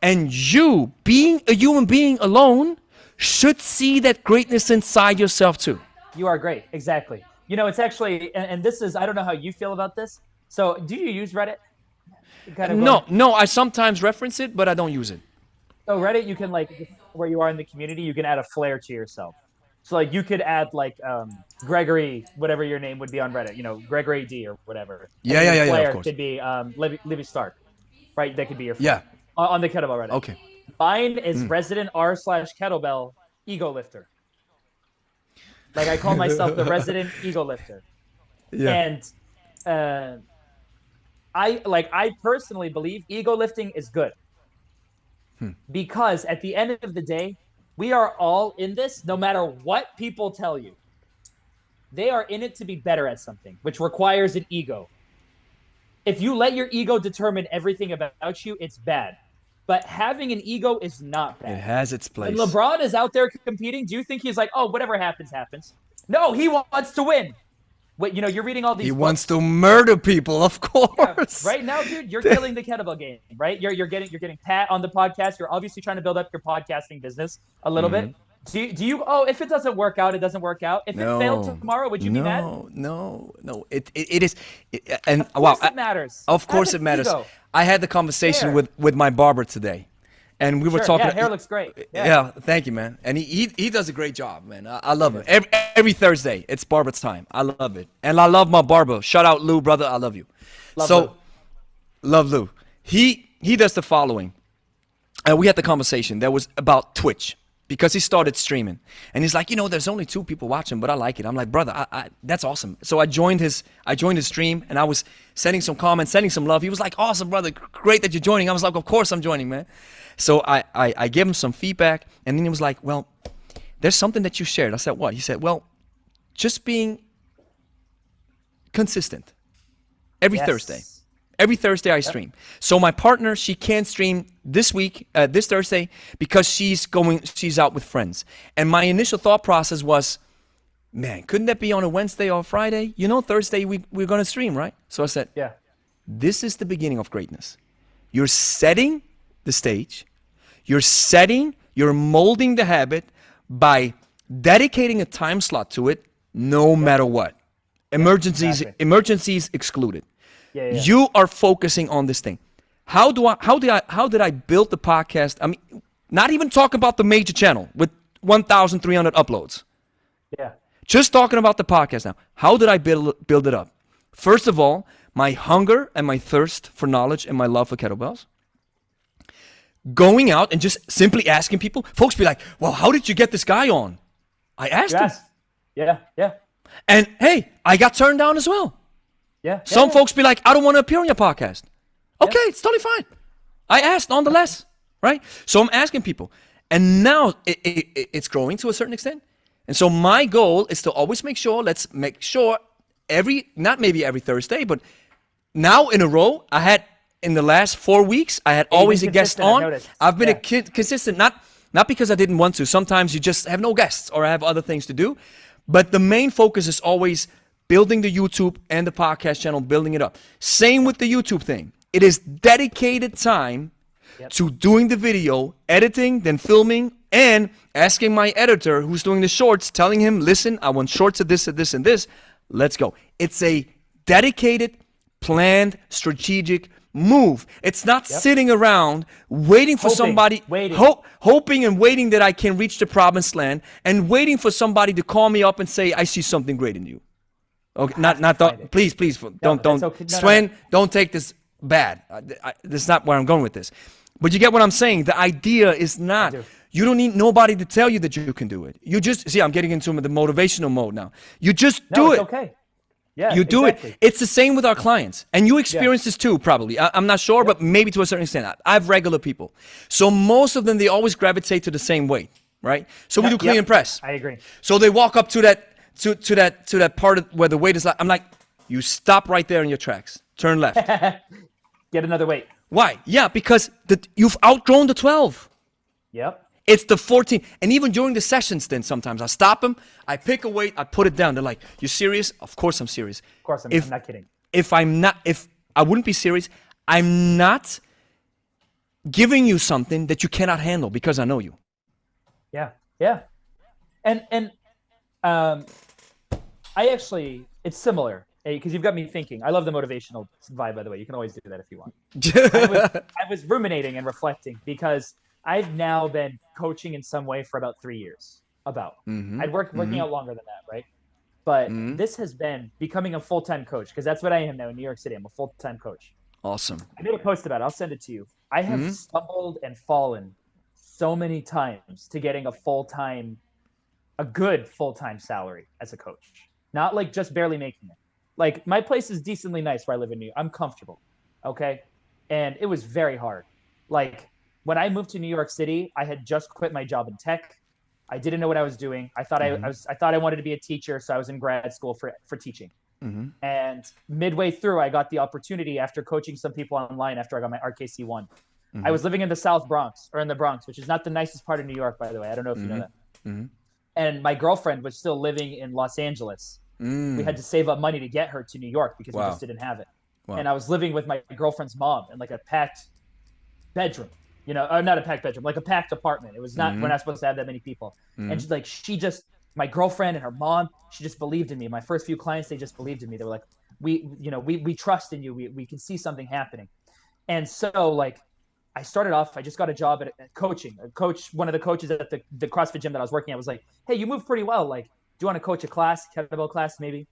and you, being a human being alone, should see that greatness inside yourself too. You are great, exactly. It's actually, and this is, I don't know how you feel about this. So do you use Reddit? No, I sometimes reference it, but I don't use it. So Reddit, you can like where you are in the community, you can add a flair to yourself. So like you could add like Gregory, whatever your name would be on Reddit, Gregory D or whatever. And Yeah, then yeah, your yeah, yeah. Of flair course. could be Livy Stark, right? That could be your Yeah. flair on the kettlebell Reddit. Okay. Mine is resident r/kettlebell ego lifter. Like I call myself the resident ego lifter. Yeah. And I personally believe ego lifting is good. Because at the end of the day, we are all in this no matter what people tell you. They are in it to be better at something, which requires an ego. If you let your ego determine everything about you, it's bad. But having an ego is not bad. It has its place. When LeBron is out there competing, do you think he's like, oh, whatever happens, happens? No, he wants to win. What, you're reading all these He books. wants to murder people, of course. Yeah, right now, dude, you're killing the kettlebell game, right? You're getting Pat on the podcast. You're obviously trying to build up your podcasting business a little bit. Do you? Oh, if it doesn't work out, it doesn't work out. If it failed tomorrow, would you be mad? No. It is, and Of course it matters. Of course Have it an matters. ego. I had the conversation Hair. with my barber today, and we were Sure, talking. yeah, hair looks great. Yeah, thank you, man. And he does a great job, man. I love it. Every Thursday, it's barber time. I love it, and I love my barber. Shout out Lou, brother. I love you. Love Lou. He does the following. We had the conversation that was about Twitch. Because he started streaming, and he's like, there's only 2 people watching, but I like it. I'm like, brother, that's awesome. So I joined his stream, and I was sending some comments, sending some love. He was like, awesome, brother, great that you're joining. I was like, of course I'm joining, man. So I gave him some feedback, and then he was like, well, there's something that you shared. I said, what? He said, well, just being consistent every Thursday. Every Thursday I stream. So my partner, she can't stream this week, this Thursday, because she's out with friends. And my initial thought process was, man, couldn't that be on a Wednesday or Friday? Thursday we're going to stream, right? So I said, Yeah. this is the beginning of greatness. You're setting the stage. You're molding the habit by dedicating a time slot to it, no matter what. Emergencies excluded. Yeah. You are focusing on this thing. How did I build the podcast? I mean, not even talking about the major channel with 1,300 uploads. Yeah. Just talking about the podcast now. How did I build it up? First of all, my hunger and my thirst for knowledge and my love for kettlebells. Going out and just simply asking people. Folks be like, well, how did you get this guy on? I asked him. Yeah. And hey, I got turned down as well. Yeah. Some folks be like, I don't want to appear on your podcast. Okay, it's totally fine. I asked nonetheless, right? So I'm asking people. And now it's growing to a certain extent. And so my goal is to always let's make sure not maybe every Thursday, but now in a row, in the last 4 weeks, I had always a guest on. I've been consistent, not because I didn't want to. Sometimes you just have no guests or I have other things to do. But the main focus is always building the YouTube and the podcast channel, building it up. Same with the YouTube thing. It is dedicated time to doing the video, editing, then filming, and asking my editor who's doing the shorts, telling him, listen, I want shorts of this, and this. Let's go. It's a dedicated, planned, strategic move. It's not sitting around waiting for somebody, hoping and waiting that I can reach the promised land, and waiting for somebody to call me up and say, I see something great in you. Okay, please, don't, okay. Sven, don't take this bad. This is not where I'm going with this. But you get what I'm saying. The idea is not, you don't need nobody to tell you that you can do it. You just, see, I'm getting into the motivational mode now. You just do it. Okay. Yeah, you do it. It's the same with our clients. And you experience this too, probably. I'm not sure, but maybe to a certain extent. I have regular people. So most of them, they always gravitate to the same weight, right? So we do clean and press. I agree. So they walk up to that to that part of where the weight is. I'm like, you stop right there in your tracks. Turn left. Get another weight. Why? Yeah, because you've outgrown the 12. Yep. It's the 14. And even during the sessions, then sometimes I stop them, I pick a weight, I put it down. They're like, you serious? Of course I'm serious. Of course I'm not kidding. If I wouldn't be serious, I'm not giving you something that you cannot handle because I know you. Yeah. And I actually, it's similar because you've got me thinking. I love the motivational vibe, by the way. You can always do that if you want. I was ruminating and reflecting because I've now been coaching in some way for about 3 years. I'd working out longer than that, right? But this has been becoming a full-time coach, because that's what I am now in New York City. I'm a full-time coach. Awesome. I made a post about it. I'll send it to you. I have stumbled and fallen so many times to getting a good full-time salary as a coach. Not like just barely making it. Like, my place is decently nice where I live in New York. I'm comfortable. Okay. And it was very hard. Like, when I moved to New York City, I had just quit my job in tech. I didn't know what I was doing. I thought I thought I wanted to be a teacher, so I was in grad school for teaching. And midway through, I got the opportunity after coaching some people online after I got my RKC1. I was living in the South Bronx, or in the Bronx, which is not the nicest part of New York, by the way. I don't know if you know that. And my girlfriend was still living in Los Angeles. We had to save up money to get her to New York because we just didn't have it. And I was living with my girlfriend's mom in like a packed bedroom, not a packed bedroom, like a packed apartment. It was not, we're not supposed to have that many people. And my girlfriend and her mom, she just believed in me. My first few clients, they just believed in me. They were like, we trust in you. We can see something happening. And so, like, I started off, I just got a job at coaching. One of the coaches at the CrossFit gym that I was working at was like, hey, you move pretty well. Like, do you want to coach a class, kettlebell class maybe?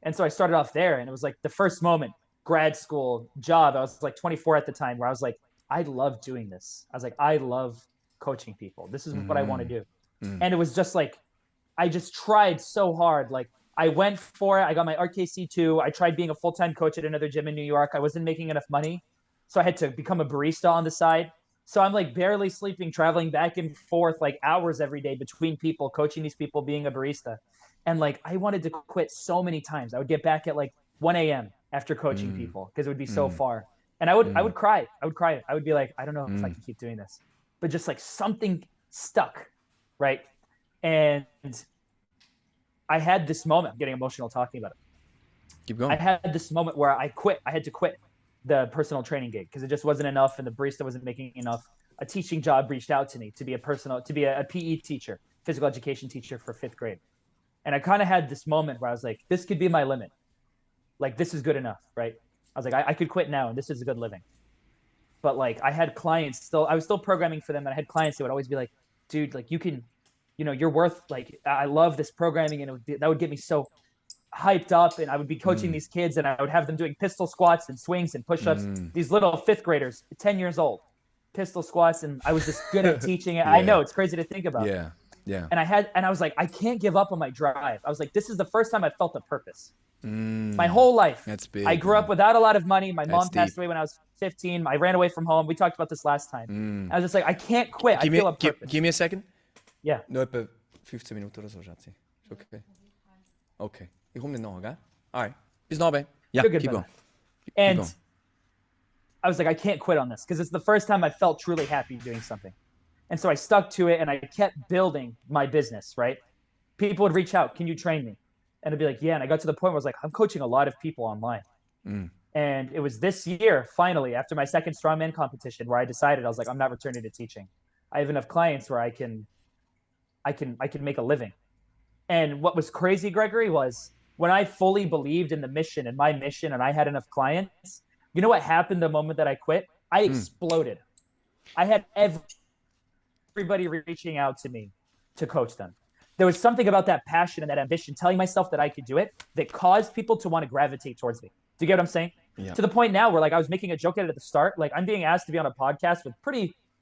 And so I started off there, and it was like the first moment, grad school job. I was like 24 at the time, where I was like, I love doing this. I was like, I love coaching people. This is what I want to do. And it was just like, I just tried so hard. Like, I went for it. I got my RKC2. I tried being a full-time coach at another gym in New York. I wasn't making enough money, so I had to become a barista on the side. So I'm like barely sleeping, traveling back and forth like hours every day between people, coaching these people, being a barista. And like, I wanted to quit so many times. I would get back at like 1 a.m. after coaching people because it would be so far. And I would cry. I would be like, I don't know if I can keep doing this. But just like something stuck, right? And I had this moment, I'm getting emotional talking about it. Keep going. I had this moment where I quit. I had to quit the personal training gig because it just wasn't enough, and the barista wasn't making enough. A teaching job reached out to me to be a PE teacher, physical education teacher for 5th grade. And I kind of had this moment where I was like, this could be my limit. Like, this is good enough, right? I was like, I could quit now, and this is a good living. But like, I had clients I was still programming for them, and I had clients that would always be like, dude, like, you can, you're worth, like, I love this programming, and that would get me so hyped up, and I would be coaching these kids, and I would have them doing pistol squats and swings and push-ups. These little 5th graders, 10 years old, pistol squats, and I was just good at teaching it. I know, it's crazy to think about. Yeah. And I was like, I can't give up on my drive. I was like, this is the first time I felt a purpose. My whole life. That's big. I grew up without a lot of money. My mom passed deep. away when I was 15. I ran away from home. We talked about this last time. I was just like, I can't quit. I feel a purpose. Give me a second. Yeah. Nu etwa 15 Minuten oder so, Schatzi. Ist okay. Okay. Ich komme noch, gell? Alright. Bis noch, babe. Ja, You're good, keep going. And Keep going. I was like, I can't quit on this because it's the first time I felt truly happy doing something. And so I stuck to it, and I kept building my business, right? People would reach out, can you train me? And I'd be like, yeah. And I got to the point where I was like, I'm coaching a lot of people online. And it was this year, finally, after my second strongman competition, where I decided, I was like, I'm not returning to teaching. I have enough clients where I can make a living. And what was crazy, Gregory, was when I fully believed in the mission and my mission, and I had enough clients, you know what happened the moment that I quit? I exploded. I had everybody reaching out to me to coach them. There was something about that passion and that ambition, telling myself that I could do it, that caused people to want to gravitate towards me. Do you get what I'm saying? Yeah. To the point now where, like, I was making a joke at the start. Like, I'm being asked to be on a podcast with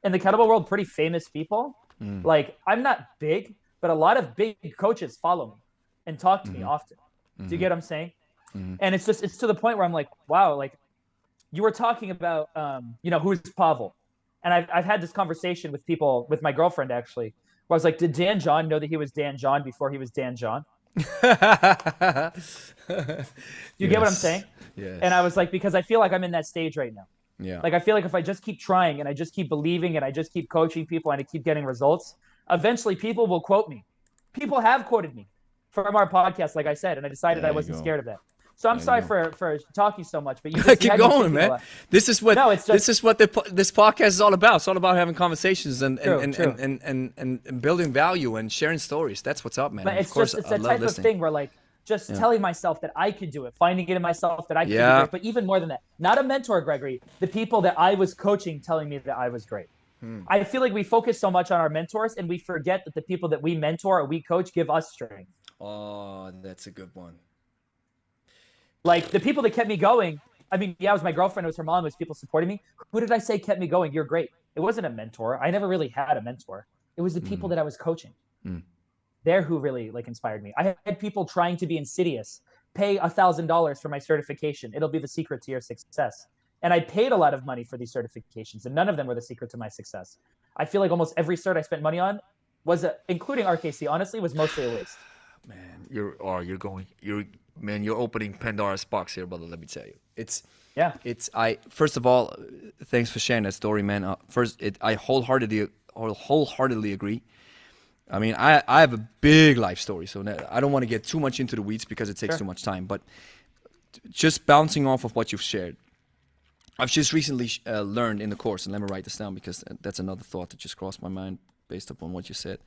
in the kettlebell world, pretty famous people. Like, I'm not big, but a lot of big coaches follow me and talk to me often. Do you get what I'm saying? And it's to the point where I'm like, wow, like, you were talking about, who's Pavel? And I've had this conversation with people, with my girlfriend actually, where I was like, did Dan John know that he was Dan John before he was Dan John? Do you get what I'm saying? Yes. And I was like, because I feel like I'm in that stage right now. Yeah. Like, I feel like if I just keep trying and I just keep believing and I just keep coaching people and I keep getting results, eventually people will quote me. People have quoted me from our podcast, like I said, and I decided I wasn't scared of that. So I'm sorry for talking so much, but you just keep had me going, thinking man. a lot. This is what this this podcast is all about. It's all about having conversations and True. and building value and sharing stories. That's what's up, man. But Of course, it's I a love type of listening. thing where, like, just telling myself that I could do it, finding it in myself that I could do it. But even more than that, not a mentor, Gregory, the people that I was coaching telling me that I was great. I feel like we focus so much on our mentors and we forget that the people that we mentor or we coach give us strength. Oh, that's a good one. Like the people that kept me going, I mean, yeah, it was my girlfriend, it was her mom, it was people supporting me. Who did I say kept me going? You're great. It wasn't a mentor. I never really had a mentor. It was the people that I was coaching. They're who really like inspired me. I had people trying to be insidious. Pay $1,000 for my certification. It'll be the secret to your success. And I paid a lot of money for these certifications, and none of them were the secret to my success. I feel like almost every cert I spent money on was, including RKC, honestly, was mostly a waste. Man, you're opening Pandora's box here, brother. Let me tell you, first of all, thanks for sharing that story, man. I wholeheartedly agree. I mean, I have a big life story, so I don't want to get too much into the weeds because it takes too much time. But just bouncing off of what you've shared, I've just recently learned in the course, and let me write this down because that's another thought that just crossed my mind based upon what you said.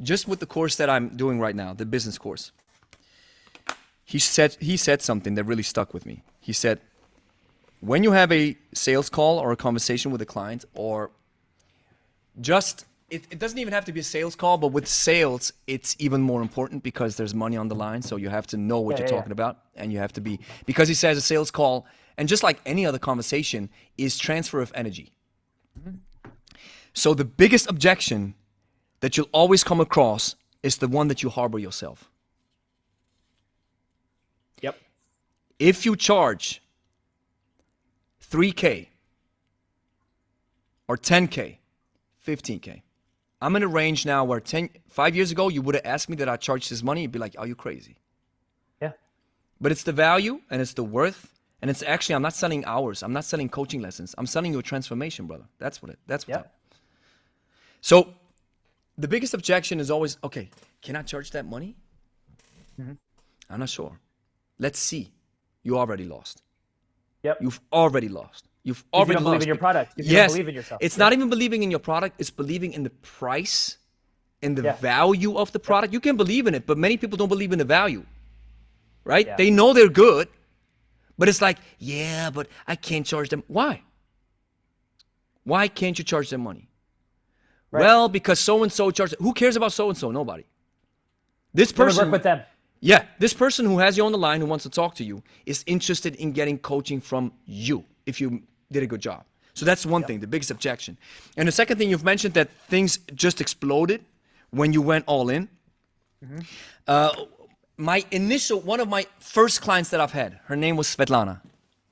Just with the course that I'm doing right now, the business course, he said something that really stuck with me. He said, when you have a sales call or a conversation with a client, or just it doesn't even have to be a sales call, but with sales, it's even more important because there's money on the line. So you have to know what you're talking about, and you have to be, because he says a sales call, and just like any other conversation, is transfer of energy. So the biggest objection that you'll always come across is the one that you harbor yourself. Yep. If you charge 3K or 10K, 15K, I'm in a range now where 5 years ago, you would have asked me that I charge this money. You'd be like, are you crazy? Yeah. But it's the value and it's the worth. And it's actually, I'm not selling hours. I'm not selling coaching lessons. I'm selling you a transformation, brother. That's what's up. So the biggest objection is always, okay, can I charge that money? I'm not sure. Let's see. You already lost. Yep. You've already lost. You've already lost. If you don't believe in your product. If you don't believe in yourself. It's not even believing in your product. It's believing in the price, in the value of the product. You can believe in it, but many people don't believe in the value, right? Yeah. They know they're good, but it's like, yeah, but I can't charge them. Why? Why can't you charge them money? Right. Well, because so-and-so charges. Who cares about so-and-so? Nobody. This person. Work with them. Yeah, this person who has you on the line, who wants to talk to you, is interested in getting coaching from you if you did a good job. So that's one thing, the biggest objection. And the second thing, you've mentioned that things just exploded when you went all in. One of my first clients that I've had, her name was Svetlana.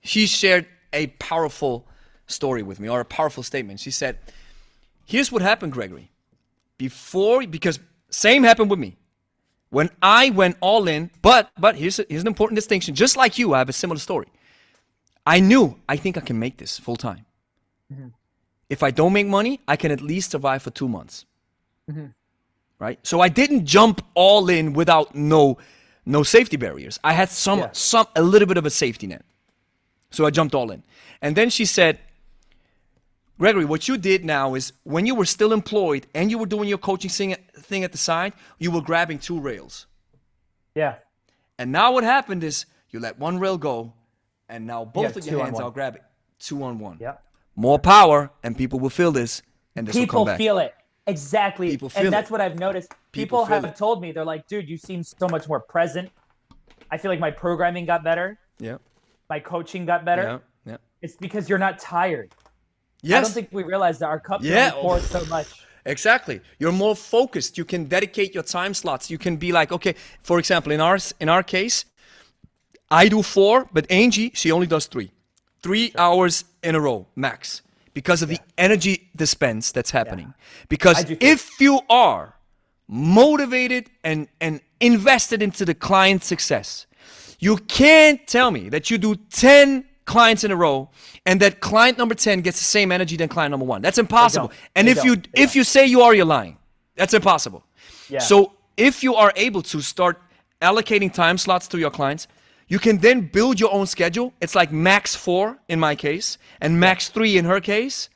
She shared a powerful story with me, or a powerful statement. She said, here's what happened, Gregory. Because same happened with me. When I went all in, but here's an important distinction. Just like you, I have a similar story. I knew, I think I can make this full time. If I don't make money, I can at least survive for 2 months. Right? So I didn't jump all in without no safety barriers. I had a little bit of a safety net. So I jumped all in. And then she said, Gregory, what you did now is when you were still employed and you were doing your coaching thing at the side, you were grabbing 2 rails. Yeah. And now what happened is you let one rail go, and now both of your hands are grabbing 2-on-1. Yeah. More power, and people will feel this, and this will come back. People feel it. Exactly. And that's what I've noticed. People have told me, they're like, dude, you seem so much more present. I feel like my programming got better. Yeah. My coaching got better. Yeah. It's because you're not tired. Yes. I don't think we realize that our cup can pour so much. Exactly. You're more focused. You can dedicate your time slots. You can be like, okay, for example, in our case, I do 4, but Angie, she only does 3. 3 hours in a row, max. Because of the energy dispense that's happening. Because if you are motivated and invested into the client's success, you can't tell me that you do 10 clients in a row and that client number 10 gets the same energy than client number 1. That's impossible. And if you say you are, you're lying. That's impossible. Yeah. So if you are able to start allocating time slots to your clients, you can then build your own schedule. It's like max 4 in my case and max 3 in her case.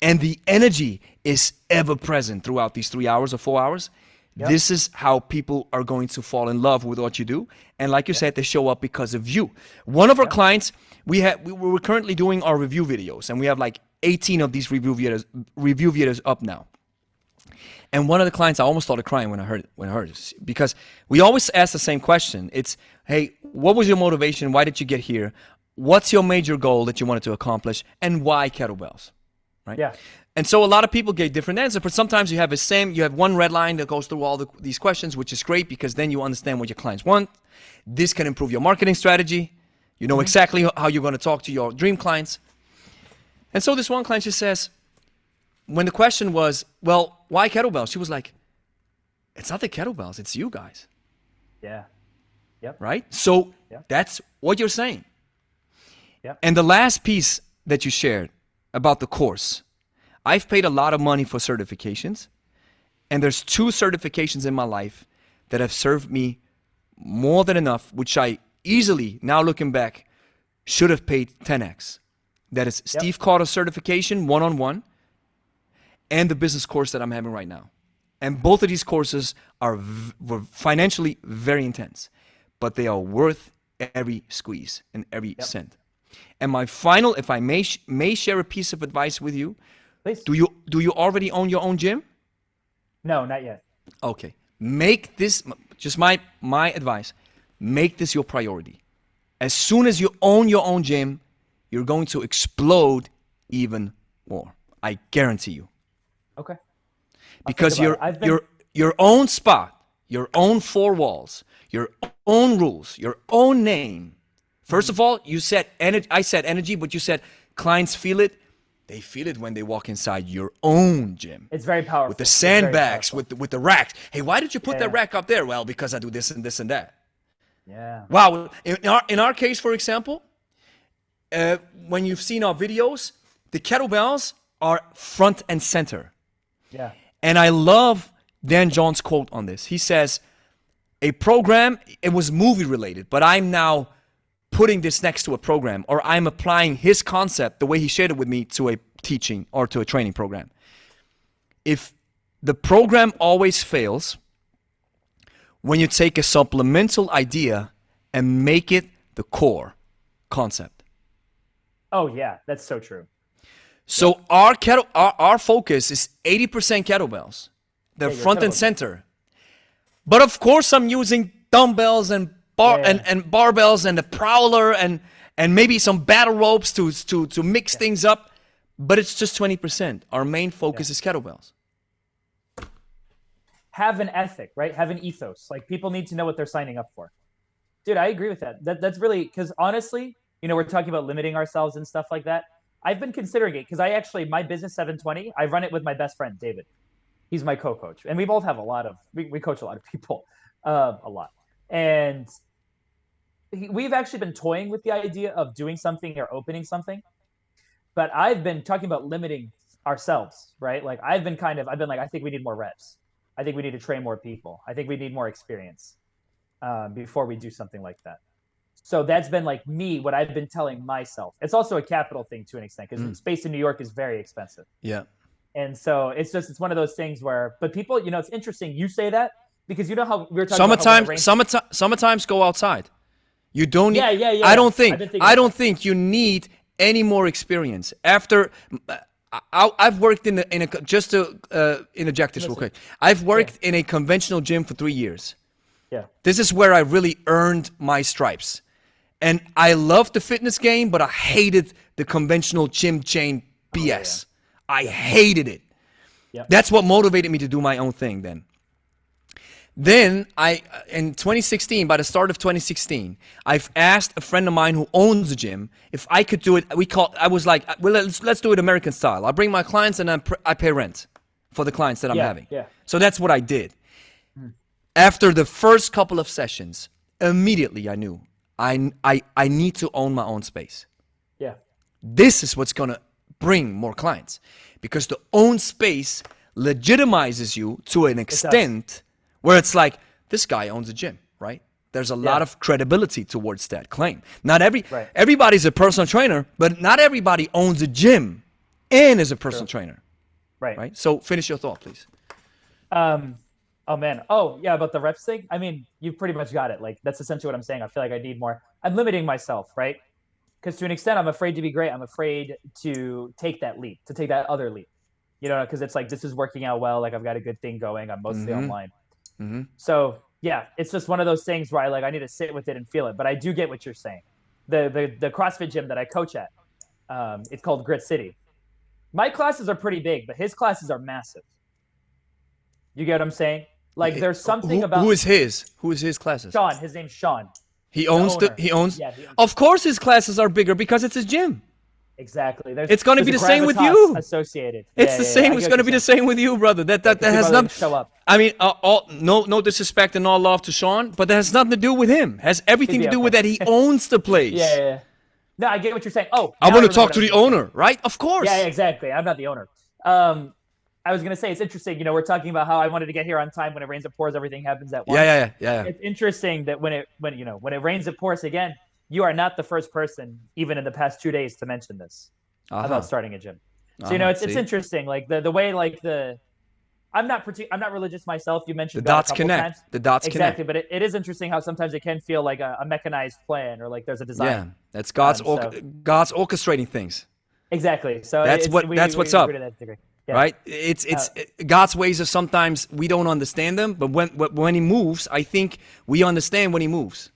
And the energy is ever present throughout these 3 hours or 4 hours. Yep. This is how people are going to fall in love with what you do. And like you said, they show up because of you. One of our clients, we're currently doing our review videos, and we have like 18 of these review videos up now. And one of the clients, I almost started crying when I heard this, because we always ask the same question. It's, hey, what was your motivation? Why did you get here? What's your major goal that you wanted to accomplish? And why kettlebells? Right? Yeah. And so a lot of people get different answers, but sometimes you have one red line that goes through all these questions, which is great because then you understand what your clients want. This can improve your marketing strategy. You know exactly how you're going to talk to your dream clients. And so this one client just says, when the question was, well, why kettlebells? She was like, it's not the kettlebells, it's you guys. Yeah. Yep. Right? So that's what you're saying. Yep. And the last piece that you shared about the course, I've paid a lot of money for certifications, and there's 2 certifications in my life that have served me more than enough, which I easily, now looking back, should have paid 10x. That is Steve Carter certification, one-on-one, and the business course that I'm having right now. And both of these courses were financially very intense, but they are worth every squeeze and every cent. And my final, if I may share a piece of advice with you, please. Do you already own your own gym? No, not yet. Okay. Make this, just my advice, make this your priority. As soon as you own your own gym, you're going to explode even more. I guarantee you. Okay. Because your own spot, your own 4 walls, your own rules, your own name. First of all, you said energy. I said energy, but you said clients feel it. They feel it when they walk inside your own gym. It's very powerful. With the sandbags, with the racks. Hey, why did you put that rack up there? Well, because I do this and this and that. Yeah. Wow. In our case, for example, when you've seen our videos, the kettlebells are front and center. Yeah. And I love Dan John's quote on this. He says, a program, it was movie related, but I'm now putting this next to a program, or I'm applying his concept, the way he shared it with me, to a teaching or to a training program. If the program always fails when you take a supplemental idea and make it the core concept. Oh yeah, that's so true. So our focus is 80% kettlebells. They're front and center. But of course I'm using dumbbells and and barbells and the prowler and maybe some battle ropes to mix things up, but it's just 20%. Our main focus is kettlebells. Have an ethic, right? Have an ethos. Like, people need to know what they're signing up for. Dude, I agree with that. That's really, because honestly, we're talking about limiting ourselves and stuff like that. I've been considering it because my business 720, I run it with my best friend, David. He's my co-coach. And we both have we coach a lot of people, a lot. And we've actually been toying with the idea of doing something or opening something. But I've been talking about limiting ourselves, right? Like, I've been like, I think we need more reps. I think we need to train more people. I think we need more experience before we do something like that. So that's been like what I've been telling myself. It's also a capital thing to an extent because space in New York is very expensive. Yeah. And so it's one of those things where, but people, it's interesting you say that because you know how we were talking about summertimes go outside. You don't need, yeah. I don't think you need any more experience. After I've worked in a just to interject this real quick. I've worked in a conventional gym for 3 years. Yeah. This is where I really earned my stripes. And I loved the fitness game, but I hated the conventional gym chain BS. I hated it. Yep. That's what motivated me to do my own thing then. Then in 2016, by the start of 2016, I've asked a friend of mine who owns a gym if I could do it. I was like, well, let's do it American style. I'll bring my clients and I pay rent for the clients that I'm having. Yeah. So that's what I did. After the first couple of sessions, immediately I knew I need to own my own space. Yeah. This is what's going to bring more clients, because the own space legitimizes you to an extent where it's like, this guy owns a gym, right? There's a lot of credibility towards that claim. Not everybody's a personal trainer, but not everybody owns a gym and is a personal trainer. Right. So finish your thought, please. Oh man. Oh yeah, about the reps thing. I mean, you've pretty much got it. Like, that's essentially what I'm saying. I feel like I need more. I'm limiting myself, right? because to an extent, I'm afraid to be great. I'm afraid to take that leap, to take that other leap. You know, because it's like this is working out well. Like I've got a good thing going. I'm mostly online. So yeah, it's just one of those things where I need to sit with it and feel it. But I do get what you're saying. The CrossFit gym that I coach at, it's called Grit City. My classes are pretty big, but his classes are massive. You get what I'm saying? Like there's something about who is his classes? Sean. His name's Sean. He owns he owns. owns. Of course, his classes are bigger because it's his gym. Exactly. It's going to be the there's same with gravitas you. Associated. It's the same. It's going to be the same with you, brother. That has nothing. Show up. I mean, no disrespect and all love to Sean, but that has nothing to do with him. Has everything to do with that he owns the place. Yeah. No, I get what you're saying. Oh, I want to talk to the owner, right? Of course. Yeah, exactly. I'm not the owner. I was gonna say it's interesting. You know, we're talking about how I wanted to get here on time. When it rains, it pours. Everything happens at once. Yeah. It's interesting that when it rains, it pours again. You are not the first person, even in the past 2 days, to mention this about starting a gym. So it's interesting. Like the way I'm not religious myself. You mentioned the dots God a couple connect. times. The dots exactly, connect. but it is interesting how sometimes it can feel like a mechanized plan or like there's a design. Yeah, that's God's orchestrating things. Exactly. So that's what's up. Yeah. Right? It's God's ways are sometimes we don't understand them, but when he moves, I think we understand when he moves.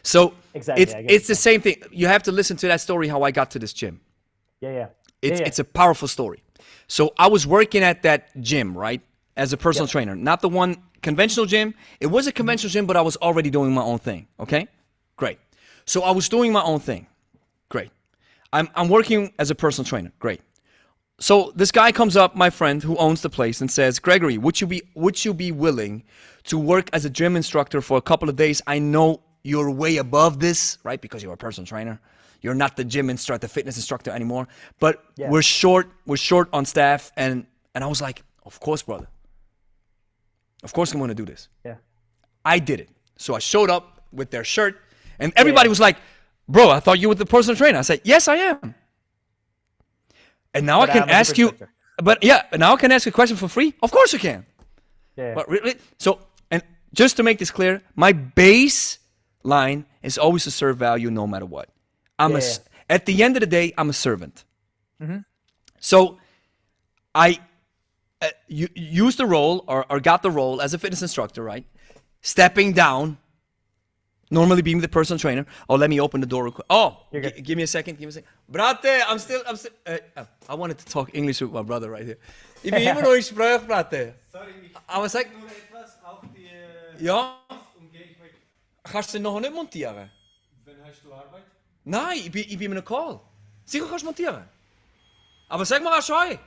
So exactly, it's the same thing. You have to listen to that story how I got to this gym. Yeah. It's a powerful story. So I was working at that gym, right? As a personal trainer, not the one conventional gym. It was a conventional gym, but I was already doing my own thing. Okay? Great. So I was doing my own thing. Great. I'm working as a personal trainer. Great. So this guy comes up, my friend who owns the place, and says, Gregory, would you be willing to work as a gym instructor for a couple of days? I know you're way above this, right? Because you're a personal trainer. You're not the gym instructor, fitness instructor anymore. But we're short on staff. And I was like, of course, brother. Of course I'm going to do this. Yeah. I did it. So I showed up with their shirt, and everybody was like, bro, I thought you were the personal trainer. I said, yes, I am. And now I can ask you, now I can ask a question for free? Of course you can. Yeah. But really, so, and just to make this clear, my baseline is always to serve value no matter what. At the end of the day, I'm a servant. Mm-hmm. So I used the role or got the role as a fitness instructor, right? Stepping down, normally being the personal trainer. Oh, let me open the door real quick. Oh, give me a second. Brate, I'm still. I wanted to talk English with my brother right here. Ich bin immer noch in Gespräch, Brate. Sorry, aber sag. Nur etwas auf die. Ja. Kannst du noch nicht montieren? Wann hast du Arbeit? Nein, ich bin in einem Call. Sicher kannst du montieren. Aber sag mal was schon.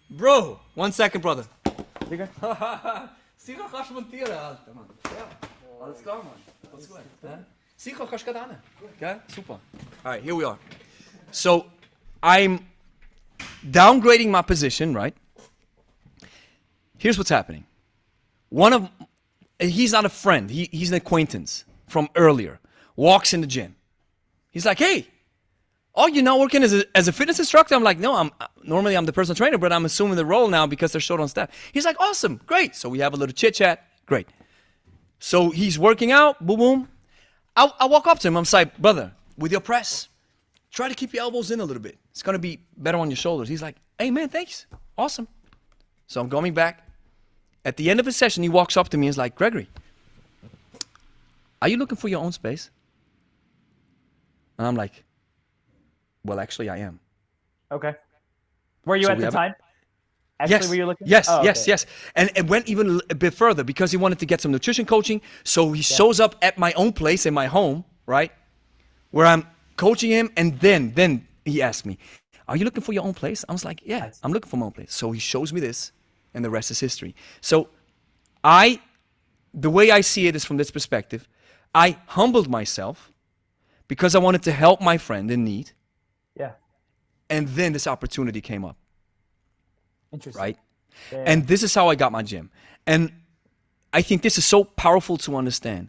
Bro, 1 second, brother. Sicher? Sicher kannst du montieren, Alter, Mann. Ja, alles klar, Mann. Alles gut. Sicher kannst du gerade hin. Okay, super. All right, here we are. So, I'm downgrading my position, right? Here's what's happening. He's not a friend. He's an acquaintance from earlier. Walks in the gym. He's like, hey, oh, you're not working as a fitness instructor? I'm like, no, normally I'm the personal trainer, but I'm assuming the role now because they're short on staff. He's like, awesome, great. So we have a little chit chat, great. So he's working out, boom, boom. I walk up to him, I'm like, brother, with your press, try to keep your elbows in a little bit. It's gonna be better on your shoulders. He's like, hey man, thanks, awesome. So I'm going back. At the end of his session, he walks up to me and is like, Gregory, are you looking for your own space? And I'm like, well, actually, I am. Okay. Were you at the time? Actually, yes. Were you looking? Yes, oh, yes, okay. yes. And it went even a bit further because he wanted to get some nutrition coaching. So he shows up at my own place in my home, right? Where I'm coaching him. And then he asked me, are you looking for your own place? I was like, yeah, I'm looking for my own place. So he shows me this and the rest is history. So the way I see it is from this perspective. I humbled myself because I wanted to help my friend in need. Yeah. And then this opportunity came up. Interesting. Right? Yeah. And this is how I got my gym. And I think this is so powerful to understand.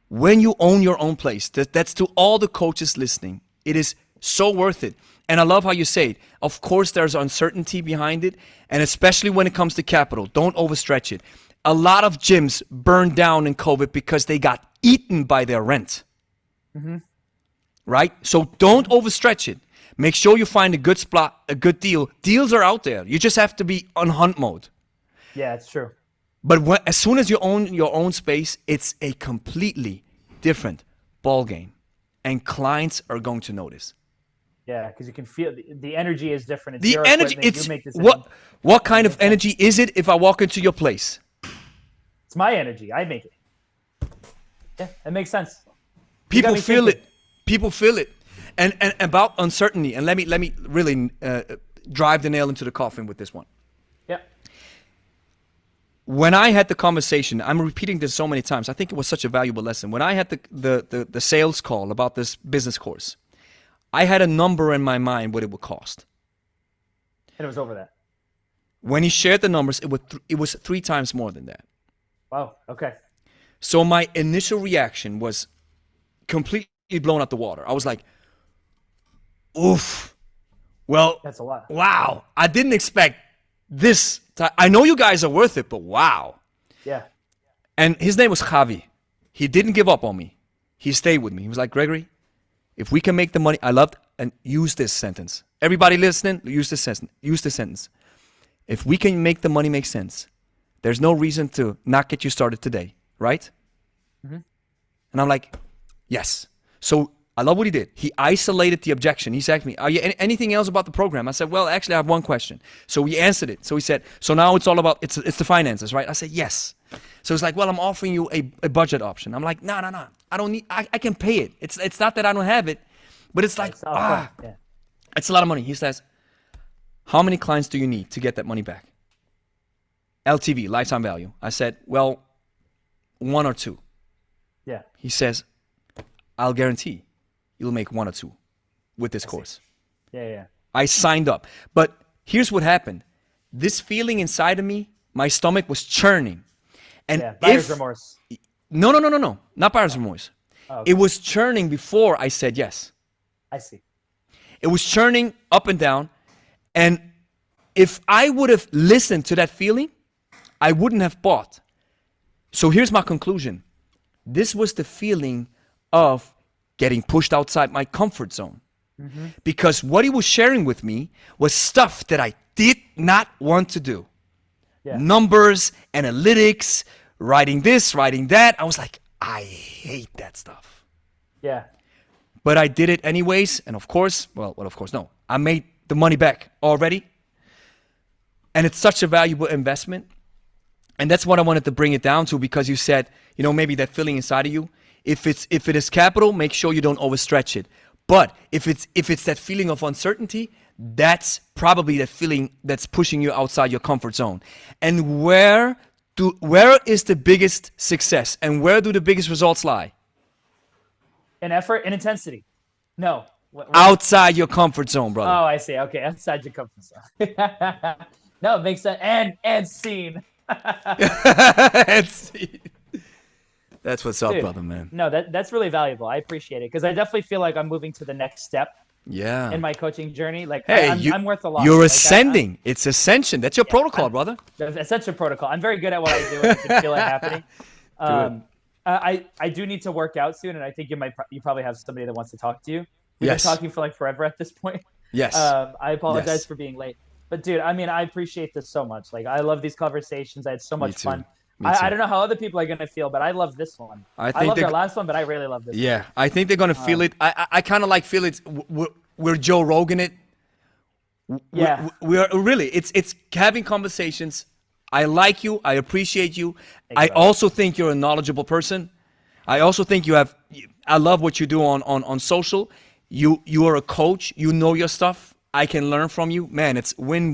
When you own your own place, that's to all the coaches listening. It is so worth it. And I love how you say it. Of course, there's uncertainty behind it. And especially when it comes to capital, don't overstretch it. A lot of gyms burned down in COVID because they got eaten by their rent. Mm-hmm. right? So don't overstretch it. Make sure you find a good spot, a good deal. Deals are out there. You just have to be on hunt mode. Yeah, it's true. But as soon as you own your own space, it's a completely different ball game, and clients are going to notice. Yeah, because you can feel the energy is different. It's The your energy. equipment, It's you make decisions. what kind of energy is it if I walk into your place? It's my energy. I make it. Yeah, it makes sense. People me feel thinking. it. People feel it. And about uncertainty. And let me really drive the nail into the coffin with this one. Yeah. When I had the conversation, I'm repeating this so many times. I think it was such a valuable lesson. When I had the sales call about this business course, I had a number in my mind what it would cost. And it was over that. When he shared the numbers, it was 3 times more than that. Wow. Okay. So my initial reaction was completely blown out the water. I was like, oof. Well, That's a lot. wow. I didn't expect this. I know you guys are worth it, but wow. Yeah. And his name was Javi. He didn't give up on me. He stayed with me. He was like, Gregory, if we can make the money, I loved, and use this sentence. Everybody listening, use this sentence. Use this sentence. If we can make the money make sense, there's no reason to not get you started today, right? Mm-hmm. And I'm like, yes. So I love what he did. He isolated the objection. He asked me, are you anything else about the program? I said, well, actually, I have one question. So we answered it. So he said, so now it's all about, it's the finances, right? I said, yes. So it's like, well, I'm offering you a budget option. I'm like, no. I don't need, I can pay it. It's not that I don't have it, but it's like, Yeah. it's a lot of money. He says, how many clients do you need to get that money back? LTV, lifetime value. I said, well, 1 or 2. Yeah. He says, I'll guarantee you'll make 1 or 2 with this course. Yeah. I signed up. But here's what happened. This feeling inside of me, my stomach was churning. And Yeah. Buyer's remorse. No. Not buyer's remorse. Oh, okay. It was churning before I said yes. I see. It was churning up and down. And if I would have listened to that feeling, I wouldn't have bought. So here's my conclusion. This was the feeling of getting pushed outside my comfort zone. Mm-hmm. Because what he was sharing with me was stuff that I did not want to do. Yeah. Numbers, analytics, writing this, writing that. I was like, I hate that stuff. Yeah. But I did it anyways. And of course, no. I made the money back already. And it's such a valuable investment. And that's what I wanted to bring it down to, because you said, maybe that feeling inside of you, if it is capital, make sure you don't overstretch it. But if it's that feeling of uncertainty, that's probably the feeling that's pushing you outside your comfort zone. And where is the biggest success, and where do the biggest results lie? In effort and intensity. No. Outside your comfort zone, brother. Oh, I see. Okay, outside your comfort zone. No, it makes sense. And scene. That's what's up, Dude, brother, man. No, that's really valuable. I appreciate it, because I definitely feel like I'm moving to the next step Yeah. in my coaching journey. Like, Hey, I'm worth a lot. You're Like, ascending. It's ascension. That's your protocol, brother. That's such a protocol. I'm very good at what I do, and I can feel it happening. I do need to work out soon, and I think you probably have somebody that wants to talk to you. We've Yes. been talking for like forever at this point. Yes. I apologize Yes. for being late. But dude, I mean, I appreciate this so much. Like, I love these conversations. I had so much too. fun. Me too. I don't know how other people are going to feel, but I love this one. I I think love they- their last one, but I really love this one. Yeah, I think they're gonna feel it. I kind of like feel it. We're Joe Rogan it. Yeah. We're really. It's having conversations. I like you. I appreciate you. I Exactly. also think you're a knowledgeable person. I also think you have. I love what you do on social. You are a coach. You know your stuff. I can learn from you. Man, it's win.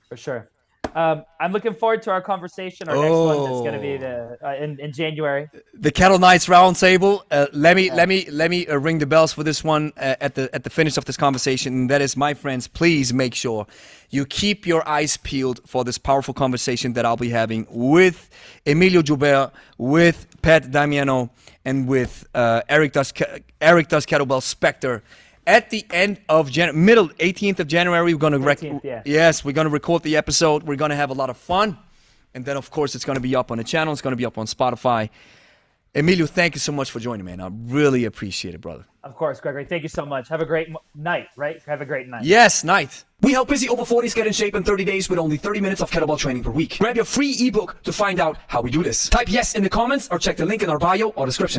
For sure. I'm looking forward to our conversation. Our next one that's going to be in January. The Kettle Knights Roundtable. Let me ring the bells for this one at the finish of this conversation. And that is, my friends, please make sure you keep your eyes peeled for this powerful conversation that I'll be having with Emilio Joubert, with Pat Damiano, and with Eric does Kettlebell Spectre. At the end of middle 18th of January, we're going to we're going to record the episode. We're going to have a lot of fun. And then, of course, it's going to be up on the channel. It's going to be up on Spotify. Emilio, thank you so much for joining, man. I really appreciate it, brother. Of course, Gregory. Thank you so much. Have a great night, right? Have a great night. Yes, night. We help busy over 40s get in shape in 30 days with only 30 minutes of kettlebell training per week. Grab your free ebook to find out how we do this. Type yes in the comments or check the link in our bio or description.